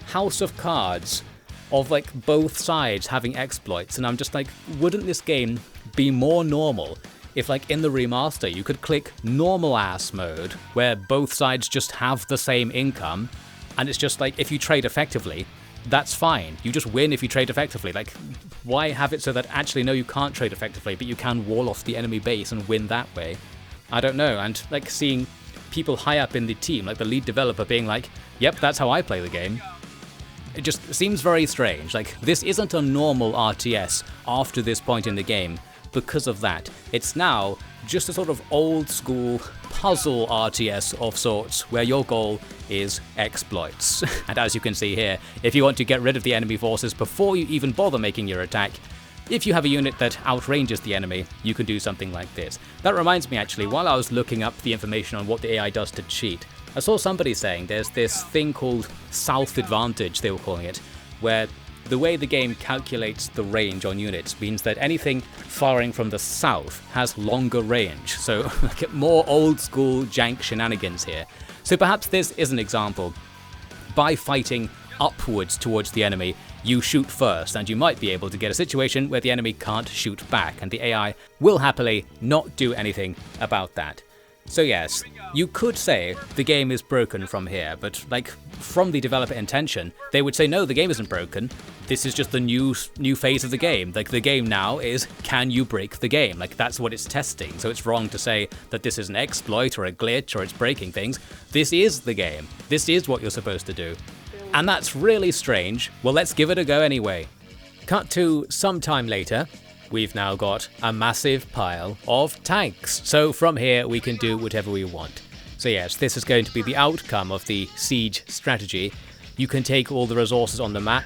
house of cards of like both sides having exploits, and I'm just like, wouldn't this game be more normal if, like, in the remaster you could click normal ass mode where both sides just have the same income, and it's just like, if you trade effectively, that's fine. You just win if you trade effectively. Like, why have it so that actually, no, you can't trade effectively, but you can wall off the enemy base and win that way? I don't know. And like seeing people high up in the team, like the lead developer, being like, yep, that's how I play the game. It just seems very strange. Like, this isn't a normal RTS after this point in the game because of that. It's now just a sort of old school puzzle RTS of sorts, where your goal is exploits. And as you can see here, if you want to get rid of the enemy forces before you even bother making your attack, if you have a unit that outranges the enemy, you can do something like this. That reminds me, actually, while I was looking up the information on what the AI does to cheat, I saw somebody saying there's this thing called South Advantage, they were calling it, where the way the game calculates the range on units means that anything firing from the south has longer range. So like more old school jank shenanigans here. So perhaps this is an example. By fighting upwards towards the enemy, you shoot first, and you might be able to get a situation where the enemy can't shoot back, and the AI will happily not do anything about that. So yes, you could say the game is broken from here, but like, from the developer intention, they would say, no, the game isn't broken. This is just the new phase of the game. Like, the game now is, can you break the game? Like, that's what it's testing. So it's wrong to say that this is an exploit or a glitch or it's breaking things. This is the game. This is what you're supposed to do. And that's really strange. Well, let's give it a go anyway. Cut to some time later. We've now got a massive pile of tanks. So from here, we can do whatever we want. So yes, this is going to be the outcome of the siege strategy. You can take all the resources on the map.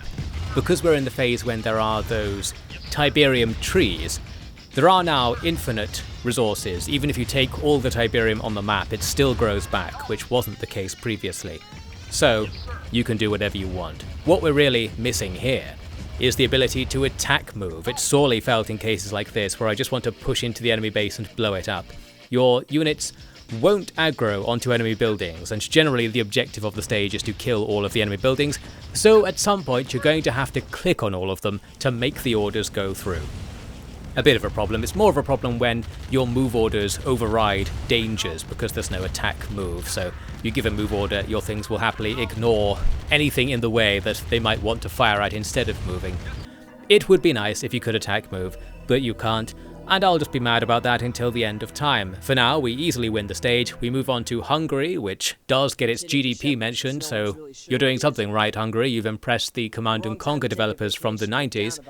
Because we're in the phase when there are those Tiberium trees, there are now infinite resources. Even if you take all the Tiberium on the map, it still grows back, which wasn't the case previously. So you can do whatever you want. What we're really missing here is the ability to attack move. It's sorely felt in cases like this, where I just want to push into the enemy base and blow it up. Your units won't aggro onto enemy buildings, and generally the objective of the stage is to kill all of the enemy buildings, so at some point you're going to have to click on all of them to make the orders go through. A bit of a problem. It's more of a problem when your move orders override dangers because there's no attack move. So you give a move order, your things will happily ignore anything in the way that they might want to fire at instead of moving. It would be nice if you could attack move, but you can't. And I'll just be mad about that until the end of time. For now, we easily win the stage. We move on to Hungary, which does get its GDP mentioned, so you're doing something right, Hungary. You've impressed the Command & Conquer developers from the 90s.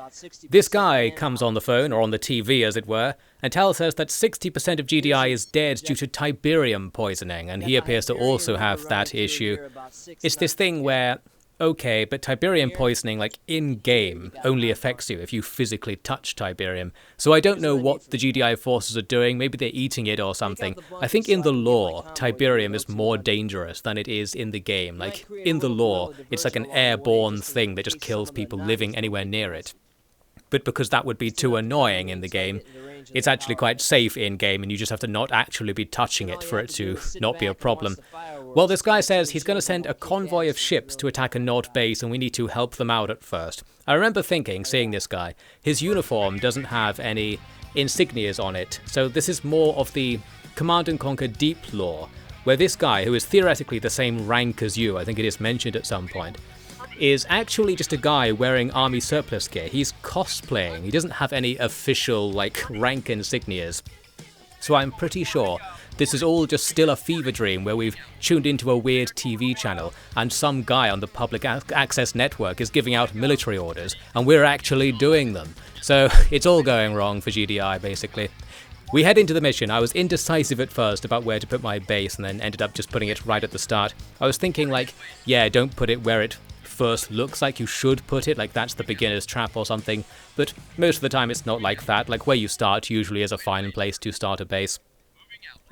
This guy comes on the phone, or on the TV as it were, and tells us that 60% of GDI is dead due to Tiberium poisoning, and he appears to also have that issue. It's this thing where okay, but Tiberium poisoning, like, in-game, only affects you if you physically touch Tiberium. So I don't know what the GDI forces are doing, maybe they're eating it or something. I think in the lore, Tiberium is more dangerous than it is in the game. Like, in the lore, it's like an airborne thing that just kills people living anywhere near it. But because that would be too annoying in the game, it's actually quite safe in-game, and you just have to not actually be touching it for it to not be a problem. Well, this guy says he's going to send a convoy of ships to attack a Nod base, and we need to help them out at first. I remember thinking, seeing this guy, his uniform doesn't have any insignias on it, so this is more of the Command & Conquer Deep lore, where this guy, who is theoretically the same rank as you, I think it is mentioned at some point, is actually just a guy wearing army surplus gear. He's cosplaying. He doesn't have any official, like, rank insignias. So I'm pretty sure this is all just still a fever dream where we've tuned into a weird TV channel and some guy on the public access network is giving out military orders and we're actually doing them. So it's all going wrong for GDI, basically. We head into the mission. I was indecisive at first about where to put my base and then ended up just putting it right at the start. I was thinking, like, yeah, don't put it where it first looks like you should put it, like that's the beginner's trap or something, but most of the time it's not like that. Like, where you start usually is a fine place to start a base.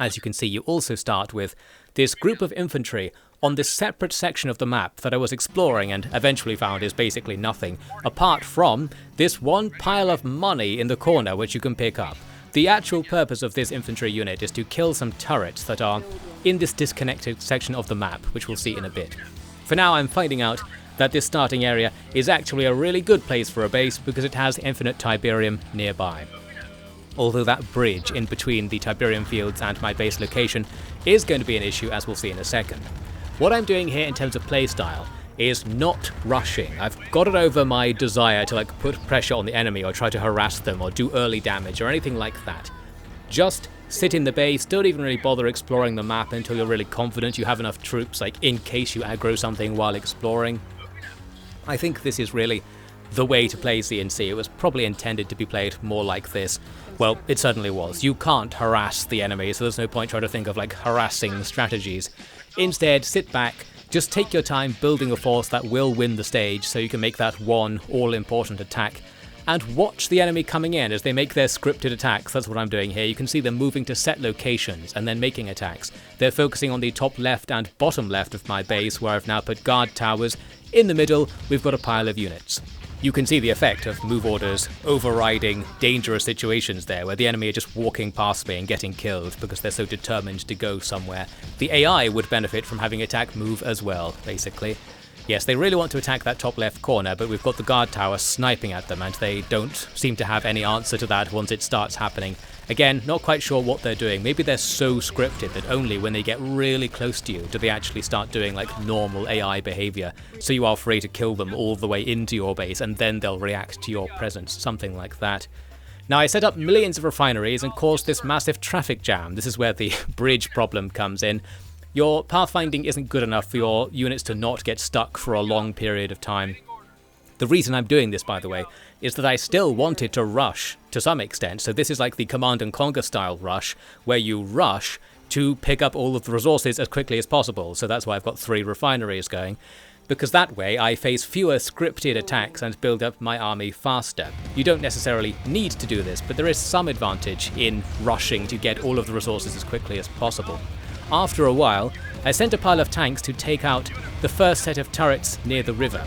As you can see, you also start with this group of infantry on this separate section of the map that I was exploring and eventually found is basically nothing, apart from this one pile of money in the corner which you can pick up. The actual purpose of this infantry unit is to kill some turrets that are in this disconnected section of the map, which we'll see in a bit. For now, I'm finding out that this starting area is actually a really good place for a base because it has infinite Tiberium nearby. Although that bridge in between the Tiberium fields and my base location is going to be an issue, as we'll see in a second. What I'm doing here in terms of playstyle is not rushing. I've got it over my desire to, like, put pressure on the enemy or try to harass them or do early damage or anything like that. Just sit in the base, don't even really bother exploring the map until you're really confident you have enough troops, like, in case you aggro something while exploring. I think this is really the way to play CNC. It was probably intended to be played more like this. Well, it certainly was. You can't harass the enemy, so there's no point trying to think of, like, harassing strategies. Instead, sit back, just take your time building a force that will win the stage so you can make that one all-important attack, and watch the enemy coming in as they make their scripted attacks. That's what I'm doing here. You can see them moving to set locations and then making attacks. They're focusing on the top left and bottom left of my base, where I've now put guard towers. In the middle, we've got a pile of units. You can see the effect of move orders overriding dangerous situations there, where the enemy are just walking past me and getting killed because they're so determined to go somewhere. The AI would benefit from having attack move as well, basically. Yes, they really want to attack that top left corner, but we've got the guard tower sniping at them, and they don't seem to have any answer to that once it starts happening. Again, not quite sure what they're doing. Maybe they're so scripted that only when they get really close to you do they actually start doing, like, normal AI behavior, so you are free to kill them all the way into your base, and then they'll react to your presence, something like that. Now, I set up millions of refineries and caused this massive traffic jam. This is where the bridge problem comes in. Your pathfinding isn't good enough for your units to not get stuck for a long period of time. The reason I'm doing this, by the way, is that I still wanted to rush to some extent. So this is like the Command & Conquer style rush, where you rush to pick up all of the resources as quickly as possible. So that's why I've got 3 refineries going, because that way I face fewer scripted attacks and build up my army faster. You don't necessarily need to do this, but there is some advantage in rushing to get all of the resources as quickly as possible. After a while, I sent a pile of tanks to take out the first set of turrets near the river.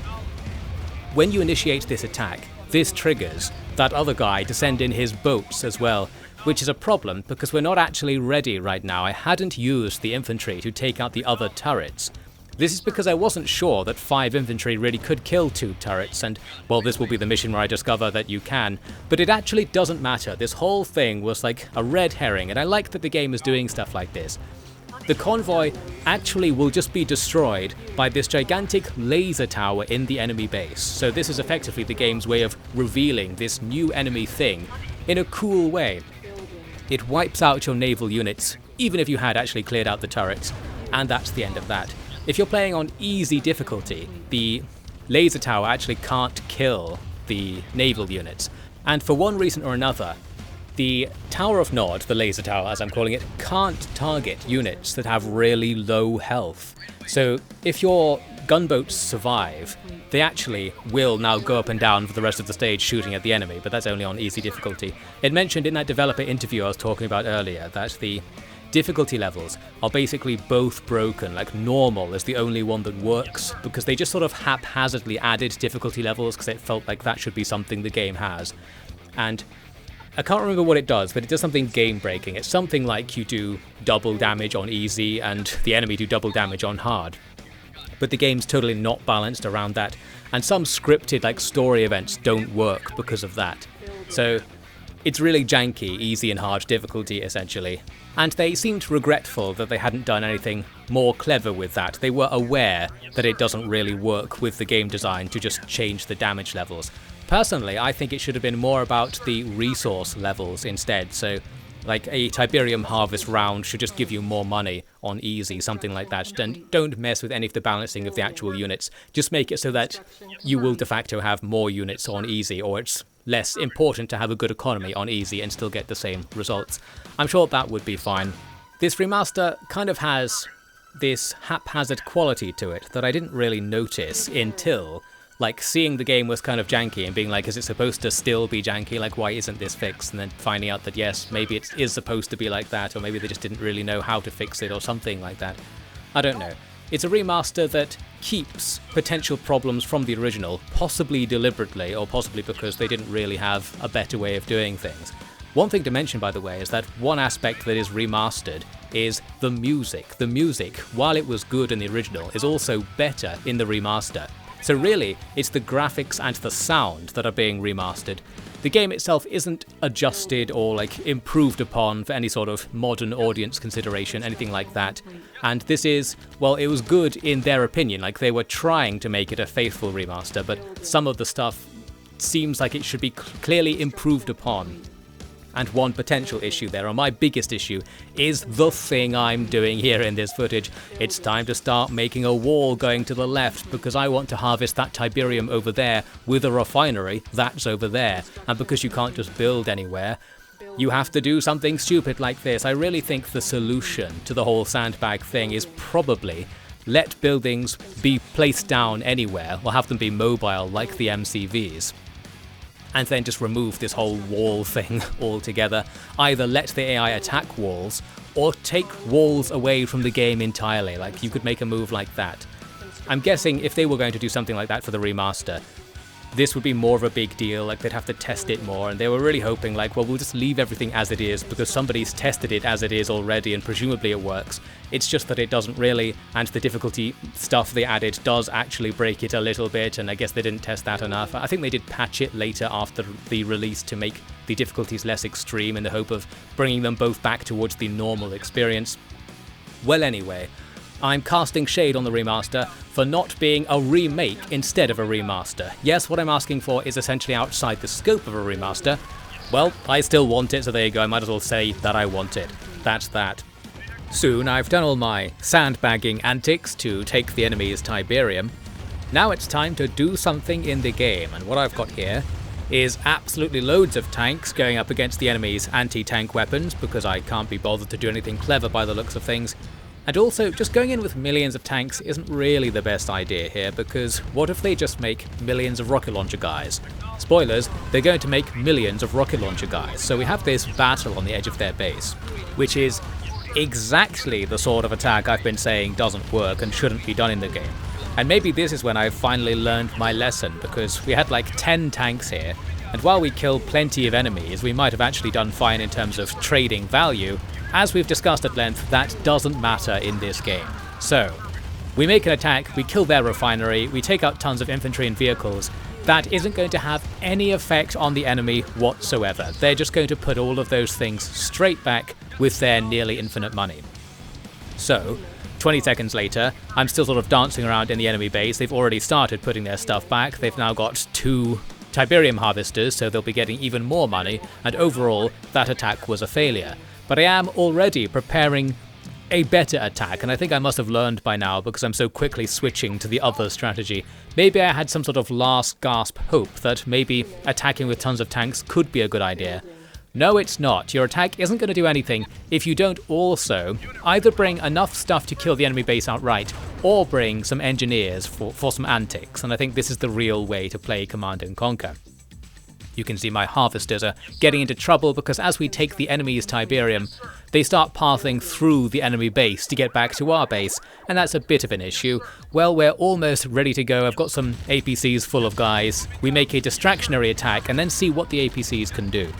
When you initiate this attack, this triggers that other guy to send in his boats as well, which is a problem because we're not actually ready right now. I hadn't used the infantry to take out the other turrets. This is because I wasn't sure that 5 infantry really could kill 2 turrets, and, well, this will be the mission where I discover that you can. But it actually doesn't matter. This whole thing was like a red herring, and I like that the game is doing stuff like this. The convoy actually will just be destroyed by this gigantic laser tower in the enemy base. So this is effectively the game's way of revealing this new enemy thing in a cool way. It wipes out your naval units, even if you had actually cleared out the turrets, and that's the end of that. If you're playing on easy difficulty, the laser tower actually can't kill the naval units. And for one reason or another, the Tower of Nod, the laser tower as I'm calling it, can't target units that have really low health. So if you're gunboats survive, they actually will now go up and down for the rest of the stage shooting at the enemy, but that's only on easy difficulty. It mentioned in that developer interview I was talking about earlier that the difficulty levels are basically both broken, like normal is the only one that works, because they just sort of haphazardly added difficulty levels because it felt like that should be something the game has. And I can't remember what it does, but it does something game-breaking. It's something like you do double damage on easy and the enemy do double damage on hard. But the game's totally not balanced around that, and some scripted like story events don't work because of that. So it's really janky, easy and hard difficulty essentially. And they seemed regretful that they hadn't done anything more clever with that. They were aware that it doesn't really work with the game design to just change the damage levels. Personally, I think it should have been more about the resource levels instead. So like a Tiberium harvest round should just give you more money on easy, something like that. And don't mess with any of the balancing of the actual units. Just make it so that you will de facto have more units on easy, or it's less important to have a good economy on easy and still get the same results. I'm sure that would be fine. This remaster kind of has this haphazard quality to it that I didn't really notice until like seeing the game was kind of janky and being like, is it supposed to still be janky? Like, why isn't this fixed? And then finding out that yes, maybe it is supposed to be like that, or maybe they just didn't really know how to fix it or something like that. I don't know. It's a remaster that keeps potential problems from the original, possibly deliberately, or possibly because they didn't really have a better way of doing things. One thing to mention, by the way, is that one aspect that is remastered is the music. The music, while it was good in the original, is also better in the remaster. So really, it's the graphics and the sound that are being remastered. The game itself isn't adjusted or like improved upon for any sort of modern audience consideration, anything like that. And this is, well, it was good in their opinion, like they were trying to make it a faithful remaster, but some of the stuff seems like it should be clearly improved upon. And one potential issue there, or my biggest issue, is the thing I'm doing here in this footage. It's time to start making a wall going to the left, because I want to harvest that Tiberium over there with a refinery that's over there. And because you can't just build anywhere, you have to do something stupid like this. I really think the solution to the whole sandbag thing is probably let buildings be placed down anywhere, or have them be mobile like the MCVs. And then just remove this whole wall thing altogether. Either let the AI attack walls, or take walls away from the game entirely. Like, you could make a move like that. I'm guessing if they were going to do something like that for the remaster, this would be more of a big deal, like they'd have to test it more, and they were really hoping like, well, we'll just leave everything as it is because somebody's tested it as it is already and presumably it works. It's just that it doesn't really, and the difficulty stuff they added does actually break it a little bit, and I guess they didn't test that enough. I think they did patch it later after the release to make the difficulties less extreme in the hope of bringing them both back towards the normal experience. Well, anyway, I'm casting shade on the remaster for not being a remake instead of a remaster. Yes, what I'm asking for is essentially outside the scope of a remaster. Well, I still want it, so there you go, I might as well say that I want it. That's that. Soon I've done all my sandbagging antics to take the enemy's Tiberium. Now it's time to do something in the game, and what I've got here is absolutely loads of tanks going up against the enemy's anti-tank weapons, because I can't be bothered to do anything clever by the looks of things. And also, just going in with millions of tanks isn't really the best idea here, because what if they just make millions of rocket launcher guys? Spoilers, they're going to make millions of rocket launcher guys, so we have this battle on the edge of their base, which is exactly the sort of attack I've been saying doesn't work and shouldn't be done in the game. And maybe this is when I've finally learned my lesson, because we had like 10 tanks here, and while we killed plenty of enemies, we might have actually done fine in terms of trading value. As we've discussed at length, that doesn't matter in this game. So, we make an attack, we kill their refinery, we take out tons of infantry and vehicles. That isn't going to have any effect on the enemy whatsoever. They're just going to put all of those things straight back with their nearly infinite money. So, 20 seconds later, I'm still sort of dancing around in the enemy base. They've already started putting their stuff back. They've now got 2 Tiberium harvesters, so they'll be getting even more money, and overall, that attack was a failure. But I am already preparing a better attack, and I think I must have learned by now because I'm so quickly switching to the other strategy. Maybe I had some sort of last gasp hope that maybe attacking with tons of tanks could be a good idea. No, it's not. Your attack isn't going to do anything if you don't also either bring enough stuff to kill the enemy base outright, or bring some engineers for some antics, and I think this is the real way to play Command & Conquer. You can see my harvesters are getting into trouble because as we take the enemy's Tiberium, they start pathing through the enemy base to get back to our base, and that's a bit of an issue. Well, we're almost ready to go. I've got some APCs full of guys. We make a distractionary attack and then see what the APCs can do.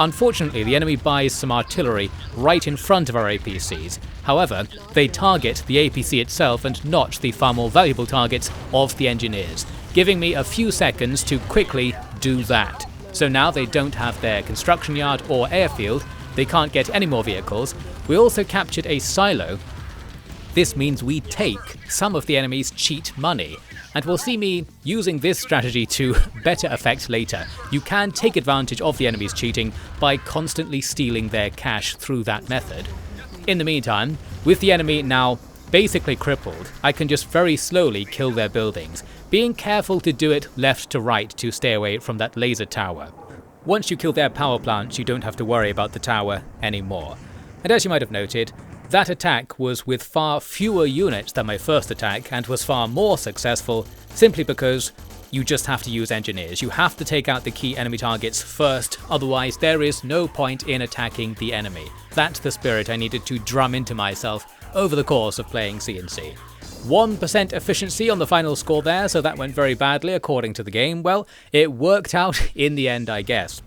Unfortunately, the enemy buys some artillery right in front of our APCs. However, they target the APC itself and not the far more valuable targets of the engineers, giving me a few seconds to quickly do that. So now they don't have their construction yard or airfield, they can't get any more vehicles. We also captured a silo. This means we take some of the enemy's cheat money, and we'll see me using this strategy to better effect later. You can take advantage of the enemy's cheating by constantly stealing their cash through that method. In the meantime, with the enemy now basically crippled, I can just very slowly kill their buildings, being careful to do it left to right to stay away from that laser tower. Once you kill their power plants, you don't have to worry about the tower anymore. And as you might have noted, that attack was with far fewer units than my first attack and was far more successful simply because you just have to use engineers. You have to take out the key enemy targets first, otherwise there is no point in attacking the enemy. That's the spirit I needed to drum into myself over the course of playing CNC. 1% efficiency on the final score there, so that went very badly according to the game. Well, it worked out in the end, I guess.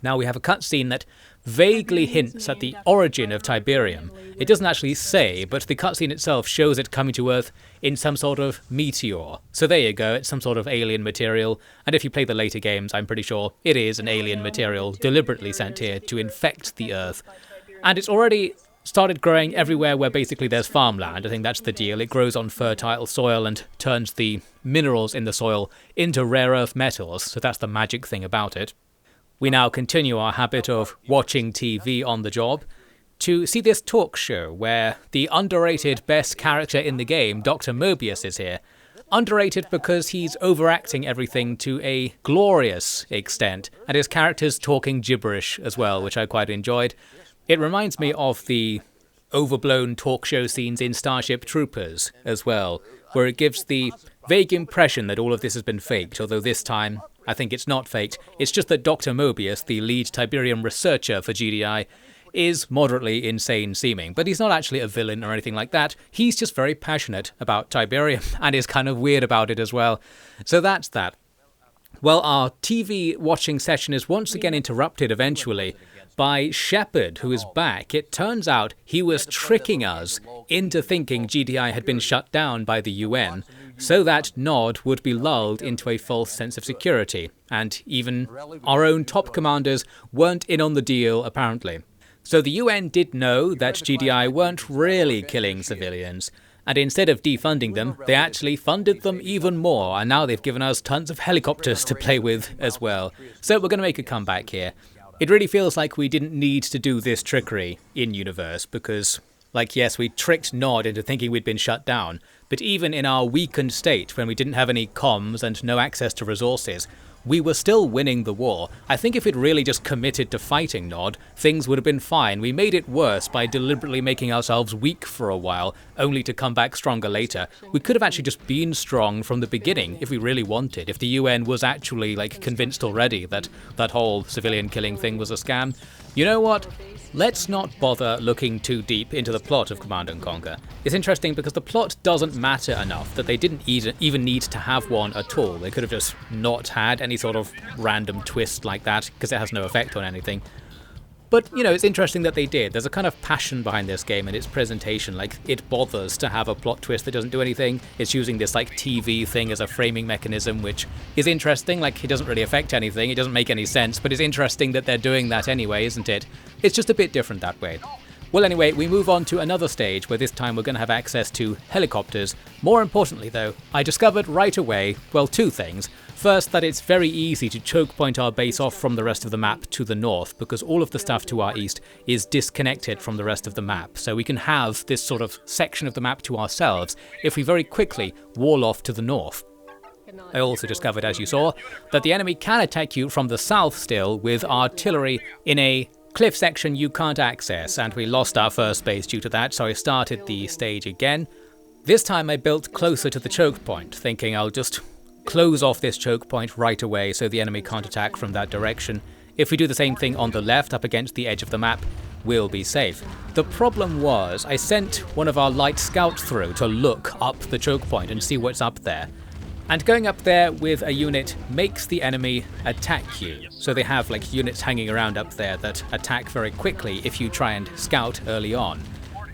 Now we have a cutscene that vaguely hints at the origin of Tiberium. It doesn't actually say, but the cutscene itself shows it coming to Earth in some sort of meteor. So there you go, it's some sort of alien material, and if you play the later games, I'm pretty sure it is an alien material deliberately sent here to infect the Earth. And it's already started growing everywhere where basically there's farmland. I think that's the deal. It grows on fertile soil and turns the minerals in the soil into rare earth metals, so that's the magic thing about it. We now continue our habit of watching TV on the job to see this talk show where the underrated best character in the game, Dr. Mobius, is here. Underrated because he's overacting everything to a glorious extent, and his character's talking gibberish as well, which I quite enjoyed. It reminds me of the overblown talk show scenes in Starship Troopers as well, where it gives the vague impression that all of this has been faked, although this time I think it's not faked. It's just that Dr. Mobius, the lead Tiberium researcher for GDI, is moderately insane seeming, but he's not actually a villain or anything like that. He's just very passionate about Tiberium and is kind of weird about it as well. So that's that. Well, our TV watching session is once again interrupted eventually by Shepard, who is back. It turns out he was tricking us into thinking GDI had been shut down by the UN, so that Nod would be lulled into a false sense of security, and even our own top commanders weren't in on the deal, apparently. So the UN did know that GDI weren't really killing civilians, and instead of defunding them, they actually funded them even more, and now they've given us tons of helicopters to play with as well. So we're going to make a comeback here. It really feels like we didn't need to do this trickery in-universe, because, like, yes, we tricked Nod into thinking we'd been shut down, but even in our weakened state, when we didn't have any comms and no access to resources, we were still winning the war. I think if we'd really just committed to fighting Nod, things would have been fine. We made it worse by deliberately making ourselves weak for a while, only to come back stronger later. We could have actually just been strong from the beginning if we really wanted, if the UN was actually, like, convinced already that that whole civilian killing thing was a scam. You know what? Let's not bother looking too deep into the plot of Command & Conquer. It's interesting because the plot doesn't matter enough that they didn't even need to have one at all. They could have just not had any sort of random twist like that, because it has no effect on anything. But, you know, it's interesting that they did. There's a kind of passion behind this game and its presentation. Like, it bothers to have a plot twist that doesn't do anything. It's using this, like, TV thing as a framing mechanism, which is interesting. Like, it doesn't really affect anything. It doesn't make any sense, but it's interesting that they're doing that anyway, isn't it? It's just a bit different that way. Well, anyway, we move on to another stage where this time we're going to have access to helicopters. More importantly, though, I discovered right away, well, two things. First, that it's very easy to choke point our base off from the rest of the map to the north, because all of the stuff to our east is disconnected from the rest of the map. So we can have this sort of section of the map to ourselves if we very quickly wall off to the north. I also discovered, as you saw, that the enemy can attack you from the south still with artillery in a cliff section you can't access, and we lost our first base due to that, so I started the stage again. This time I built closer to the choke point, thinking I'll just close off this choke point right away so the enemy can't attack from that direction. If we do the same thing on the left up against the edge of the map, we'll be safe. The problem was I sent one of our light scouts through to look up the choke point and see what's up there. And going up there with a unit makes the enemy attack you. So they have like units hanging around up there that attack very quickly if you try and scout early on.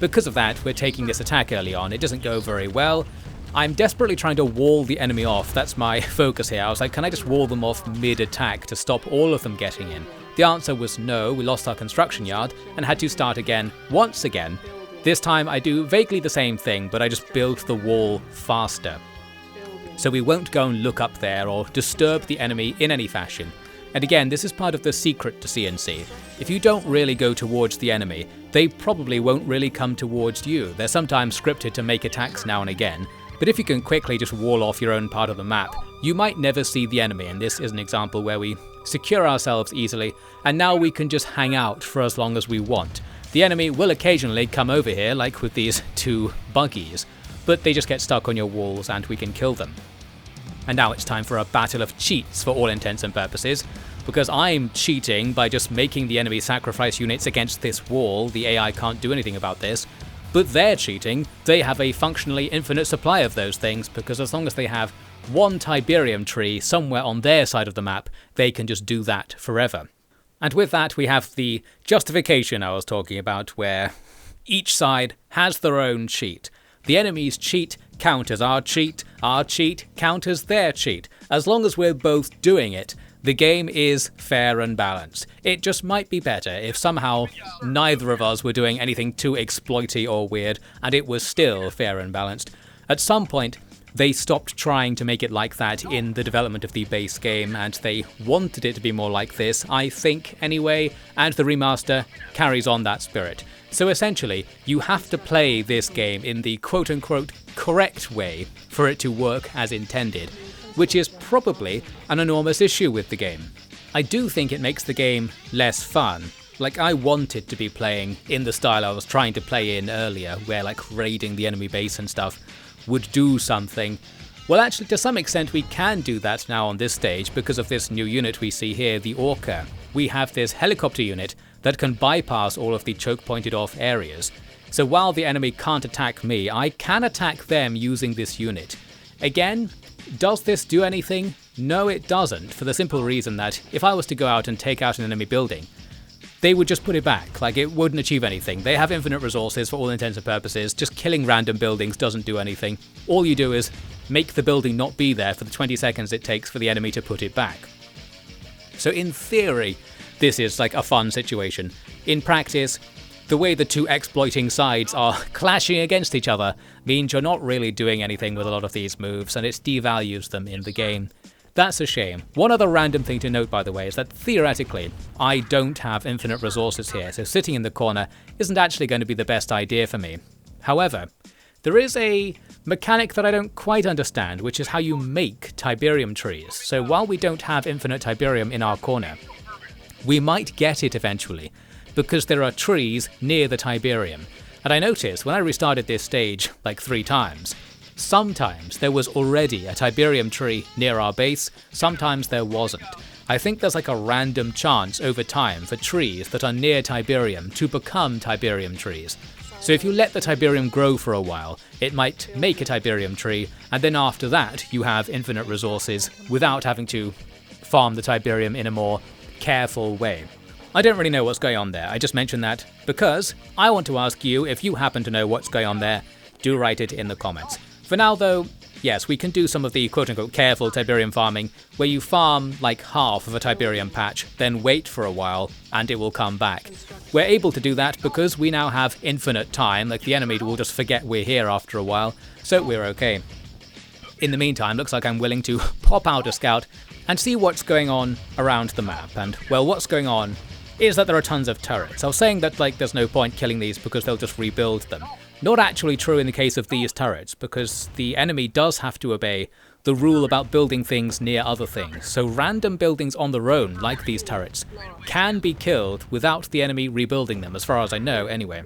Because of that, we're taking this attack early on. It doesn't go very well. I'm desperately trying to wall the enemy off. That's my focus here. I was like, can I just wall them off mid-attack to stop all of them getting in? The answer was no. We lost our construction yard and had to start again once again. This time I do vaguely the same thing, but I just build the wall faster. So we won't go and look up there or disturb the enemy in any fashion. And again, this is part of the secret to CNC. If you don't really go towards the enemy, they probably won't really come towards you. They're sometimes scripted to make attacks now and again, but if you can quickly just wall off your own part of the map, you might never see the enemy, and this is an example where we secure ourselves easily, and now we can just hang out for as long as we want. The enemy will occasionally come over here, like with these two buggies, but they just get stuck on your walls and we can kill them. And now it's time for a battle of cheats for all intents and purposes, because I'm cheating by just making the enemy sacrifice units against this wall. The AI can't do anything about this, but they're cheating. They have a functionally infinite supply of those things, because as long as they have one Tiberium tree somewhere on their side of the map, they can just do that forever. And with that we have the justification I was talking about, where each side has their own cheat. The enemy's cheat counters our cheat counters their cheat. As long as we're both doing it, the game is fair and balanced. It just might be better if somehow neither of us were doing anything too exploity or weird, and it was still fair and balanced. At some point, they stopped trying to make it like that in the development of the base game, and they wanted it to be more like this, I think, anyway, and the remaster carries on that spirit. So essentially, you have to play this game in the quote-unquote correct way for it to work as intended, which is probably an enormous issue with the game. I do think it makes the game less fun. Like, I wanted to be playing in the style I was trying to play in earlier, where like raiding the enemy base and stuff would do something. Well, actually, to some extent we can do that now on this stage because of this new unit we see here, the Orca. We have this helicopter unit that can bypass all of the choke-pointed off areas. So while the enemy can't attack me, I can attack them using this unit. Again, does this do anything? No, it doesn't, for the simple reason that if I was to go out and take out an enemy building, they would just put it back, like it wouldn't achieve anything. They have infinite resources for all intents and purposes. Just killing random buildings doesn't do anything. All you do is make the building not be there for the 20 seconds it takes for the enemy to put it back. So in theory, this is like a fun situation. In practice, the way the two exploiting sides are clashing against each other means you're not really doing anything with a lot of these moves, and it devalues them in the game. That's a shame. One other random thing to note, by the way, is that theoretically, I don't have infinite resources here, so sitting in the corner isn't actually going to be the best idea for me. However, there is a mechanic that I don't quite understand, which is how you make Tiberium trees. So while we don't have infinite Tiberium in our corner, we might get it eventually, because there are trees near the Tiberium. And I noticed when I restarted this stage like 3 times, sometimes there was already a Tiberium tree near our base, sometimes there wasn't. I think there's like a random chance over time for trees that are near Tiberium to become Tiberium trees. So if you let the Tiberium grow for a while, it might make a Tiberium tree, and then after that you have infinite resources without having to farm the Tiberium in a more careful way. I don't really know what's going on there, I just mentioned that because I want to ask you if you happen to know what's going on there. Do write it in the comments. For now though, yes, we can do some of the quote-unquote careful Tiberium farming, where you farm like half of a Tiberium patch, then wait for a while, and it will come back. We're able to do that because we now have infinite time, like the enemy will just forget we're here after a while, so we're okay. In the meantime, looks like I'm willing to pop out a scout and see what's going on around the map, and well, what's going on is that there are tons of turrets. I was saying that like there's no point killing these because they'll just rebuild them. Not actually true in the case of these turrets, because the enemy does have to obey the rule about building things near other things. So random buildings on their own, like these turrets, can be killed without the enemy rebuilding them, as far as I know anyway.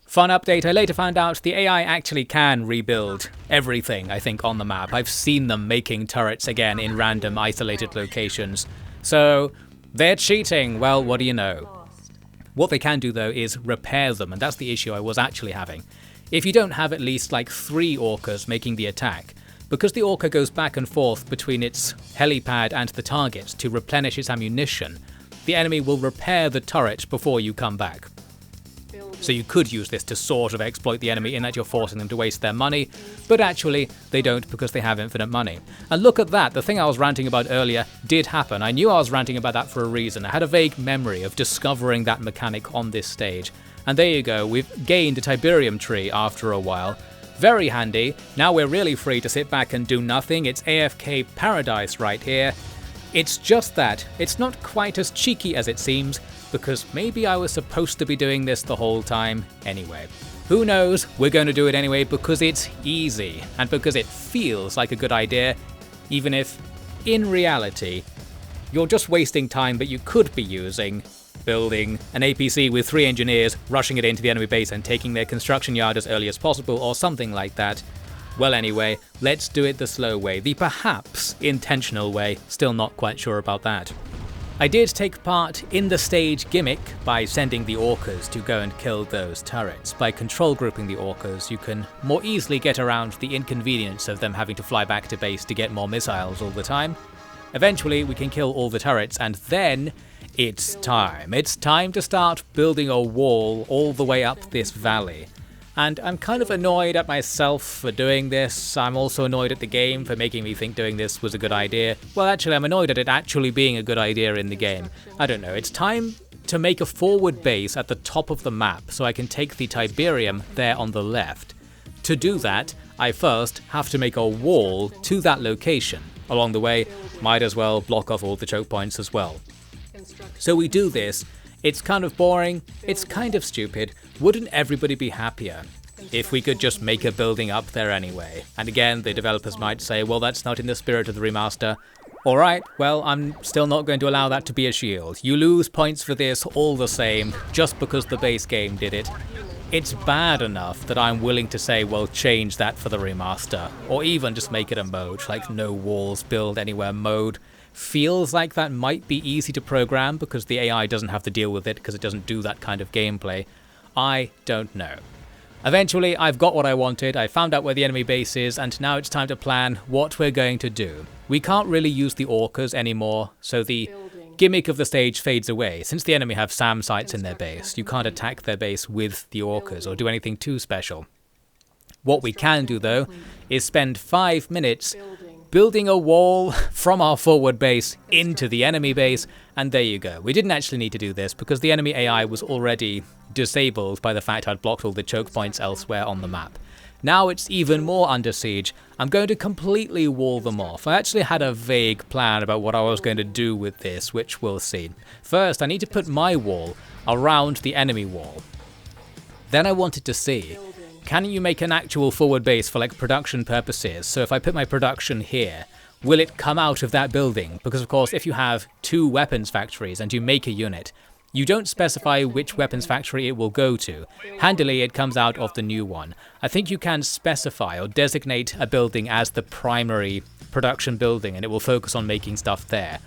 Fun update, I later found out the AI actually can rebuild everything, I think, on the map. I've seen them making turrets again in random isolated locations. So they're cheating, well, what do you know? What they can do though is repair them, and that's the issue I was actually having. If you don't have at least like 3 orcas making the attack, because the orca goes back and forth between its helipad and the target to replenish its ammunition, the enemy will repair the turret before you come back. So you could use this to sort of exploit the enemy in that you're forcing them to waste their money, but actually they don't because they have infinite money. And look at that, the thing I was ranting about earlier did happen. I knew I was ranting about that for a reason. I had a vague memory of discovering that mechanic on this stage. And there you go, we've gained a Tiberium tree after a while. Very handy. Now we're really free to sit back and do nothing. It's AFK paradise right here. It's just that it's not quite as cheeky as it seems, because maybe I was supposed to be doing this the whole time anyway. Who knows, we're going to do it anyway because it's easy, and because it feels like a good idea, even if, in reality, you're just wasting time that you could be using building an APC with 3 engineers, rushing it into the enemy base and taking their construction yard as early as possible, or something like that. Well anyway, let's do it the slow way, the perhaps intentional way, still not quite sure about that. I did take part in the stage gimmick by sending the orcas to go and kill those turrets. By control grouping the orcas, you can more easily get around the inconvenience of them having to fly back to base to get more missiles all the time. Eventually we can kill all the turrets, and then it's time. It's time to start building a wall all the way up this valley. And I'm kind of annoyed at myself for doing this. I'm also annoyed at the game for making me think doing this was a good idea. Well, actually, I'm annoyed at it actually being a good idea in the game. I don't know, it's time to make a forward base at the top of the map so I can take the Tiberium there on the left. To do that, I first have to make a wall to that location. Along the way, might as well block off all the choke points as well. So we do this. It's kind of boring, it's kind of stupid. Wouldn't everybody be happier if we could just make a building up there anyway? And again, the developers might say, well, that's not in the spirit of the remaster. Alright, well, I'm still not going to allow that to be a shield. You lose points for this all the same, just because the base game did it. It's bad enough that I'm willing to say, well, change that for the remaster. Or even just make it a mode, like no walls build anywhere mode. Feels like that might be easy to program because the AI doesn't have to deal with it because it doesn't do that kind of gameplay. I don't know. Eventually, I've got what I wanted, I found out where the enemy base is, and now it's time to plan what we're going to do. We can't really use the orcas anymore, so the gimmick of the stage fades away. Since the enemy have SAM sites in their base, you can't attack their base with the orcas or do anything too special. What we can do, though, is spend 5 minutes building a wall from our forward base into the enemy base, and there you go. We didn't actually need to do this because the enemy AI was already disabled by the fact I'd blocked all the choke points elsewhere on the map. Now it's even more under siege. I'm going to completely wall them off. I actually had a vague plan about what I was going to do with this, which we'll see. First, I need to put my wall around the enemy wall. Then I wanted to see, can you make an actual forward base for like production purposes? So if I put my production here, will it come out of that building? Because of course, if you have 2 weapons factories and you make a unit, you don't specify which weapons factory it will go to. Handily, it comes out of the new one. I think you can specify or designate a building as the primary production building and it will focus on making stuff there.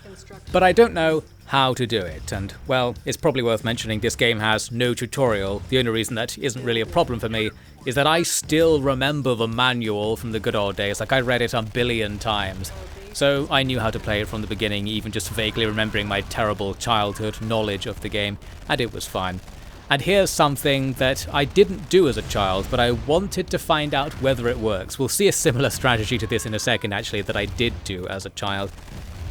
But I don't know how to do it, and well, it's probably worth mentioning this game has no tutorial. The only reason that isn't really a problem for me is that I still remember the manual from the good old days, like I read it a billion times. So I knew how to play it from the beginning, even just vaguely remembering my terrible childhood knowledge of the game, and it was fine. And here's something that I didn't do as a child, but I wanted to find out whether it works. We'll see a similar strategy to this in a second, actually, that I did do as a child.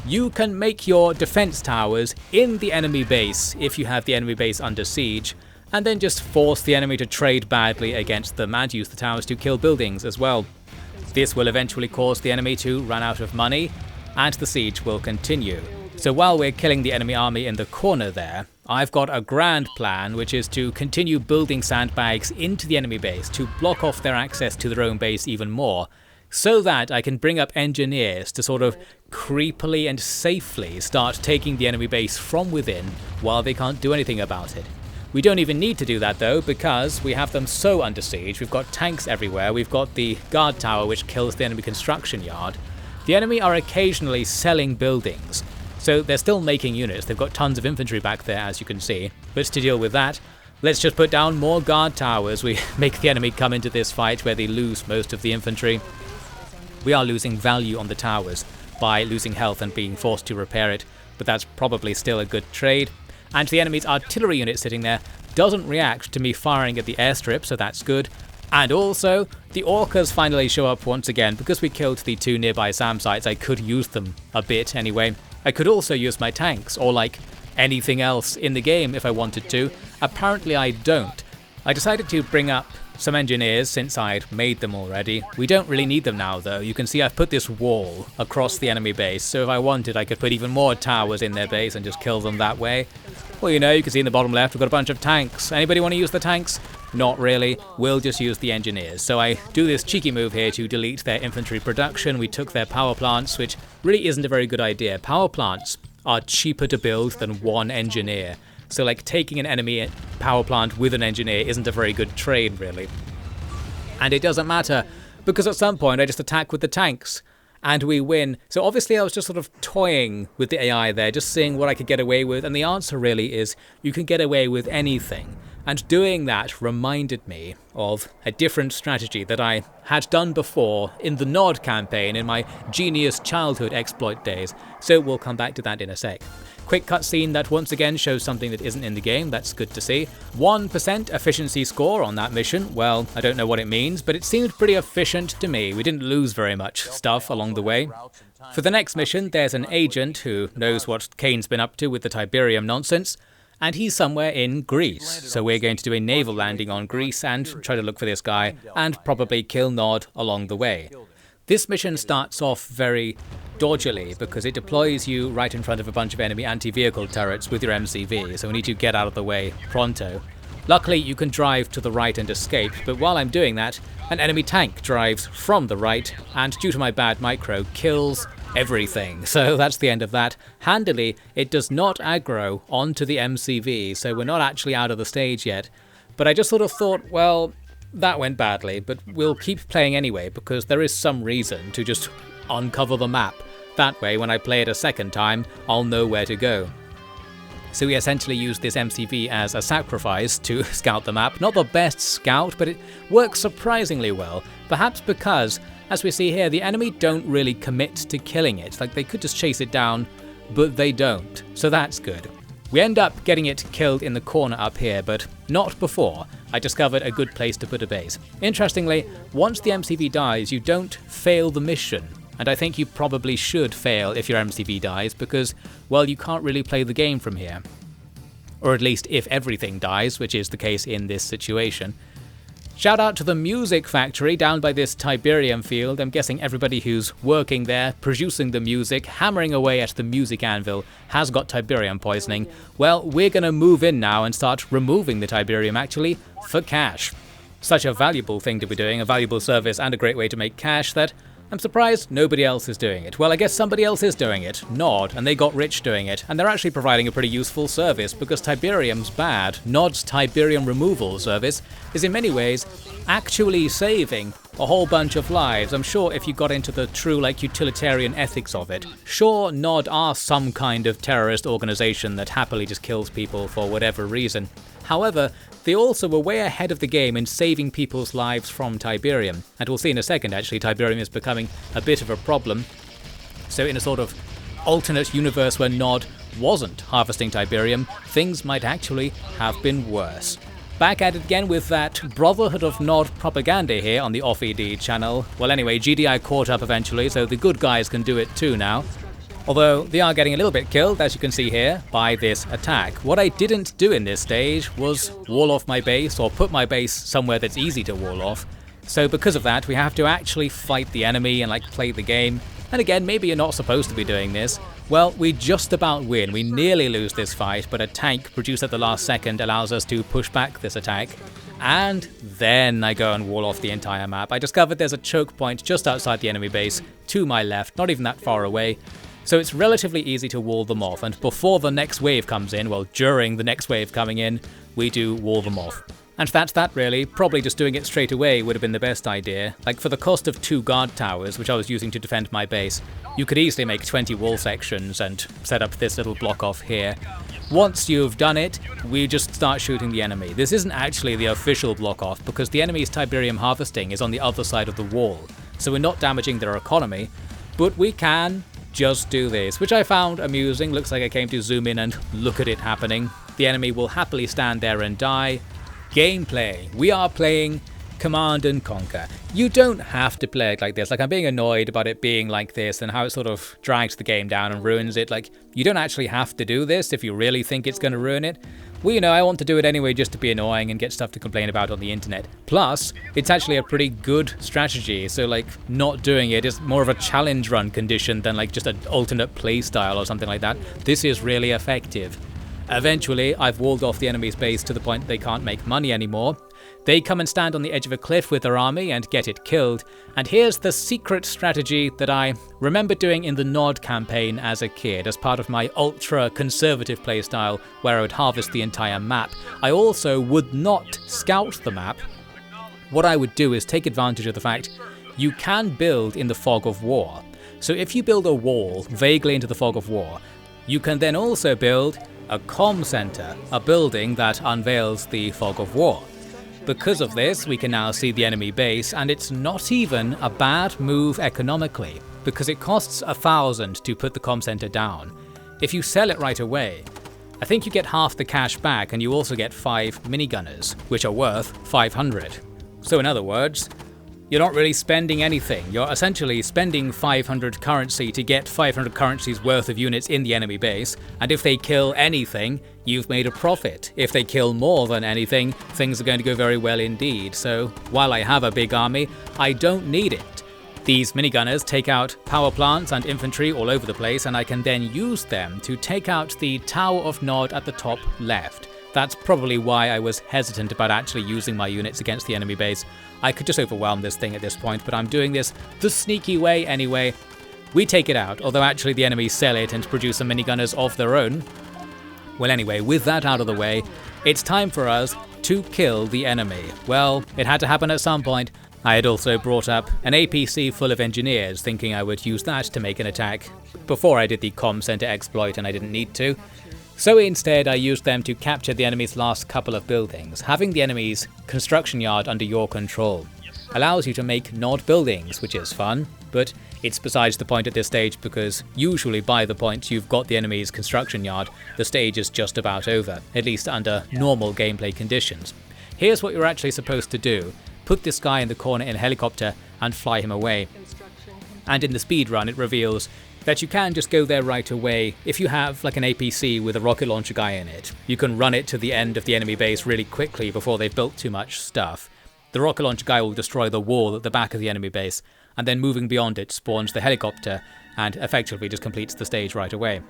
You can make your defense towers in the enemy base if you have the enemy base under siege, and then just force the enemy to trade badly against them and use the towers to kill buildings as well. This will eventually cause the enemy to run out of money, and the siege will continue. So while we're killing the enemy army in the corner there, I've got a grand plan, which is to continue building sandbags into the enemy base to block off their access to their own base even more, so that I can bring up engineers to sort of creepily and safely start taking the enemy base from within while they can't do anything about it. We don't even need to do that though, because we have them so under siege. We've got tanks everywhere, we've got the guard tower which kills the enemy construction yard. The enemy are occasionally selling buildings, so they're still making units. They've got tons of infantry back there, as you can see. But to deal with that, let's just put down more guard towers. We make the enemy come into this fight where they lose most of the infantry. We are losing value on the towers by losing health and being forced to repair it, but that's probably still a good trade. And the enemy's artillery unit sitting there doesn't react to me firing at the airstrip, so that's good. And also, the orcas finally show up once again. Because we killed the 2 nearby SAM sites, I could use them a bit anyway. I could also use my tanks, or like anything else in the game if I wanted to. Apparently I don't. I decided to bring up some engineers since I'd made them already. We don't really need them now though. You can see I've put this wall across the enemy base, so if I wanted I could put even more towers in their base and just kill them that way. Well, you know, you can see in the bottom left we've got a bunch of tanks. Anybody want to use the tanks? Not really. We'll just use the engineers. So I do this cheeky move here to delete their infantry production. We took their power plants, which really isn't a very good idea. Power plants are cheaper to build than one engineer. So like taking an enemy power plant with an engineer isn't a very good trade really. And it doesn't matter, because at some point I just attack with the tanks and we win. So obviously I was just sort of toying with the AI there, just seeing what I could get away with, and the answer really is you can get away with anything. And doing that reminded me of a different strategy that I had done before in the Nod campaign in my genius childhood exploit days, so we'll come back to that in a sec. Quick cutscene that once again shows something that isn't in the game, that's good to see. 1% efficiency score on that mission. Well, I don't know what it means, but it seemed pretty efficient to me. We didn't lose very much stuff along the way. For the next mission, there's an agent who knows what Kane's been up to with the Tiberium nonsense, and he's somewhere in Greece. So we're going to do a naval landing on Greece and try to look for this guy, and probably kill Nod along the way. This mission starts off very dodgily because it deploys you right in front of a bunch of enemy anti-vehicle turrets with your MCV, so we need to get out of the way pronto. Luckily you can drive to the right and escape, but while I'm doing that, an enemy tank drives from the right and due to my bad micro kills everything. So that's the end of that. Handily, it does not aggro onto the MCV, so we're not actually out of the stage yet. But I just sort of thought, well, that went badly, but we'll keep playing anyway because there is some reason to just uncover the map. That way, when I play it a second time, I'll know where to go. So we essentially use this MCV as a sacrifice to scout the map. Not the best scout, but it works surprisingly well. Perhaps because, as we see here, the enemy don't really commit to killing it. Like, they could just chase it down, but they don't. So that's good. We end up getting it killed in the corner up here, but not before I discovered a good place to put a base. Interestingly, once the MCV dies, you don't fail the mission. And I think you probably should fail if your MCV dies because, well, you can't really play the game from here. Or at least if everything dies, which is the case in this situation. Shout out to the music factory down by this Tiberium field. I'm guessing everybody who's working there, producing the music, hammering away at the music anvil, has got Tiberium poisoning. Well, we're gonna move in now and start removing the Tiberium actually, for cash. Such a valuable thing to be doing, a valuable service and a great way to make cash that I'm surprised nobody else is doing it. Well, I guess somebody else is doing it, Nod, and they got rich doing it, and they're actually providing a pretty useful service because Tiberium's bad. Nod's Tiberium removal service is in many ways actually saving a whole bunch of lives. I'm sure if you got into the true utilitarian ethics of it, sure, Nod are some kind of terrorist organization that happily just kills people for whatever reason. However, they also were way ahead of the game in saving people's lives from Tiberium. And we'll see in a second, actually, Tiberium is becoming a bit of a problem. So in a sort of alternate universe where Nod wasn't harvesting Tiberium, things might actually have been worse. Back at it again with that Brotherhood of Nod propaganda here on the Off-ED channel. Well anyway, GDI caught up eventually, so the good guys can do it too now. Although they are getting a little bit killed, as you can see here, by this attack. What I didn't do in this stage was wall off my base or put my base somewhere that's easy to wall off. So because of that, we have to actually fight the enemy and play the game. And again, maybe you're not supposed to be doing this. Well, we just about win. We nearly lose this fight, but a tank produced at the last second allows us to push back this attack. and then I go and wall off the entire map. I discovered there's a choke point just outside the enemy base, to my left, not even that far away, so it's relatively easy to wall them off, and before the next wave comes in, well, during the next wave coming in, we do wall them off. And that's that really. Probably just doing it straight away would have been the best idea. Like, for the cost of 2 guard towers, which I was using to defend my base, you could easily make 20 wall sections and set up this little block off here. Once you've done it, we just start shooting the enemy. This isn't actually the official block off, because the enemy's Tiberium harvesting is on the other side of the wall, so we're not damaging their economy, but we can just do this, which I found amusing. Looks like I came to zoom in and look at it happening. The enemy will happily stand there and die. Gameplay. We are playing Command and Conquer. You don't have to play it like this. Like, I'm being annoyed about it being like this and how it sort of drags the game down and ruins it. Like, you don't actually have to do this if you really think it's going to ruin it. Well, you know, I want to do it anyway just to be annoying and get stuff to complain about on the internet. Plus, it's actually a pretty good strategy, so like, not doing it is more of a challenge run condition than like just an alternate playstyle or something like that. This is really effective. Eventually, I've walled off the enemy's base to the point they can't make money anymore. They come and stand on the edge of a cliff with their army and get it killed, and here's the secret strategy that I remember doing in the Nod campaign as a kid, as part of my ultra-conservative playstyle where I would harvest the entire map. I also would not scout the map. What I would do is take advantage of the fact you can build in the fog of war. So if you build a wall vaguely into the fog of war, you can then also build a comm center, a building that unveils the fog of war. Because of this, we can now see the enemy base, and it's not even a bad move economically, because it costs 1,000 to put the comm center down. If you sell it right away, I think you get half the cash back, and you also get 5 minigunners, which are worth 500. So in other words, you're not really spending anything. You're essentially spending 500 currency to get 500 currencies worth of units in the enemy base, and if they kill anything, you've made a profit. If they kill more than anything, things are going to go very well indeed. So while I have a big army, I don't need it. These minigunners take out power plants and infantry all over the place, and I can then use them to take out the Tower of Nod at the top left. That's probably why I was hesitant about actually using my units against the enemy base. I could just overwhelm this thing at this point, but I'm doing this the sneaky way anyway. We take it out, although actually the enemies sell it and produce some minigunners of their own. Well anyway, with that out of the way, it's time for us to kill the enemy. Well, it had to happen at some point. I had also brought up an APC full of engineers, thinking I would use that to make an attack before I did the comm center exploit, and I didn't need to. So instead I used them to capture the enemy's last couple of buildings. Having the enemy's construction yard under your control allows you to make Nod buildings, which is fun, but it's besides the point at this stage, because usually by the point you've got the enemy's construction yard, the stage is just about over, at least under normal gameplay conditions. Here's what you're actually supposed to do. Put this guy in the corner in a helicopter and fly him away. And in the speedrun it reveals that you can just go there right away. If you have like an APC with a rocket launcher guy in it, you can run it to the end of the enemy base really quickly before they've built too much stuff. The rocket launcher guy will destroy the wall at the back of the enemy base, and then moving beyond it spawns the helicopter and effectively just completes the stage right away.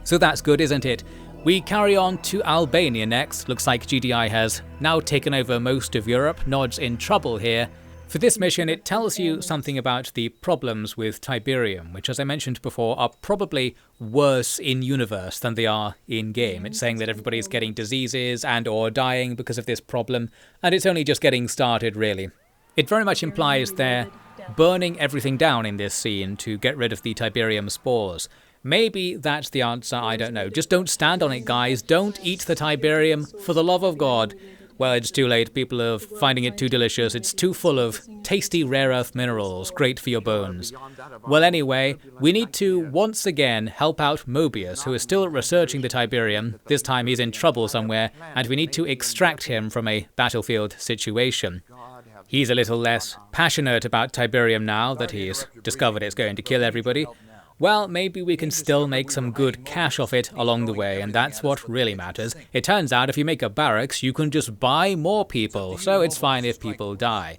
So that's good, isn't it? We carry on to Albania next. Looks like GDI has now taken over most of Europe. Nod's in trouble here. For this mission, it tells you something about the problems with Tiberium, which, as I mentioned before, are probably worse in-universe than they are in-game. It's saying that everybody's getting diseases and or dying because of this problem, and it's only just getting started, really. It very much implies they're burning everything down in this scene to get rid of the Tiberium spores. Maybe that's the answer, I don't know. Just don't stand on it, guys. Don't eat the Tiberium, for the love of God. Well, it's too late. People are finding it too delicious. It's too full of tasty rare earth minerals, great for your bones. Well, anyway, we need to once again help out Mobius, who is still researching the Tiberium. This time he's in trouble somewhere, and we need to extract him from a battlefield situation. He's a little less passionate about Tiberium now that he's discovered it's going to kill everybody. Well, maybe we can still make some good cash off it along the way, and that's what really matters. It turns out if you make a barracks, you can just buy more people, so it's fine if people die.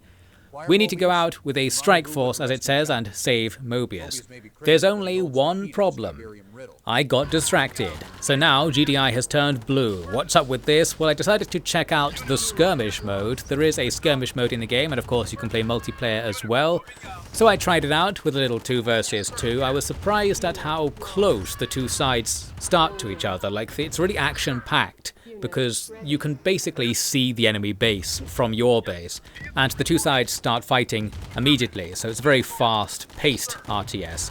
We need to go out with a strike force, as it says, and save Mobius. There's only one problem. I got distracted. So now GDI has turned blue. What's up with this? Well, I decided to check out the skirmish mode. There is a skirmish mode in the game, and of course you can play multiplayer as well. So I tried it out with a little 2 versus 2. I was surprised at how close the two sides start to each other. Like, it's really action-packed, because you can basically see the enemy base from your base, and the two sides start fighting immediately, so it's a very fast-paced RTS.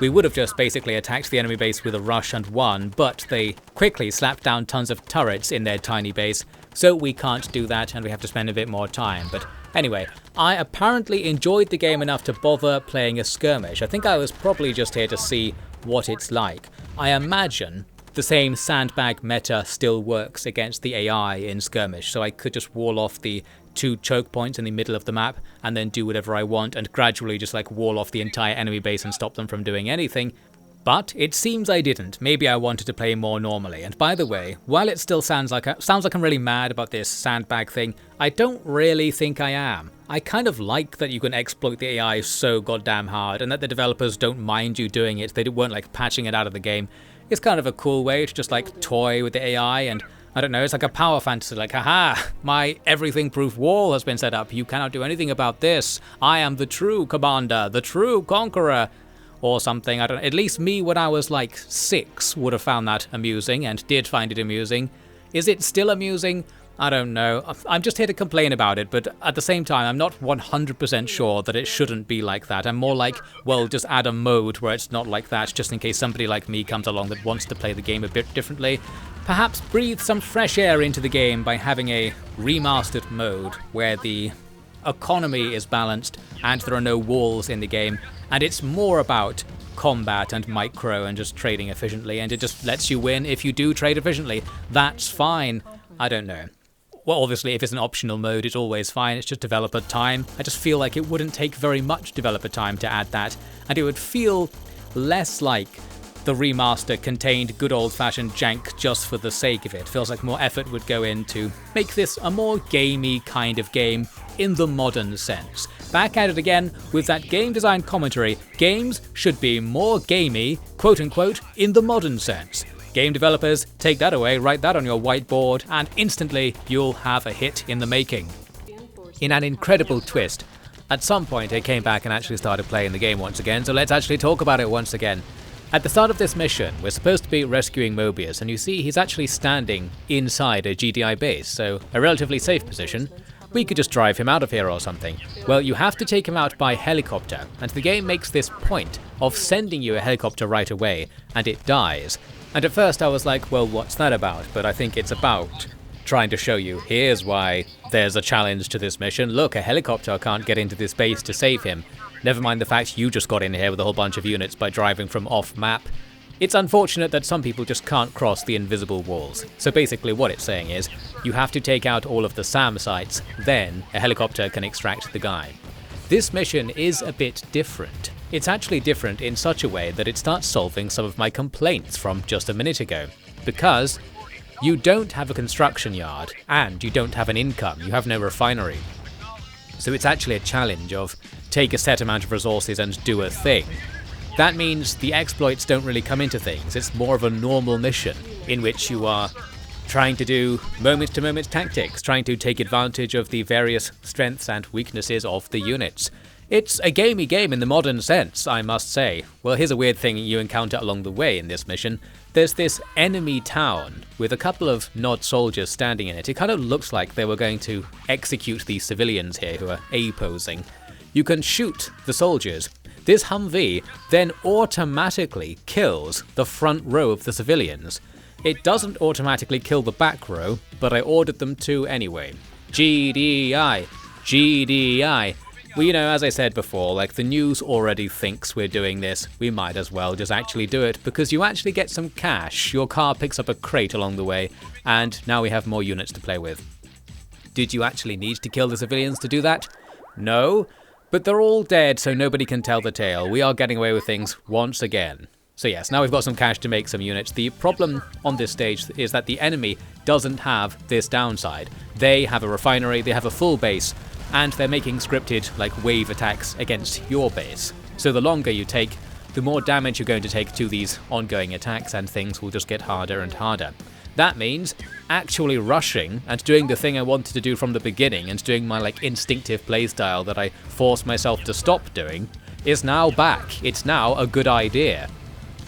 We would have just basically attacked the enemy base with a rush and won, but they quickly slapped down tons of turrets in their tiny base, so we can't do that and we have to spend a bit more time. But anyway, I apparently enjoyed the game enough to bother playing a skirmish. I think I was probably just here to see what it's like. I imagine the same sandbag meta still works against the AI in skirmish, so I could just wall off the 2 choke points in the middle of the map and then do whatever I want and gradually just like wall off the entire enemy base and stop them from doing anything. But it seems I didn't. Maybe I wanted to play more normally. And by the way, while it still sounds like I'm really mad about this sandbag thing, I don't really think I am. I kind of like that you can exploit the AI so goddamn hard and that the developers don't mind you doing it. They weren't like patching it out of the game. It's kind of a cool way to just like toy with the AI, and I don't know, it's like a power fantasy, like, haha, my everything-proof wall has been set up, you cannot do anything about this, I am the true commander, the true conqueror, or something. I don't know, at least me when I was like 6 would have found that amusing, and did find it amusing. Is it still amusing? I don't know. I'm just here to complain about it, but at the same time, I'm not 100% sure that it shouldn't be like that. I'm more like, well, just add a mode where it's not like that, just in case somebody like me comes along that wants to play the game a bit differently. Perhaps breathe some fresh air into the game by having a remastered mode where the economy is balanced and there are no walls in the game, and it's more about combat and micro and just trading efficiently, and it just lets you win if you do trade efficiently. That's fine. I don't know. Well, obviously, if it's an optional mode, it's always fine. It's just developer time. I just feel like it wouldn't take very much developer time to add that, and it would feel less like the remaster contained good old-fashioned jank just for the sake of it. Feels like more effort would go in to make this a more gamey kind of game in the modern sense. Back at it again with that game design commentary. Games should be more gamey, quote-unquote, in the modern sense. Game developers, take that away, write that on your whiteboard, and instantly you'll have a hit in the making. In an incredible twist, at some point I came back and actually started playing the game once again, so let's actually talk about it once again. At the start of this mission, we're supposed to be rescuing Mobius, and you see he's actually standing inside a GDI base, so a relatively safe position. We could just drive him out of here or something. Well, you have to take him out by helicopter, and the game makes this point of sending you a helicopter right away, and it dies. And at first I was like, well, what's that about? But I think it's about trying to show you, here's why there's a challenge to this mission. Look, a helicopter can't get into this base to save him. Never mind the fact you just got in here with a whole bunch of units by driving from off-map. It's unfortunate that some people just can't cross the invisible walls. So basically what it's saying is, you have to take out all of the SAM sites, then a helicopter can extract the guy. This mission is a bit different. It's actually different in such a way that it starts solving some of my complaints from just a minute ago. Because you don't have a construction yard, and you don't have an income, you have no refinery. So it's actually a challenge of take a set amount of resources and do a thing. That means the exploits don't really come into things, it's more of a normal mission in which you are trying to do moment-to-moment tactics, trying to take advantage of the various strengths and weaknesses of the units. It's a gamey game in the modern sense, I must say. Well, here's a weird thing you encounter along the way in this mission. There's this enemy town with a couple of Nod soldiers standing in it. It kind of looks like they were going to execute the civilians here who are A-posing. You can shoot the soldiers. This Humvee then automatically kills the front row of the civilians. It doesn't automatically kill the back row, but I ordered them to anyway. GDI. GDI. Well, you know, as I said before, like, the news already thinks we're doing this. We might as well just actually do it, because you actually get some cash. Your car picks up a crate along the way, and now we have more units to play with. Did you actually need to kill the civilians to do that? No, but they're all dead, so nobody can tell the tale. We are getting away with things once again. So yes, now we've got some cash to make some units. The problem on this stage is that the enemy doesn't have this downside. They have a refinery, they have a full base, and they're making scripted like wave attacks against your base. So the longer you take, the more damage you're going to take to these ongoing attacks, and things will just get harder and harder. That means actually rushing and doing the thing I wanted to do from the beginning and doing my like instinctive playstyle that I forced myself to stop doing is now back. It's now a good idea.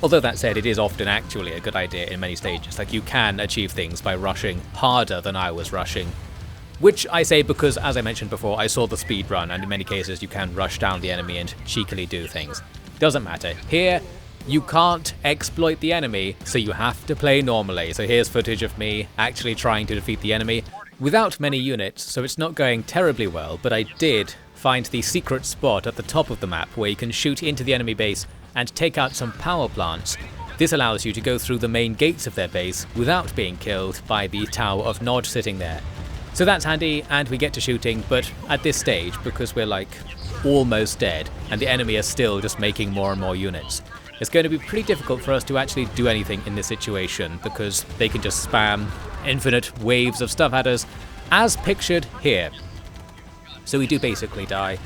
Although that said, it is often actually a good idea in many stages. Like, you can achieve things by rushing harder than I was rushing. Which I say because, as I mentioned before, I saw the speed run, and in many cases you can rush down the enemy and cheekily do things. Doesn't matter. Here, you can't exploit the enemy, so you have to play normally. So here's footage of me actually trying to defeat the enemy without many units, so it's not going terribly well, but I did find the secret spot at the top of the map where you can shoot into the enemy base and take out some power plants. This allows you to go through the main gates of their base without being killed by the Tower of Nod sitting there. So that's handy, and we get to shooting, but at this stage, because we're like almost dead and the enemy is still just making more and more units, it's going to be pretty difficult for us to actually do anything in this situation, because they can just spam infinite waves of stuff at us, as pictured here. So we do basically die.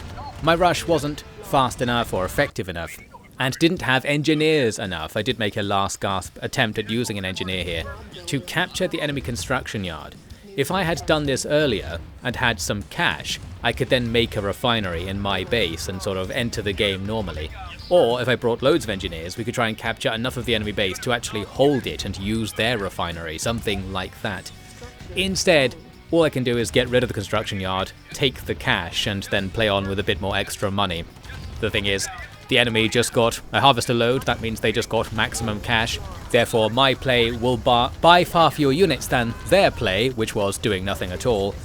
My rush wasn't fast enough or effective enough, and didn't have engineers enough. I did make a last gasp attempt at using an engineer here to capture the enemy construction yard. If I had done this earlier and had some cash, I could then make a refinery in my base and sort of enter the game normally. Or if I brought loads of engineers, we could try and capture enough of the enemy base to actually hold it and use their refinery, something like that. Instead, all I can do is get rid of the construction yard, take the cash, and then play on with a bit more extra money. The thing is, the enemy just got a harvester load. That means they just got maximum cash. Therefore, my play will buy far fewer units than their play, which was doing nothing at all.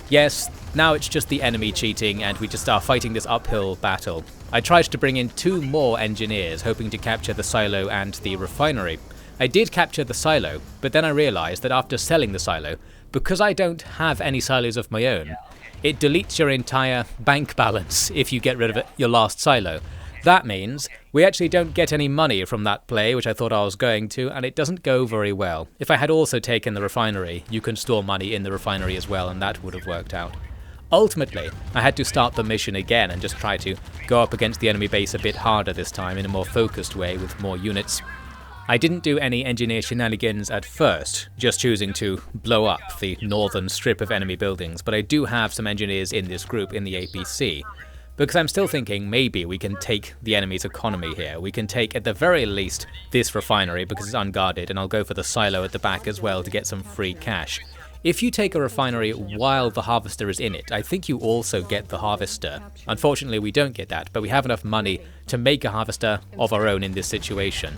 Yes, now it's just the enemy cheating, and we just are fighting this uphill battle. I tried to bring in 2 more engineers, hoping to capture the silo and the refinery. I did capture the silo, but then I realized that after selling the silo, because I don't have any silos of my own, it deletes your entire bank balance if you get rid of your last silo. That means we actually don't get any money from that play, which I thought I was going to, and it doesn't go very well. If I had also taken the refinery, you can store money in the refinery as well, and that would have worked out. Ultimately, I had to start the mission again and just try to go up against the enemy base a bit harder this time, in a more focused way with more units. I didn't do any engineer shenanigans at first, just choosing to blow up the northern strip of enemy buildings, but I do have some engineers in this group in the APC. Because I'm still thinking maybe we can take the enemy's economy here. We can take, at the very least, this refinery because it's unguarded, and I'll go for the silo at the back as well to get some free cash. If you take a refinery while the harvester is in it, I think you also get the harvester. Unfortunately, we don't get that, but we have enough money to make a harvester of our own in this situation.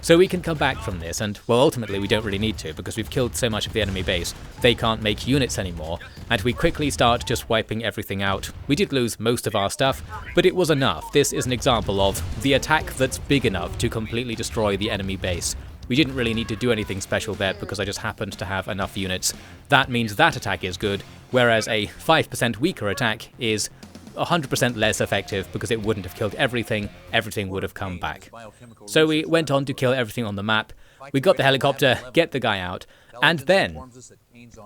So we can come back from this, and, well, ultimately we don't really need to, because we've killed so much of the enemy base, they can't make units anymore, and we quickly start just wiping everything out. We did lose most of our stuff, but it was enough. This is an example of the attack that's big enough to completely destroy the enemy base. We didn't really need to do anything special there, because I just happened to have enough units. That means that attack is good, whereas a 5% weaker attack is 100% less effective because it wouldn't have killed everything would have come back. So we went on to kill everything on the map, we got the helicopter, get the guy out, and then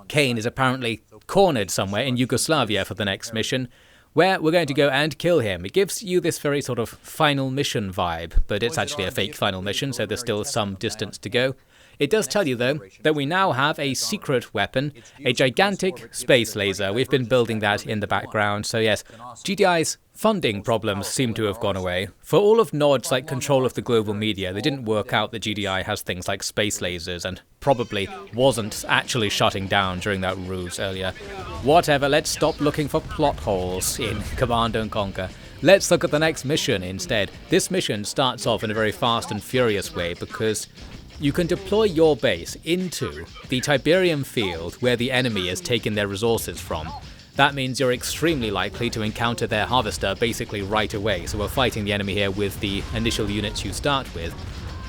Kane is apparently cornered somewhere in Yugoslavia for the next mission, where we're going to go and kill him. It gives you this very sort of final mission vibe, but it's actually a fake final mission, so there's still some distance to go. It does tell you, though, that we now have a secret weapon, a gigantic space laser. We've been building that in the background, so yes, GDI's funding problems seem to have gone away. For all of Nod's control of the global media, they didn't work out that GDI has things like space lasers and probably wasn't actually shutting down during that ruse earlier. Whatever, let's stop looking for plot holes in Command and Conquer. Let's look at the next mission instead. This mission starts off in a very fast and furious way because you can deploy your base into the Tiberium field where the enemy has taken their resources from. That means you're extremely likely to encounter their harvester basically right away, so we're fighting the enemy here with the initial units you start with,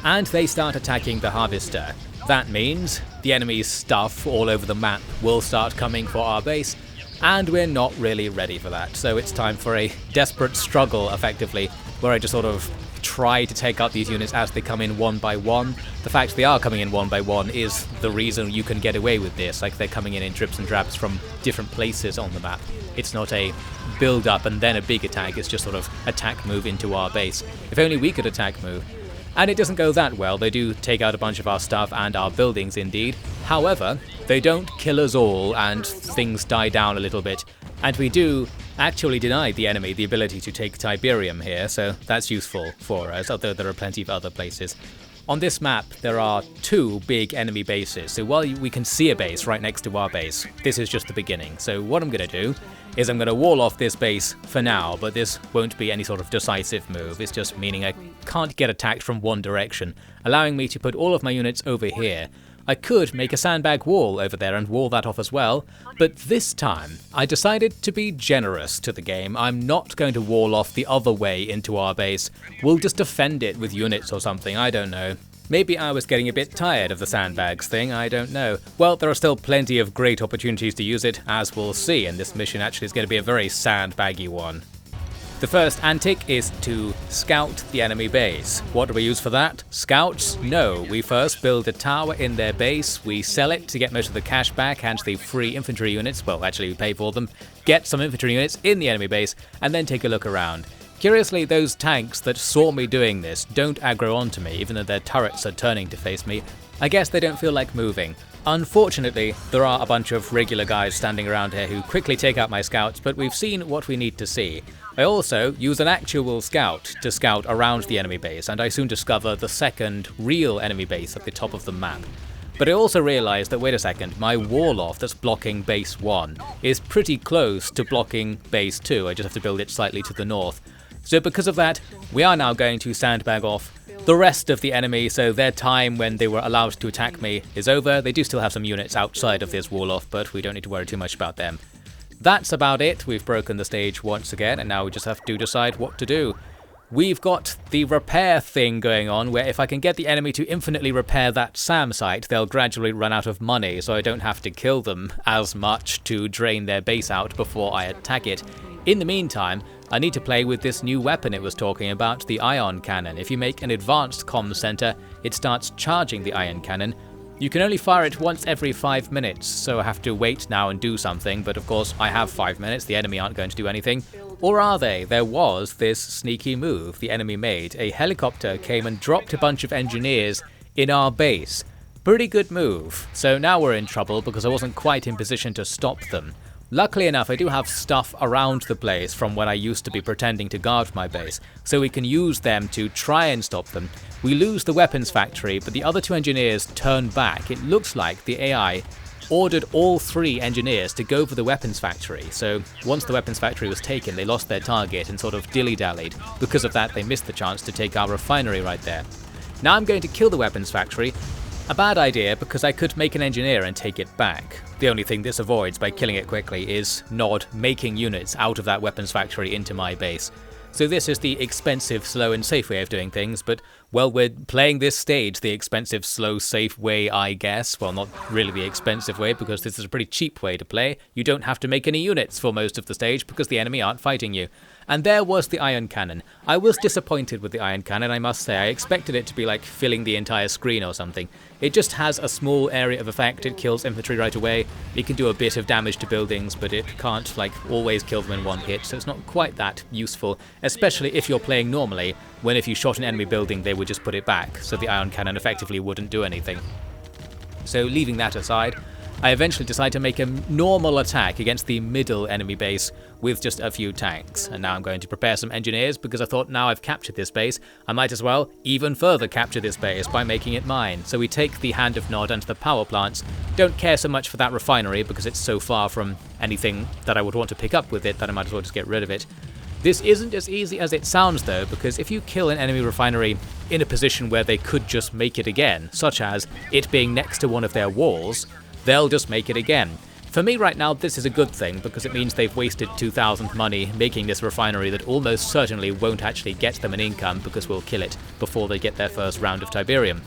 and they start attacking the harvester. That means the enemy's stuff all over the map will start coming for our base, and we're not really ready for that, so it's time for a desperate struggle, effectively, where I just sort of try to take out these units as they come in one by one. The fact they are coming in one by one is the reason you can get away with this, they're coming in drips and drabs from different places on the map. It's not a build up and then a big attack. It's just sort of attack move into our base. If only we could attack move. And it doesn't go that well. They do take out a bunch of our stuff and our buildings indeed. However, they don't kill us all and things die down a little bit. And we do actually deny the enemy the ability to take Tiberium here, so that's useful for us, although there are plenty of other places. On this map, there are 2 big enemy bases, so while we can see a base right next to our base, this is just the beginning. So what I'm going to do is I'm going to wall off this base for now, but this won't be any sort of decisive move. It's just meaning I can't get attacked from one direction, allowing me to put all of my units over here. I could make a sandbag wall over there and wall that off as well, but this time I decided to be generous to the game. I'm not going to wall off the other way into our base. We'll just defend it with units or something, I don't know. Maybe I was getting a bit tired of the sandbags thing, I don't know. Well, there are still plenty of great opportunities to use it, as we'll see, and this mission actually is going to be a very sandbaggy one. The first antic is to scout the enemy base. What do we use for that? Scouts? No, we first build a tower in their base, we sell it to get most of the cash back and the free infantry units, well actually we pay for them, get some infantry units in the enemy base, and then take a look around. Curiously, those tanks that saw me doing this don't aggro onto me, even though their turrets are turning to face me. I guess they don't feel like moving. Unfortunately, there are a bunch of regular guys standing around here who quickly take out my scouts, but we've seen what we need to see. I also use an actual scout to scout around the enemy base, and I soon discover the second real enemy base at the top of the map. But I also realised that, wait a second, my wall off that's blocking base 1 is pretty close to blocking base 2, I just have to build it slightly to the north. So because of that, we are now going to sandbag off the rest of the enemy, so their time when they were allowed to attack me is over. They do still have some units outside of this wall off, but we don't need to worry too much about them. That's about it. We've broken the stage once again, and now we just have to decide what to do. We've got the repair thing going on, where if I can get the enemy to infinitely repair that SAM site, they'll gradually run out of money, so I don't have to kill them as much to drain their base out before I attack it. In the meantime, I need to play with this new weapon it was talking about, the ion cannon. If you make an advanced comms center, it starts charging the ion cannon. You can only fire it once every 5 minutes, so I have to wait now and do something, but of course I have 5 minutes, the enemy aren't going to do anything. Or are they? There was this sneaky move the enemy made. A helicopter came and dropped a bunch of engineers in our base. Pretty good move. So now we're in trouble because I wasn't quite in position to stop them. Luckily enough, I do have stuff around the place from when I used to be pretending to guard my base, so we can use them to try and stop them. We lose the weapons factory, but the other 2 engineers turn back. It looks like the AI ordered all 3 engineers to go for the weapons factory, so once the weapons factory was taken, they lost their target and sort of dilly-dallied. Because of that, they missed the chance to take our refinery right there. Now I'm going to kill the weapons factory. A bad idea, because I could make an engineer and take it back. The only thing this avoids by killing it quickly is Nod making units out of that weapons factory into my base. So this is the expensive, slow and safe way of doing things, but, well, we're playing this stage the expensive, slow, safe way, I guess. Well, not really the expensive way, because this is a pretty cheap way to play. You don't have to make any units for most of the stage, because the enemy aren't fighting you. And there was the ion cannon. I was disappointed with the ion cannon, I must say. I expected it to be like filling the entire screen or something. It just has a small area of effect. It kills infantry right away. It can do a bit of damage to buildings, but it can't like always kill them in one hit, so it's not quite that useful, especially if you're playing normally, when if you shot an enemy building they would just put it back, so the ion cannon effectively wouldn't do anything. So leaving that aside, I eventually decide to make a normal attack against the middle enemy base with just a few tanks. And now I'm going to prepare some engineers because I thought now I've captured this base, I might as well even further capture this base by making it mine. So we take the Hand of Nod and the power plants. Don't care so much for that refinery because it's so far from anything that I would want to pick up with it that I might as well just get rid of it. This isn't as easy as it sounds though, because if you kill an enemy refinery in a position where they could just make it again, such as it being next to one of their walls, they'll just make it again. For me right now, this is a good thing, because it means they've wasted 2,000 money making this refinery that almost certainly won't actually get them an income, because we'll kill it before they get their first round of Tiberium.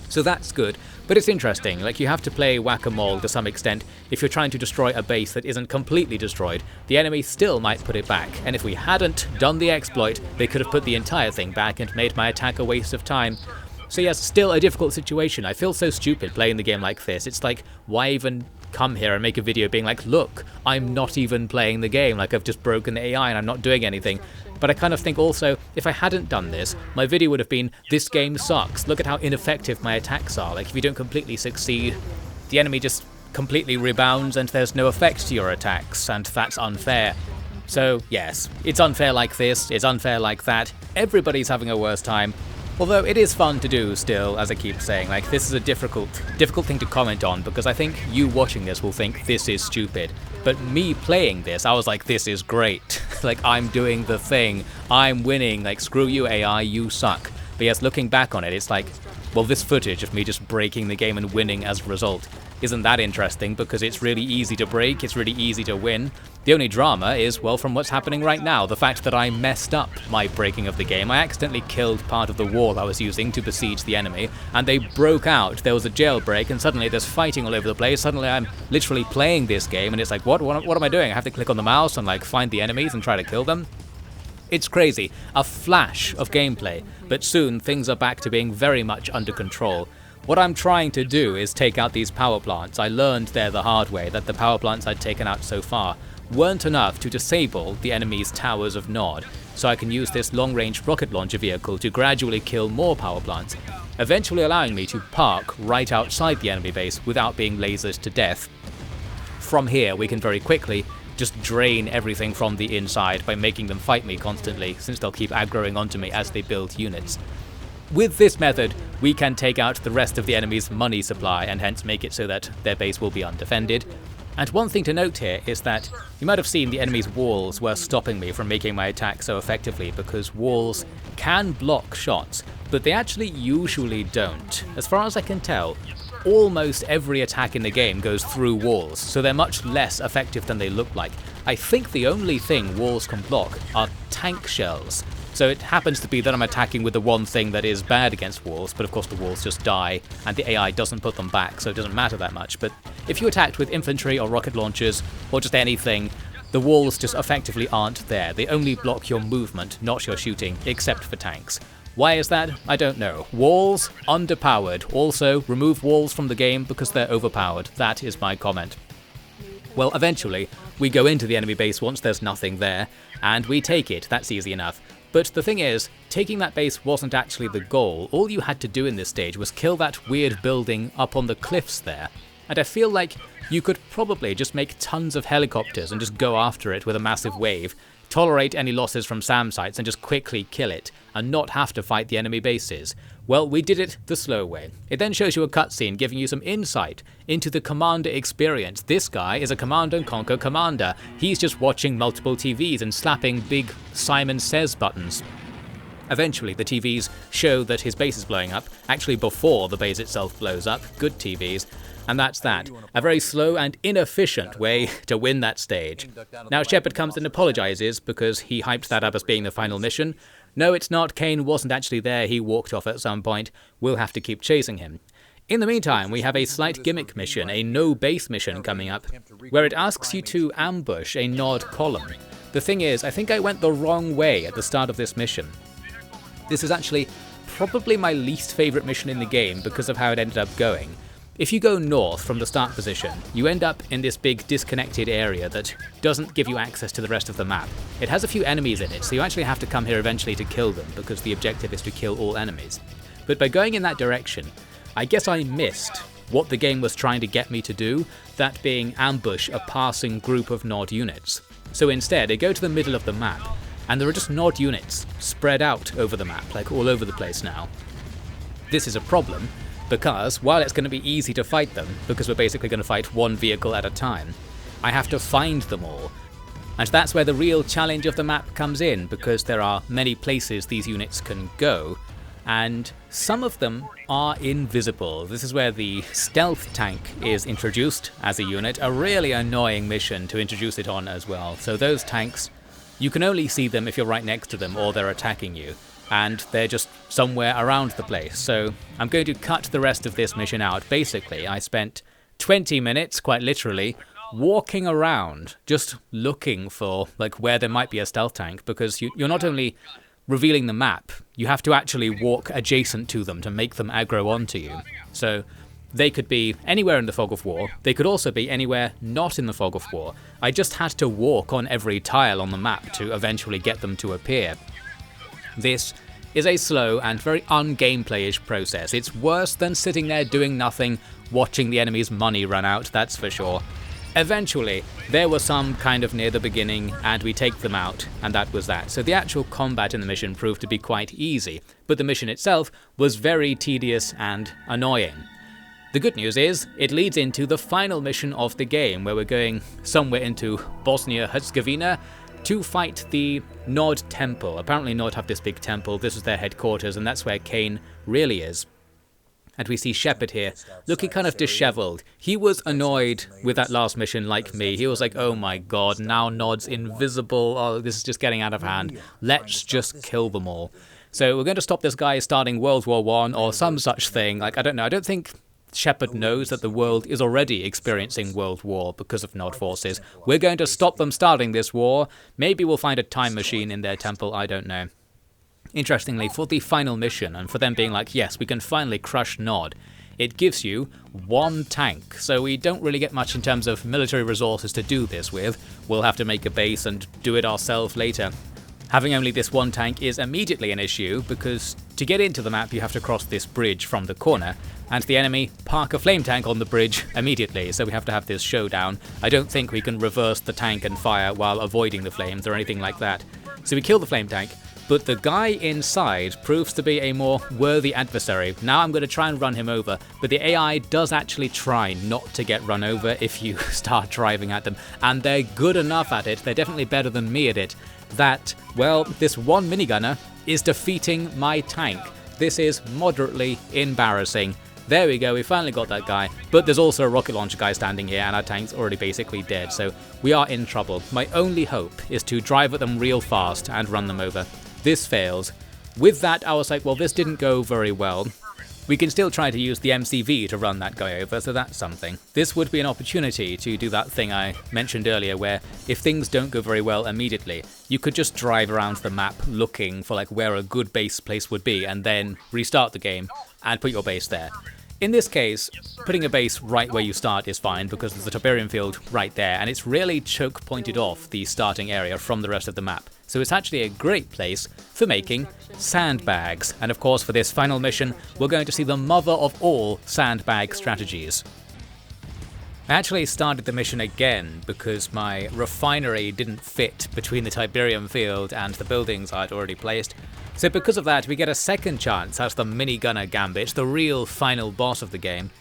So that's good, but it's interesting, like you have to play whack-a-mole to some extent. If you're trying to destroy a base that isn't completely destroyed, the enemy still might put it back, and if we hadn't done the exploit, they could have put the entire thing back and made my attack a waste of time. So yes, still a difficult situation. I feel so stupid playing the game like this. It's like, why even come here and make a video being like, look, I'm not even playing the game, like I've just broken the AI and I'm not doing anything. But I kind of think also, if I hadn't done this, my video would have been, this game sucks, look at how ineffective my attacks are. Like, if you don't completely succeed, the enemy just completely rebounds and there's no effect to your attacks, and that's unfair. So yes, it's unfair like this, it's unfair like that, everybody's having a worse time. Although it is fun to do still, as I keep saying, like this is a difficult thing to comment on, because I think you watching this will think this is stupid. But me playing this, I was like, this is great. Like, I'm doing the thing, I'm winning, like screw you AI, you suck. But yes, looking back on it, it's like, well, this footage of me just breaking the game and winning as a result isn't that interesting, because it's really easy to break, it's really easy to win. The only drama is, well, from what's happening right now, the fact that I messed up my breaking of the game. I accidentally killed part of the wall I was using to besiege the enemy, and they broke out. There was a jailbreak, and suddenly there's fighting all over the place. Suddenly I'm literally playing this game, and it's like, what am I doing? I have to click on the mouse and like find the enemies and try to kill them? It's crazy. A flash of gameplay, but soon things are back to being very much under control. What I'm trying to do is take out these power plants. I learned there the hard way that the power plants I'd taken out so far weren't enough to disable the enemy's towers of Nod, so I can use this long-range rocket launcher vehicle to gradually kill more power plants, eventually allowing me to park right outside the enemy base without being lasered to death. From here we can very quickly just drain everything from the inside by making them fight me constantly, since they'll keep aggroing onto me as they build units. With this method, we can take out the rest of the enemy's money supply and hence make it so that their base will be undefended. And one thing to note here is that you might have seen the enemy's walls were stopping me from making my attack so effectively, because walls can block shots, but they actually usually don't. As far as I can tell, almost every attack in the game goes through walls, so they're much less effective than they look like. I think the only thing walls can block are tank shells. So it happens to be that I'm attacking with the one thing that is bad against walls, but of course the walls just die, and the AI doesn't put them back, so it doesn't matter that much. But if you attacked with infantry or rocket launchers, or just anything, the walls just effectively aren't there. They only block your movement, not your shooting, except for tanks. Why is that? I don't know. Walls, underpowered. Also, remove walls from the game because they're overpowered. That is my comment. Well, eventually, we go into the enemy base once there's nothing there, and we take it. That's easy enough. But the thing is, taking that base wasn't actually the goal. All you had to do in this stage was kill that weird building up on the cliffs there. And I feel like you could probably just make tons of helicopters and just go after it with a massive wave, tolerate any losses from SAM sites and just quickly kill it, and not have to fight the enemy bases. Well, we did it the slow way. It then shows you a cutscene giving you some insight into the commander experience. This guy is a Command & Conquer commander. He's just watching multiple TVs and slapping big Simon Says buttons. Eventually, the TVs show that his base is blowing up, actually before the base itself blows up. Good TVs. And that's that. A very slow and inefficient way to win that stage. Now Shepard comes and apologizes because he hyped that up as being the final mission. No, it's not. Kane wasn't actually there. He walked off at some point. We'll have to keep chasing him. In the meantime, we have a slight gimmick mission, a no-base mission coming up, where it asks you to ambush a Nod column. The thing is, I think I went the wrong way at the start of this mission. This is actually probably my least favourite mission in the game because of how it ended up going. If you go north from the start position, you end up in this big disconnected area that doesn't give you access to the rest of the map. It has a few enemies in it, so you actually have to come here eventually to kill them, because the objective is to kill all enemies. But by going in that direction, I guess I missed what the game was trying to get me to do, that being ambush a passing group of Nod units. So instead, I go to the middle of the map, and there are just Nod units spread out over the map, like all over the place now. This is a problem, because while it's going to be easy to fight them, because we're basically going to fight one vehicle at a time, I have to find them all. And that's where the real challenge of the map comes in, because there are many places these units can go, and some of them are invisible. This is where the stealth tank is introduced as a unit, a really annoying mission to introduce it on as well. So those tanks, you can only see them if you're right next to them or they're attacking you, and they're just somewhere around the place. So I'm going to cut the rest of this mission out. Basically, I spent 20 minutes, quite literally, walking around, just looking for like where there might be a stealth tank, because you're not only revealing the map, you have to actually walk adjacent to them to make them aggro onto you. So they could be anywhere in the fog of war. They could also be anywhere not in the fog of war. I just had to walk on every tile on the map to eventually get them to appear. This is a slow and very un-gameplay-ish process. It's worse than sitting there doing nothing, watching the enemy's money run out, that's for sure. Eventually, there were some kind of near the beginning, and we take them out, and that was that. So the actual combat in the mission proved to be quite easy, but the mission itself was very tedious and annoying. The good news is, it leads into the final mission of the game, where we're going somewhere into Bosnia-Herzegovina to fight the Nod Temple. Apparently Nod have this big temple, this is their headquarters, and that's where Kane really is. And we see Shepard here, looking kind of dishevelled. He was annoyed with that last mission like me. He was like, oh my god, now Nod's invisible, oh this is just getting out of hand, let's just kill them all. So we're going to stop this guy starting World War I or some such thing. Like, I don't know, I don't think Shepard knows that the world is already experiencing World War because of Nod forces. We're going to stop them starting this war. Maybe we'll find a time machine in their temple, I don't know. Interestingly, for the final mission, and for them being like, yes, we can finally crush Nod, it gives you 1 tank. So we don't really get much in terms of military resources to do this with. We'll have to make a base and do it ourselves later. Having only this 1 tank is immediately an issue, because to get into the map you have to cross this bridge from the corner, and the enemy park a flame tank on the bridge immediately, so we have to have this showdown. I don't think we can reverse the tank and fire while avoiding the flames or anything like that. So we kill the flame tank, but the guy inside proves to be a more worthy adversary. Now I'm going to try and run him over, but the AI does actually try not to get run over if you start driving at them, and they're good enough at it, they're definitely better than me at it, that, well, this one minigunner is defeating my tank. This is moderately embarrassing. There we go, we finally got that guy, but there's also a rocket launcher guy standing here and our tank's already basically dead, so we are in trouble. My only hope is to drive at them real fast and run them over. This fails. With that, I was like, well, this didn't go very well. We can still try to use the MCV to run that guy over, so that's something. This would be an opportunity to do that thing I mentioned earlier, where if things don't go very well immediately, you could just drive around the map looking for like where a good base place would be, and then restart the game and put your base there. In this case, putting a base right where you start is fine because there's a Tiberium field right there, and it's really choke pointed off the starting area from the rest of the map. So it's actually a great place for making sandbags. And of course, for this final mission, we're going to see the mother of all sandbag strategies. I actually started the mission again because my refinery didn't fit between the Tiberium field and the buildings I'd already placed. So because of that, we get a second chance as the minigunner Gambit, the real final boss of the game.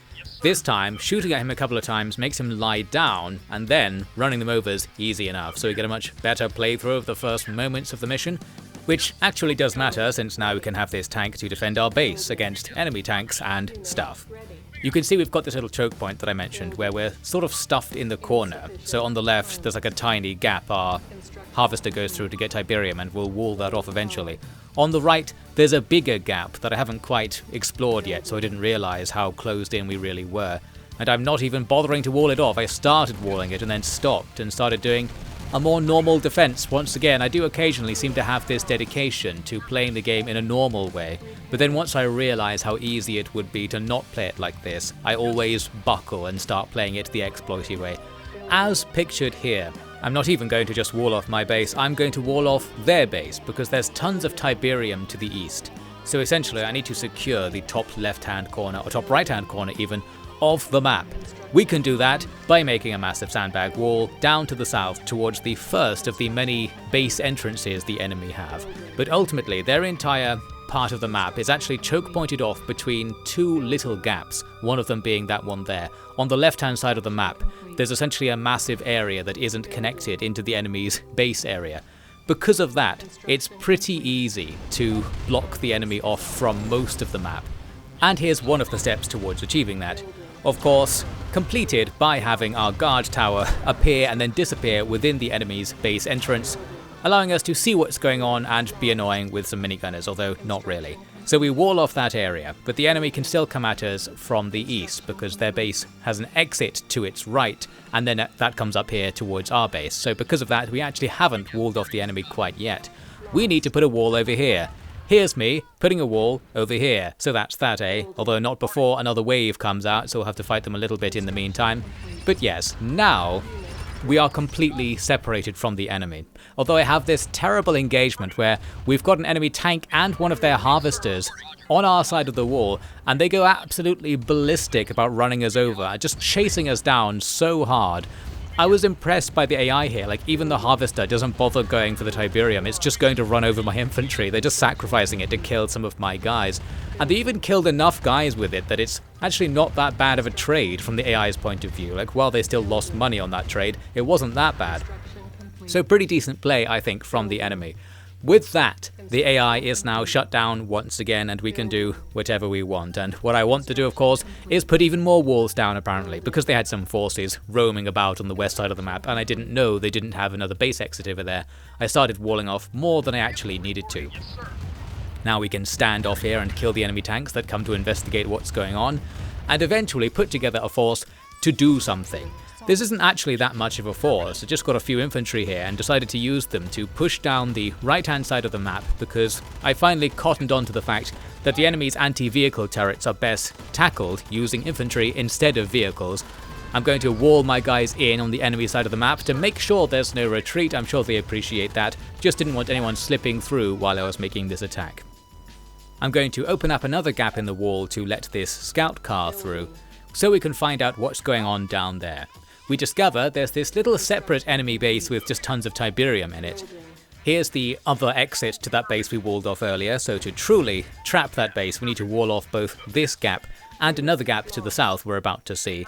This time, shooting at him a couple of times makes him lie down, and then running them over is easy enough, so we get a much better playthrough of the first moments of the mission, which actually does matter since now we can have this tank to defend our base against enemy tanks and stuff. You can see we've got this little choke point that I mentioned where we're sort of stuffed in the corner. So on the left there's like a tiny gap our harvester goes through to get Tiberium, and we'll wall that off eventually. On the right there's a bigger gap that I haven't quite explored yet, so I didn't realise how closed in we really were. And I'm not even bothering to wall it off. I started walling it and then stopped and started doing a more normal defense. Once again, I do occasionally seem to have this dedication to playing the game in a normal way, but then once I realise how easy it would be to not play it like this, I always buckle and start playing it the exploity way. As pictured here, I'm not even going to just wall off my base, I'm going to wall off their base, because there's tons of Tiberium to the east. So essentially I need to secure the top left-hand corner, or top right-hand corner even, of the map. We can do that by making a massive sandbag wall down to the south towards the first of the many base entrances the enemy have. But ultimately their entire part of the map is actually choke pointed off between two little gaps, one of them being that one there. On the left hand side of the map there's essentially a massive area that isn't connected into the enemy's base area. Because of that, it's pretty easy to block the enemy off from most of the map. And here's one of the steps towards achieving that. Of course, completed by having our guard tower appear and then disappear within the enemy's base entrance, allowing us to see what's going on and be annoying with some minigunners, although not really. So we wall off that area, but the enemy can still come at us from the east because their base has an exit to its right, and then that comes up here towards our base. So because of that, we actually haven't walled off the enemy quite yet. We need to put a wall over here. Here's me putting a wall over here. So that's that, eh? Although not before another wave comes out, so we'll have to fight them a little bit in the meantime. But yes, now we are completely separated from the enemy. Although I have this terrible engagement where we've got an enemy tank and one of their harvesters on our side of the wall, and they go absolutely ballistic about running us over, just chasing us down so hard. I was impressed by the AI here. Like, even the harvester doesn't bother going for the Tiberium, it's just going to run over my infantry. They're just sacrificing it to kill some of my guys. And they even killed enough guys with it that it's actually not that bad of a trade from the AI's point of view. Like, while they still lost money on that trade, it wasn't that bad. So pretty decent play, I think, from the enemy. With that, the AI is now shut down once again, and we can do whatever we want. And what I want to do, of course, is put even more walls down, apparently, because they had some forces roaming about on the west side of the map, and I didn't know they didn't have another base exit over there. I started walling off more than I actually needed to. Now we can stand off here and kill the enemy tanks that come to investigate what's going on, and eventually put together a force to do something. This isn't actually that much of a force. I just got a few infantry here and decided to use them to push down the right-hand side of the map, because I finally cottoned on to the fact that the enemy's anti-vehicle turrets are best tackled using infantry instead of vehicles. I'm going to wall my guys in on the enemy side of the map to make sure there's no retreat. I'm sure they appreciate that. Just didn't want anyone slipping through while I was making this attack. I'm going to open up another gap in the wall to let this scout car through, so we can find out what's going on down there. We discover there's this little separate enemy base with just tons of Tiberium in it. Here's the other exit to that base we walled off earlier, so to truly trap that base we need to wall off both this gap and another gap to the south we're about to see.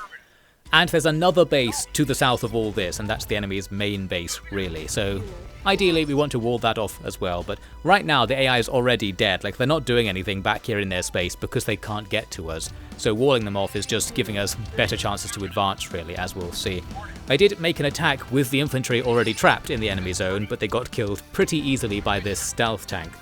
And there's another base to the south of all this, and that's the enemy's main base, really. So ideally we want to wall that off as well, but right now the AI is already dead. Like, they're not doing anything back here in their space because they can't get to us. So walling them off is just giving us better chances to advance, really, as we'll see. I did make an attack with the infantry already trapped in the enemy zone, but they got killed pretty easily by this stealth tank.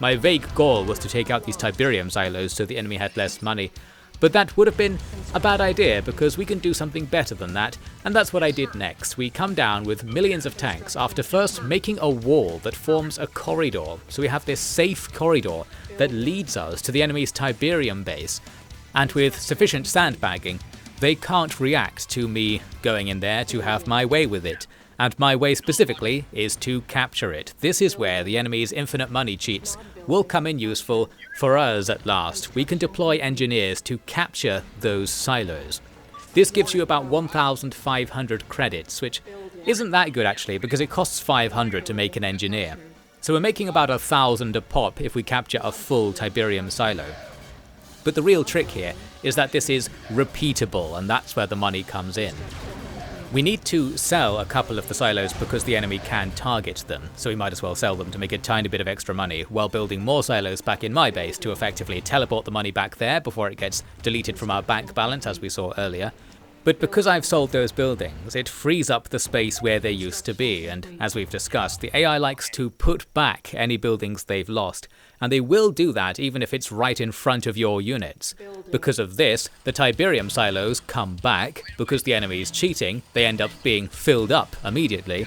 My vague goal was to take out these Tiberium silos so the enemy had less money, but that would have been a bad idea because we can do something better than that, and that's what I did next. We come down with millions of tanks after first making a wall that forms a corridor. So we have this safe corridor that leads us to the enemy's Tiberium base, and with sufficient sandbagging, they can't react to me going in there to have my way with it. And my way specifically is to capture it. This is where the enemy's infinite money cheats will come in useful for us at last. We can deploy engineers to capture those silos. This gives you about 1,500 credits, which isn't that good actually, because it costs 500 to make an engineer. So we're making about 1,000 a pop if we capture a full Tiberium silo. But the real trick here is that this is repeatable, and that's where the money comes in. We need to sell a couple of the silos because the enemy can target them, so we might as well sell them to make a tiny bit of extra money while building more silos back in my base to effectively teleport the money back there before it gets deleted from our bank balance as we saw earlier. But because I've sold those buildings, it frees up the space where they used to be, and as we've discussed, the AI likes to put back any buildings they've lost, and they will do that even if it's right in front of your units. Because of this, the Tiberium silos come back. Because the enemy is cheating, they end up being filled up immediately.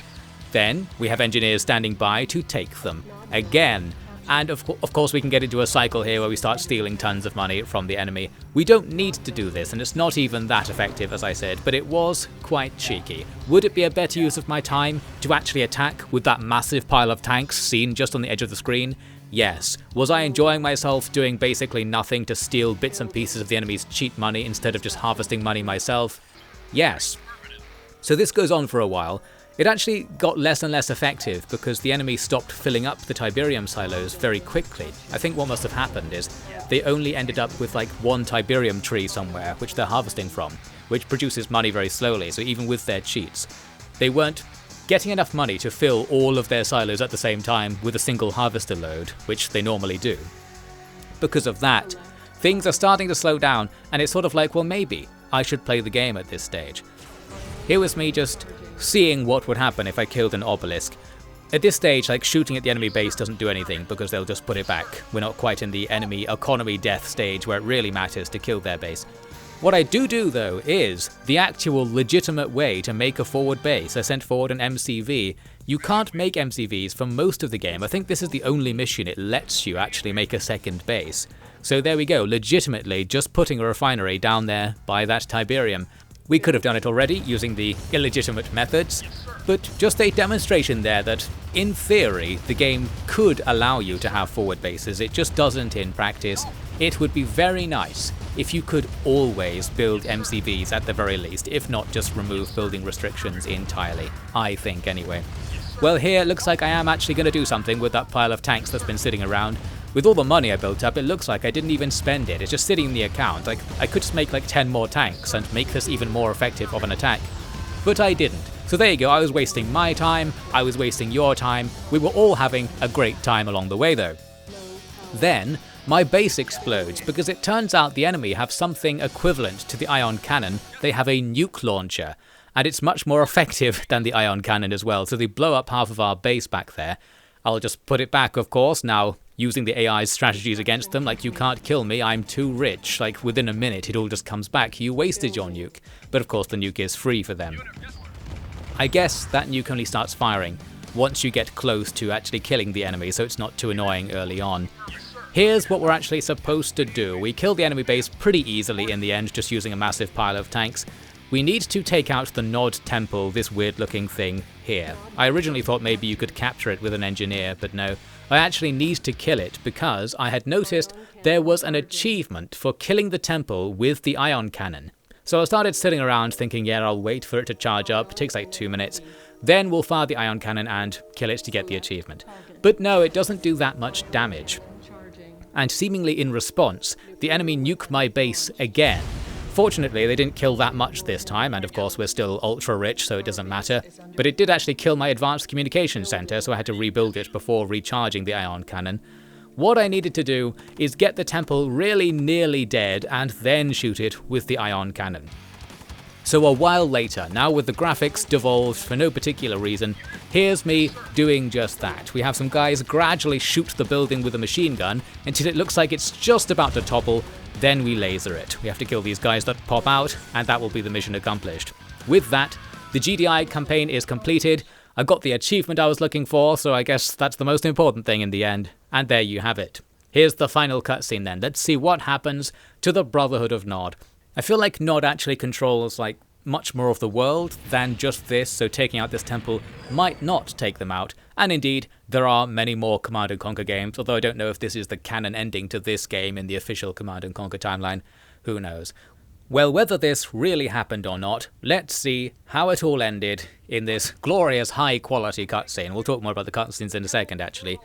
Then we have engineers standing by to take them again. And of course we can get into a cycle here where we start stealing tons of money from the enemy. We don't need to do this, and it's not even that effective, as I said, but it was quite cheeky. Would it be a better use of my time to actually attack with that massive pile of tanks seen just on the edge of the screen? Yes. Was I enjoying myself doing basically nothing to steal bits and pieces of the enemy's cheat money instead of just harvesting money myself? Yes. So this goes on for a while. It actually got less and less effective because the enemy stopped filling up the Tiberium silos very quickly. I think what must have happened is they only ended up with like one Tiberium tree somewhere, which they're harvesting from, which produces money very slowly, so even with their cheats, they weren't getting enough money to fill all of their silos at the same time with a single harvester load, which they normally do. Because of that, things are starting to slow down, and it's sort of like, well, maybe I should play the game at this stage. Here was me just seeing what would happen if I killed an obelisk. At this stage, like, shooting at the enemy base doesn't do anything because they'll just put it back. We're not quite in the enemy economy death stage where it really matters to kill their base. What I do though is the actual legitimate way to make a forward base. I sent forward an MCV. You can't make MCVs for most of the game. I think this is the only mission it lets you actually make a second base. So there we go, legitimately just putting a refinery down there by that Tiberium. We could have done it already using the illegitimate methods, but just a demonstration there that, in theory, the game could allow you to have forward bases. It just doesn't in practice. It would be very nice if you could always build MCVs at the very least, if not just remove building restrictions entirely, I think anyway. Well, here it looks like I am actually going to do something with that pile of tanks that's been sitting around. With all the money I built up, it looks like I didn't even spend it. It's just sitting in the account. Like, I could just make like 10 more tanks and make this even more effective of an attack. But I didn't. So there you go, I was wasting my time, I was wasting your time. We were all having a great time along the way though. Then, my base explodes because it turns out the enemy have something equivalent to the ion cannon. They have a nuke launcher. And it's much more effective than the ion cannon as well. So they blow up half of our base back there. I'll just put it back, of course, now using the AI's strategies against them, like you can't kill me, I'm too rich, like within a minute it all just comes back, you wasted your nuke. But of course the nuke is free for them. I guess that nuke only starts firing once you get close to actually killing the enemy, so it's not too annoying early on. Here's what we're actually supposed to do. We kill the enemy base pretty easily in the end, just using a massive pile of tanks. We need to take out the Nod Temple, this weird looking thing here. I originally thought maybe you could capture it with an engineer, but no. I actually need to kill it because I had noticed there was an achievement for killing the temple with the ion cannon. So I started sitting around thinking, yeah, I'll wait for it to charge up, it takes like 2 minutes. Then we'll fire the ion cannon and kill it to get the achievement. But no, it doesn't do that much damage. And seemingly in response, the enemy nuke my base again. Fortunately, they didn't kill that much this time, and of course we're still ultra rich, so it doesn't matter. But it did actually kill my advanced communication center, so I had to rebuild it before recharging the ion cannon. What I needed to do is get the temple really nearly dead and then shoot it with the ion cannon. So a while later, now with the graphics devolved for no particular reason, here's me doing just that. We have some guys gradually shoot the building with a machine gun until it looks like it's just about to topple, then we laser it. We have to kill these guys that pop out, and that will be the mission accomplished. With that, the GDI campaign is completed. I got the achievement I was looking for, so I guess that's the most important thing in the end. And there you have it. Here's the final cutscene then. Let's see what happens to the Brotherhood of Nod. I feel like Nod actually controls like much more of the world than just this, so taking out this temple might not take them out. And indeed, there are many more Command & Conquer games, although I don't know if this is the canon ending to this game in the official Command & Conquer timeline. Who knows? Well, whether this really happened or not, let's see how it all ended in this glorious high-quality cutscene. We'll talk more about the cutscenes in a second, actually.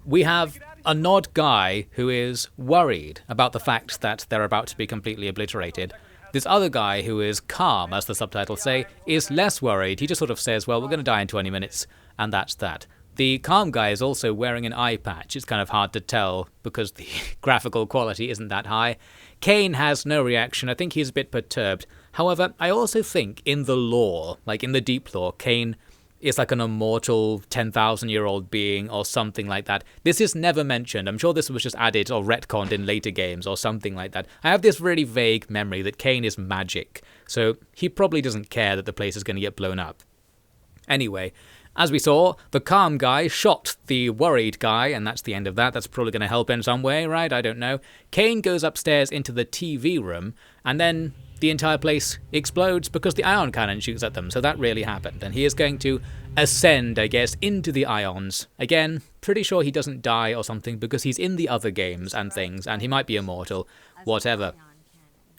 We have a Nod guy who is worried about the fact that they're about to be completely obliterated. This other guy who is calm, as the subtitles say, is less worried. He just sort of says, well, we're going to die in 20 minutes, and that's that. The calm guy is also wearing an eye patch. It's kind of hard to tell because the graphical quality isn't that high. Kane has no reaction. I think he's a bit perturbed. However, I also think in the lore, like in the deep lore, Kane is like an immortal 10,000-year-old being or something like that. This is never mentioned. I'm sure this was just added or retconned in later games or something like that. I have this really vague memory that Kane is magic, so he probably doesn't care that the place is going to get blown up. Anyway, as we saw, the calm guy shot the worried guy, and that's the end of that. That's probably going to help in some way, right? I don't know. Kane goes upstairs into the TV room, and then the entire place explodes because the ion cannon shoots at them, so that really happened. And he is going to ascend, I guess, into the ions. Again, pretty sure he doesn't die or something because he's in the other games and things, and he might be immortal, whatever.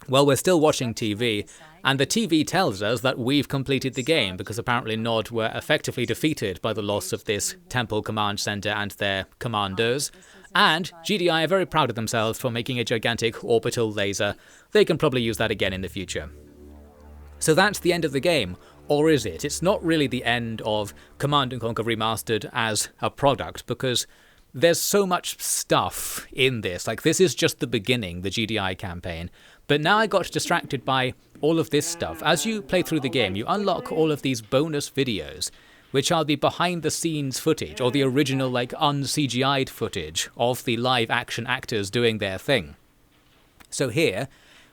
Well, we're still watching TV, and the TV tells us that we've completed the game because apparently Nod were effectively defeated by the loss of this Temple Command Center and their commanders. And GDI are very proud of themselves for making a gigantic orbital laser. They can probably use that again in the future. So that's the end of the game. Or is it? It's not really the end of Command & Conquer Remastered as a product because there's so much stuff in this. Like, this is just the beginning, the GDI campaign. But now I got distracted by all of this stuff. As you play through the game, you unlock all of these bonus videos, which are the behind-the-scenes footage, or the original, like, un-CGI'd footage of the live-action actors doing their thing. So here,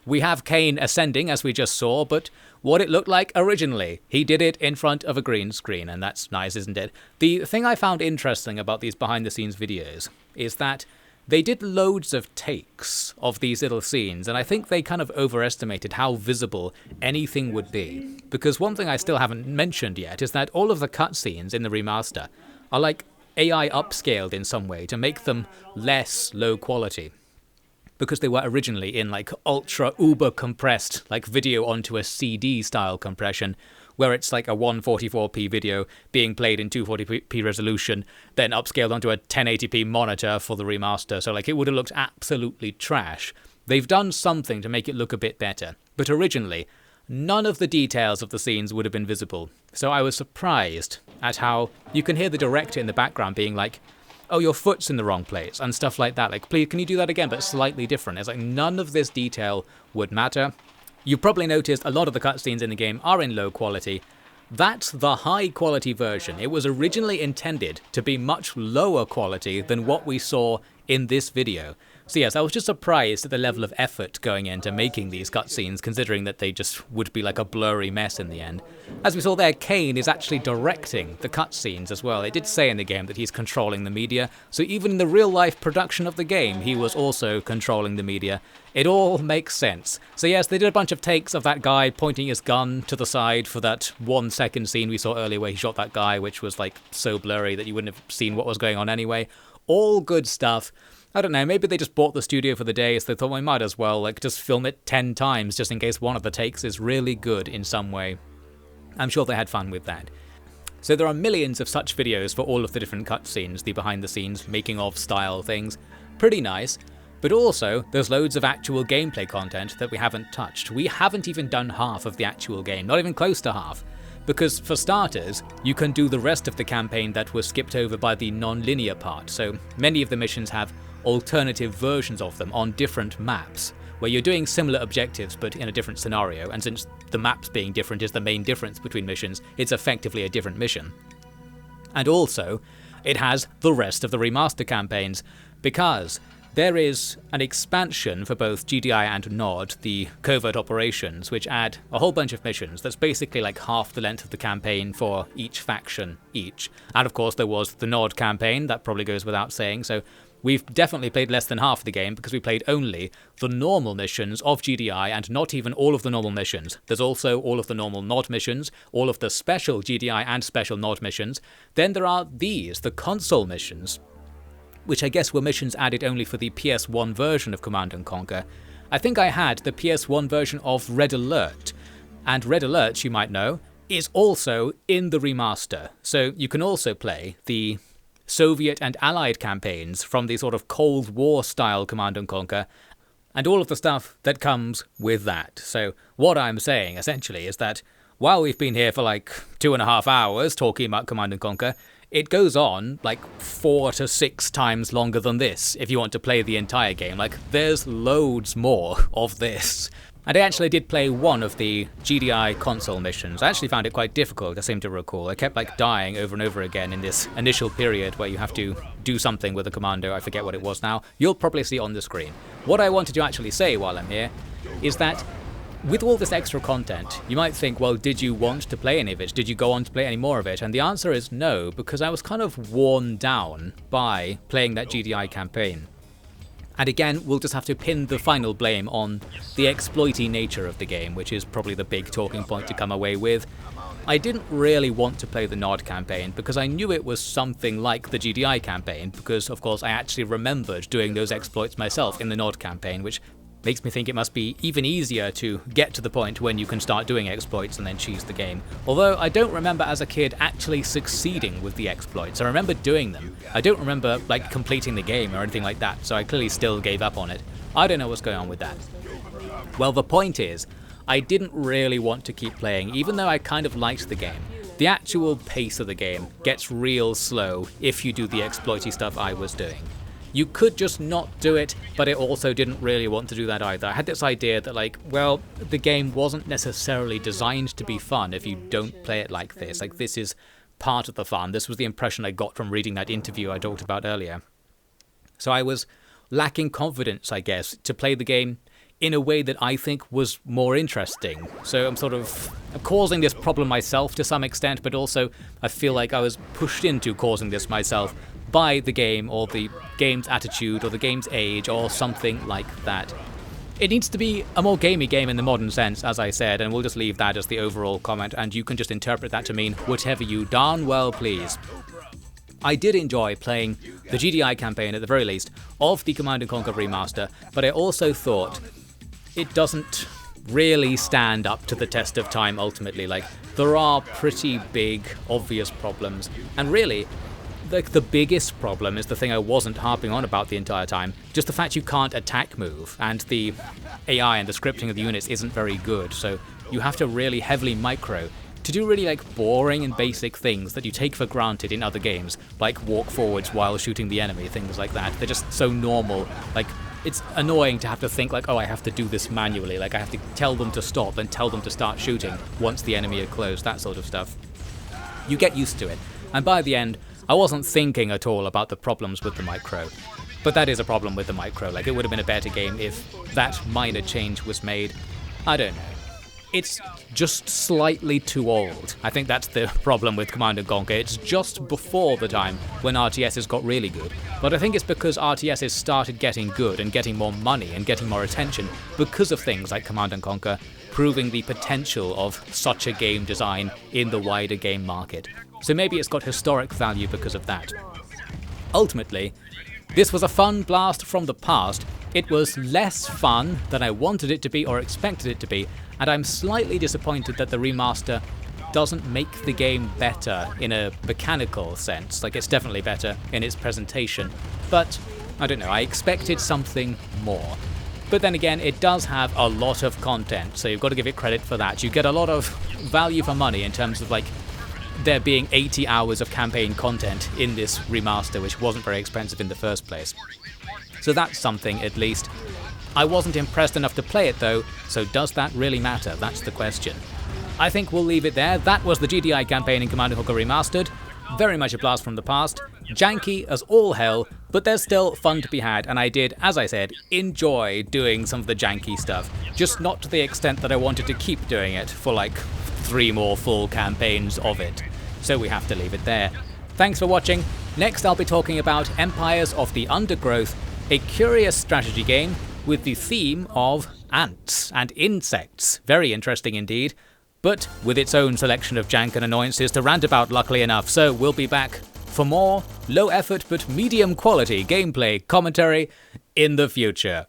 we have Kane ascending, as we just saw, but what it looked like originally. He did it in front of a green screen, and that's nice, isn't it? The thing I found interesting about these behind-the-scenes videos is that they did loads of takes of these little scenes, and I think they kind of overestimated how visible anything would be. Because one thing I still haven't mentioned yet is that all of the cutscenes in the remaster are like AI upscaled in some way to make them less low quality. Because they were originally in like ultra uber compressed, like video onto a CD style compression, where it's like a 144p video being played in 240p resolution, then upscaled onto a 1080p monitor for the remaster, so like it would have looked absolutely trash. They've done something to make it look a bit better, but originally, none of the details of the scenes would have been visible. So I was surprised at how you can hear the director in the background being like, oh, your foot's in the wrong place, and stuff like that. Like, please, can you do that again, but slightly different? It's like none of this detail would matter. You probably noticed a lot of the cutscenes in the game are in low quality. That's the high quality version. It was originally intended to be much lower quality than what we saw in this video. So yes, I was just surprised at the level of effort going into making these cutscenes, considering that they just would be like a blurry mess in the end. As we saw there, Kane is actually directing the cutscenes as well. It did say in the game that he's controlling the media, so even in the real-life production of the game, he was also controlling the media. It all makes sense. So yes, they did a bunch of takes of that guy pointing his gun to the side for that 1 second scene we saw earlier where he shot that guy, which was like so blurry that you wouldn't have seen what was going on anyway. All good stuff. I don't know, maybe they just bought the studio for the day, so they thought we might as well like just film it 10 times just in case one of the takes is really good in some way. I'm sure they had fun with that. So there are millions of such videos for all of the different cutscenes, the behind the scenes, making of style things. Pretty nice. But also, there's loads of actual gameplay content that we haven't touched. We haven't even done half of the actual game, not even close to half. Because for starters, you can do the rest of the campaign that was skipped over by the non-linear part, so many of the missions have alternative versions of them on different maps, where you're doing similar objectives but in a different scenario, and since the maps being different is the main difference between missions, it's effectively a different mission. And also, it has the rest of the remaster campaigns, because there is an expansion for both GDI and NOD, the covert operations, which add a whole bunch of missions that's basically like half the length of the campaign for each faction each. And of course there was the NOD campaign, that probably goes without saying, so we've definitely played less than half the game because we played only the normal missions of GDI and not even all of the normal missions. There's also all of the normal NOD missions, all of the special GDI and special NOD missions. Then there are these, the console missions, which I guess were missions added only for the PS1 version of Command & Conquer. I think I had the PS1 version of Red Alert, and Red Alert, you might know, is also in the remaster. So you can also play the Soviet and Allied campaigns from the sort of Cold War style Command & Conquer, and all of the stuff that comes with that. So what I'm saying essentially is that while we've been here for like 2.5 hours talking about Command & Conquer, it goes on like 4 to 6 times longer than this if you want to play the entire game. Like, there's loads more of this. And I actually did play one of the GDI console missions. I actually found it quite difficult, I seem to recall. I kept like dying over and over again in this initial period where you have to do something with a commando. I forget what it was now. You'll probably see on the screen. What I wanted to actually say while I'm here is that with all this extra content, you might think, well, did you want to play any of it? Did you go on to play any more of it? And the answer is no, because I was kind of worn down by playing that GDI campaign. And again, we'll just have to pin the final blame on the exploity nature of the game, which is probably the big talking point to come away with. I didn't really want to play the NOD campaign because I knew it was something like the GDI campaign, because of course I actually remembered doing those exploits myself in the NOD campaign, which makes me think it must be even easier to get to the point when you can start doing exploits and then cheese the game. Although I don't remember as a kid actually succeeding with the exploits. I remember doing them. I don't remember like completing the game or anything like that, so I clearly still gave up on it. I don't know what's going on with that. Well, the point is, I didn't really want to keep playing, even though I kind of liked the game. The actual pace of the game gets real slow if you do the exploity stuff I was doing. You could just not do it, but I also didn't really want to do that either. I had this idea that like, well, the game wasn't necessarily designed to be fun if you don't play it like this. Like, this is part of the fun. This was the impression I got from reading that interview I talked about earlier. So I was lacking confidence, I guess, to play the game in a way that I think was more interesting. So I'm sort of causing this problem myself to some extent, but also I feel like I was pushed into causing this myself by the game, or the game's attitude, or the game's age, or something like that. It needs to be a more gamey game in the modern sense, as I said, and we'll just leave that as the overall comment, and you can just interpret that to mean whatever you darn well please. I did enjoy playing the GDI campaign, at the very least, of the Command & Conquer Remaster, but I also thought it doesn't really stand up to the test of time ultimately. Like, there are pretty big, obvious problems, and really, the biggest problem is the thing I wasn't harping on about the entire time, just the fact you can't attack move, and the AI and the scripting of the units isn't very good, so you have to really heavily micro to do really boring and basic things that you take for granted in other games, like walk forwards while shooting the enemy, things like that. They're just so normal. It's annoying to have to think oh, I have to do this manually, I have to tell them to stop and tell them to start shooting once the enemy are close, that sort of stuff. You get used to it, and by the end, I wasn't thinking at all about the problems with the micro. But that is a problem with the micro. It would have been a better game if that minor change was made. I don't know. It's just slightly too old. I think that's the problem with Command & Conquer. It's just before the time when RTSs got really good. But I think it's because RTSs started getting good and getting more money and getting more attention because of things like Command & Conquer, proving the potential of such a game design in the wider game market. So maybe it's got historic value because of that. Ultimately, this was a fun blast from the past. It was less fun than I wanted it to be or expected it to be, and I'm slightly disappointed that the remaster doesn't make the game better in a mechanical sense. It's definitely better in its presentation, but I don't know, I expected something more. But then again, it does have a lot of content, so you've got to give it credit for that. You get a lot of value for money in terms of there being 80 hours of campaign content in this remaster, which wasn't very expensive in the first place. So that's something, at least. I wasn't impressed enough to play it though, so does that really matter? That's the question. I think we'll leave it there. That was the GDI campaign in Command & Conquer Remastered. Very much a blast from the past. Janky as all hell, but there's still fun to be had, and I did, as I said, enjoy doing some of the janky stuff. Just not to the extent that I wanted to keep doing it for 3 more full campaigns of it. So we have to leave it there. Thanks for watching. Next I'll be talking about Empires of the Undergrowth, a curious strategy game with the theme of ants and insects. Very interesting indeed, but with its own selection of jank and annoyances to rant about, luckily enough. So we'll be back for more low effort but medium quality gameplay commentary in the future.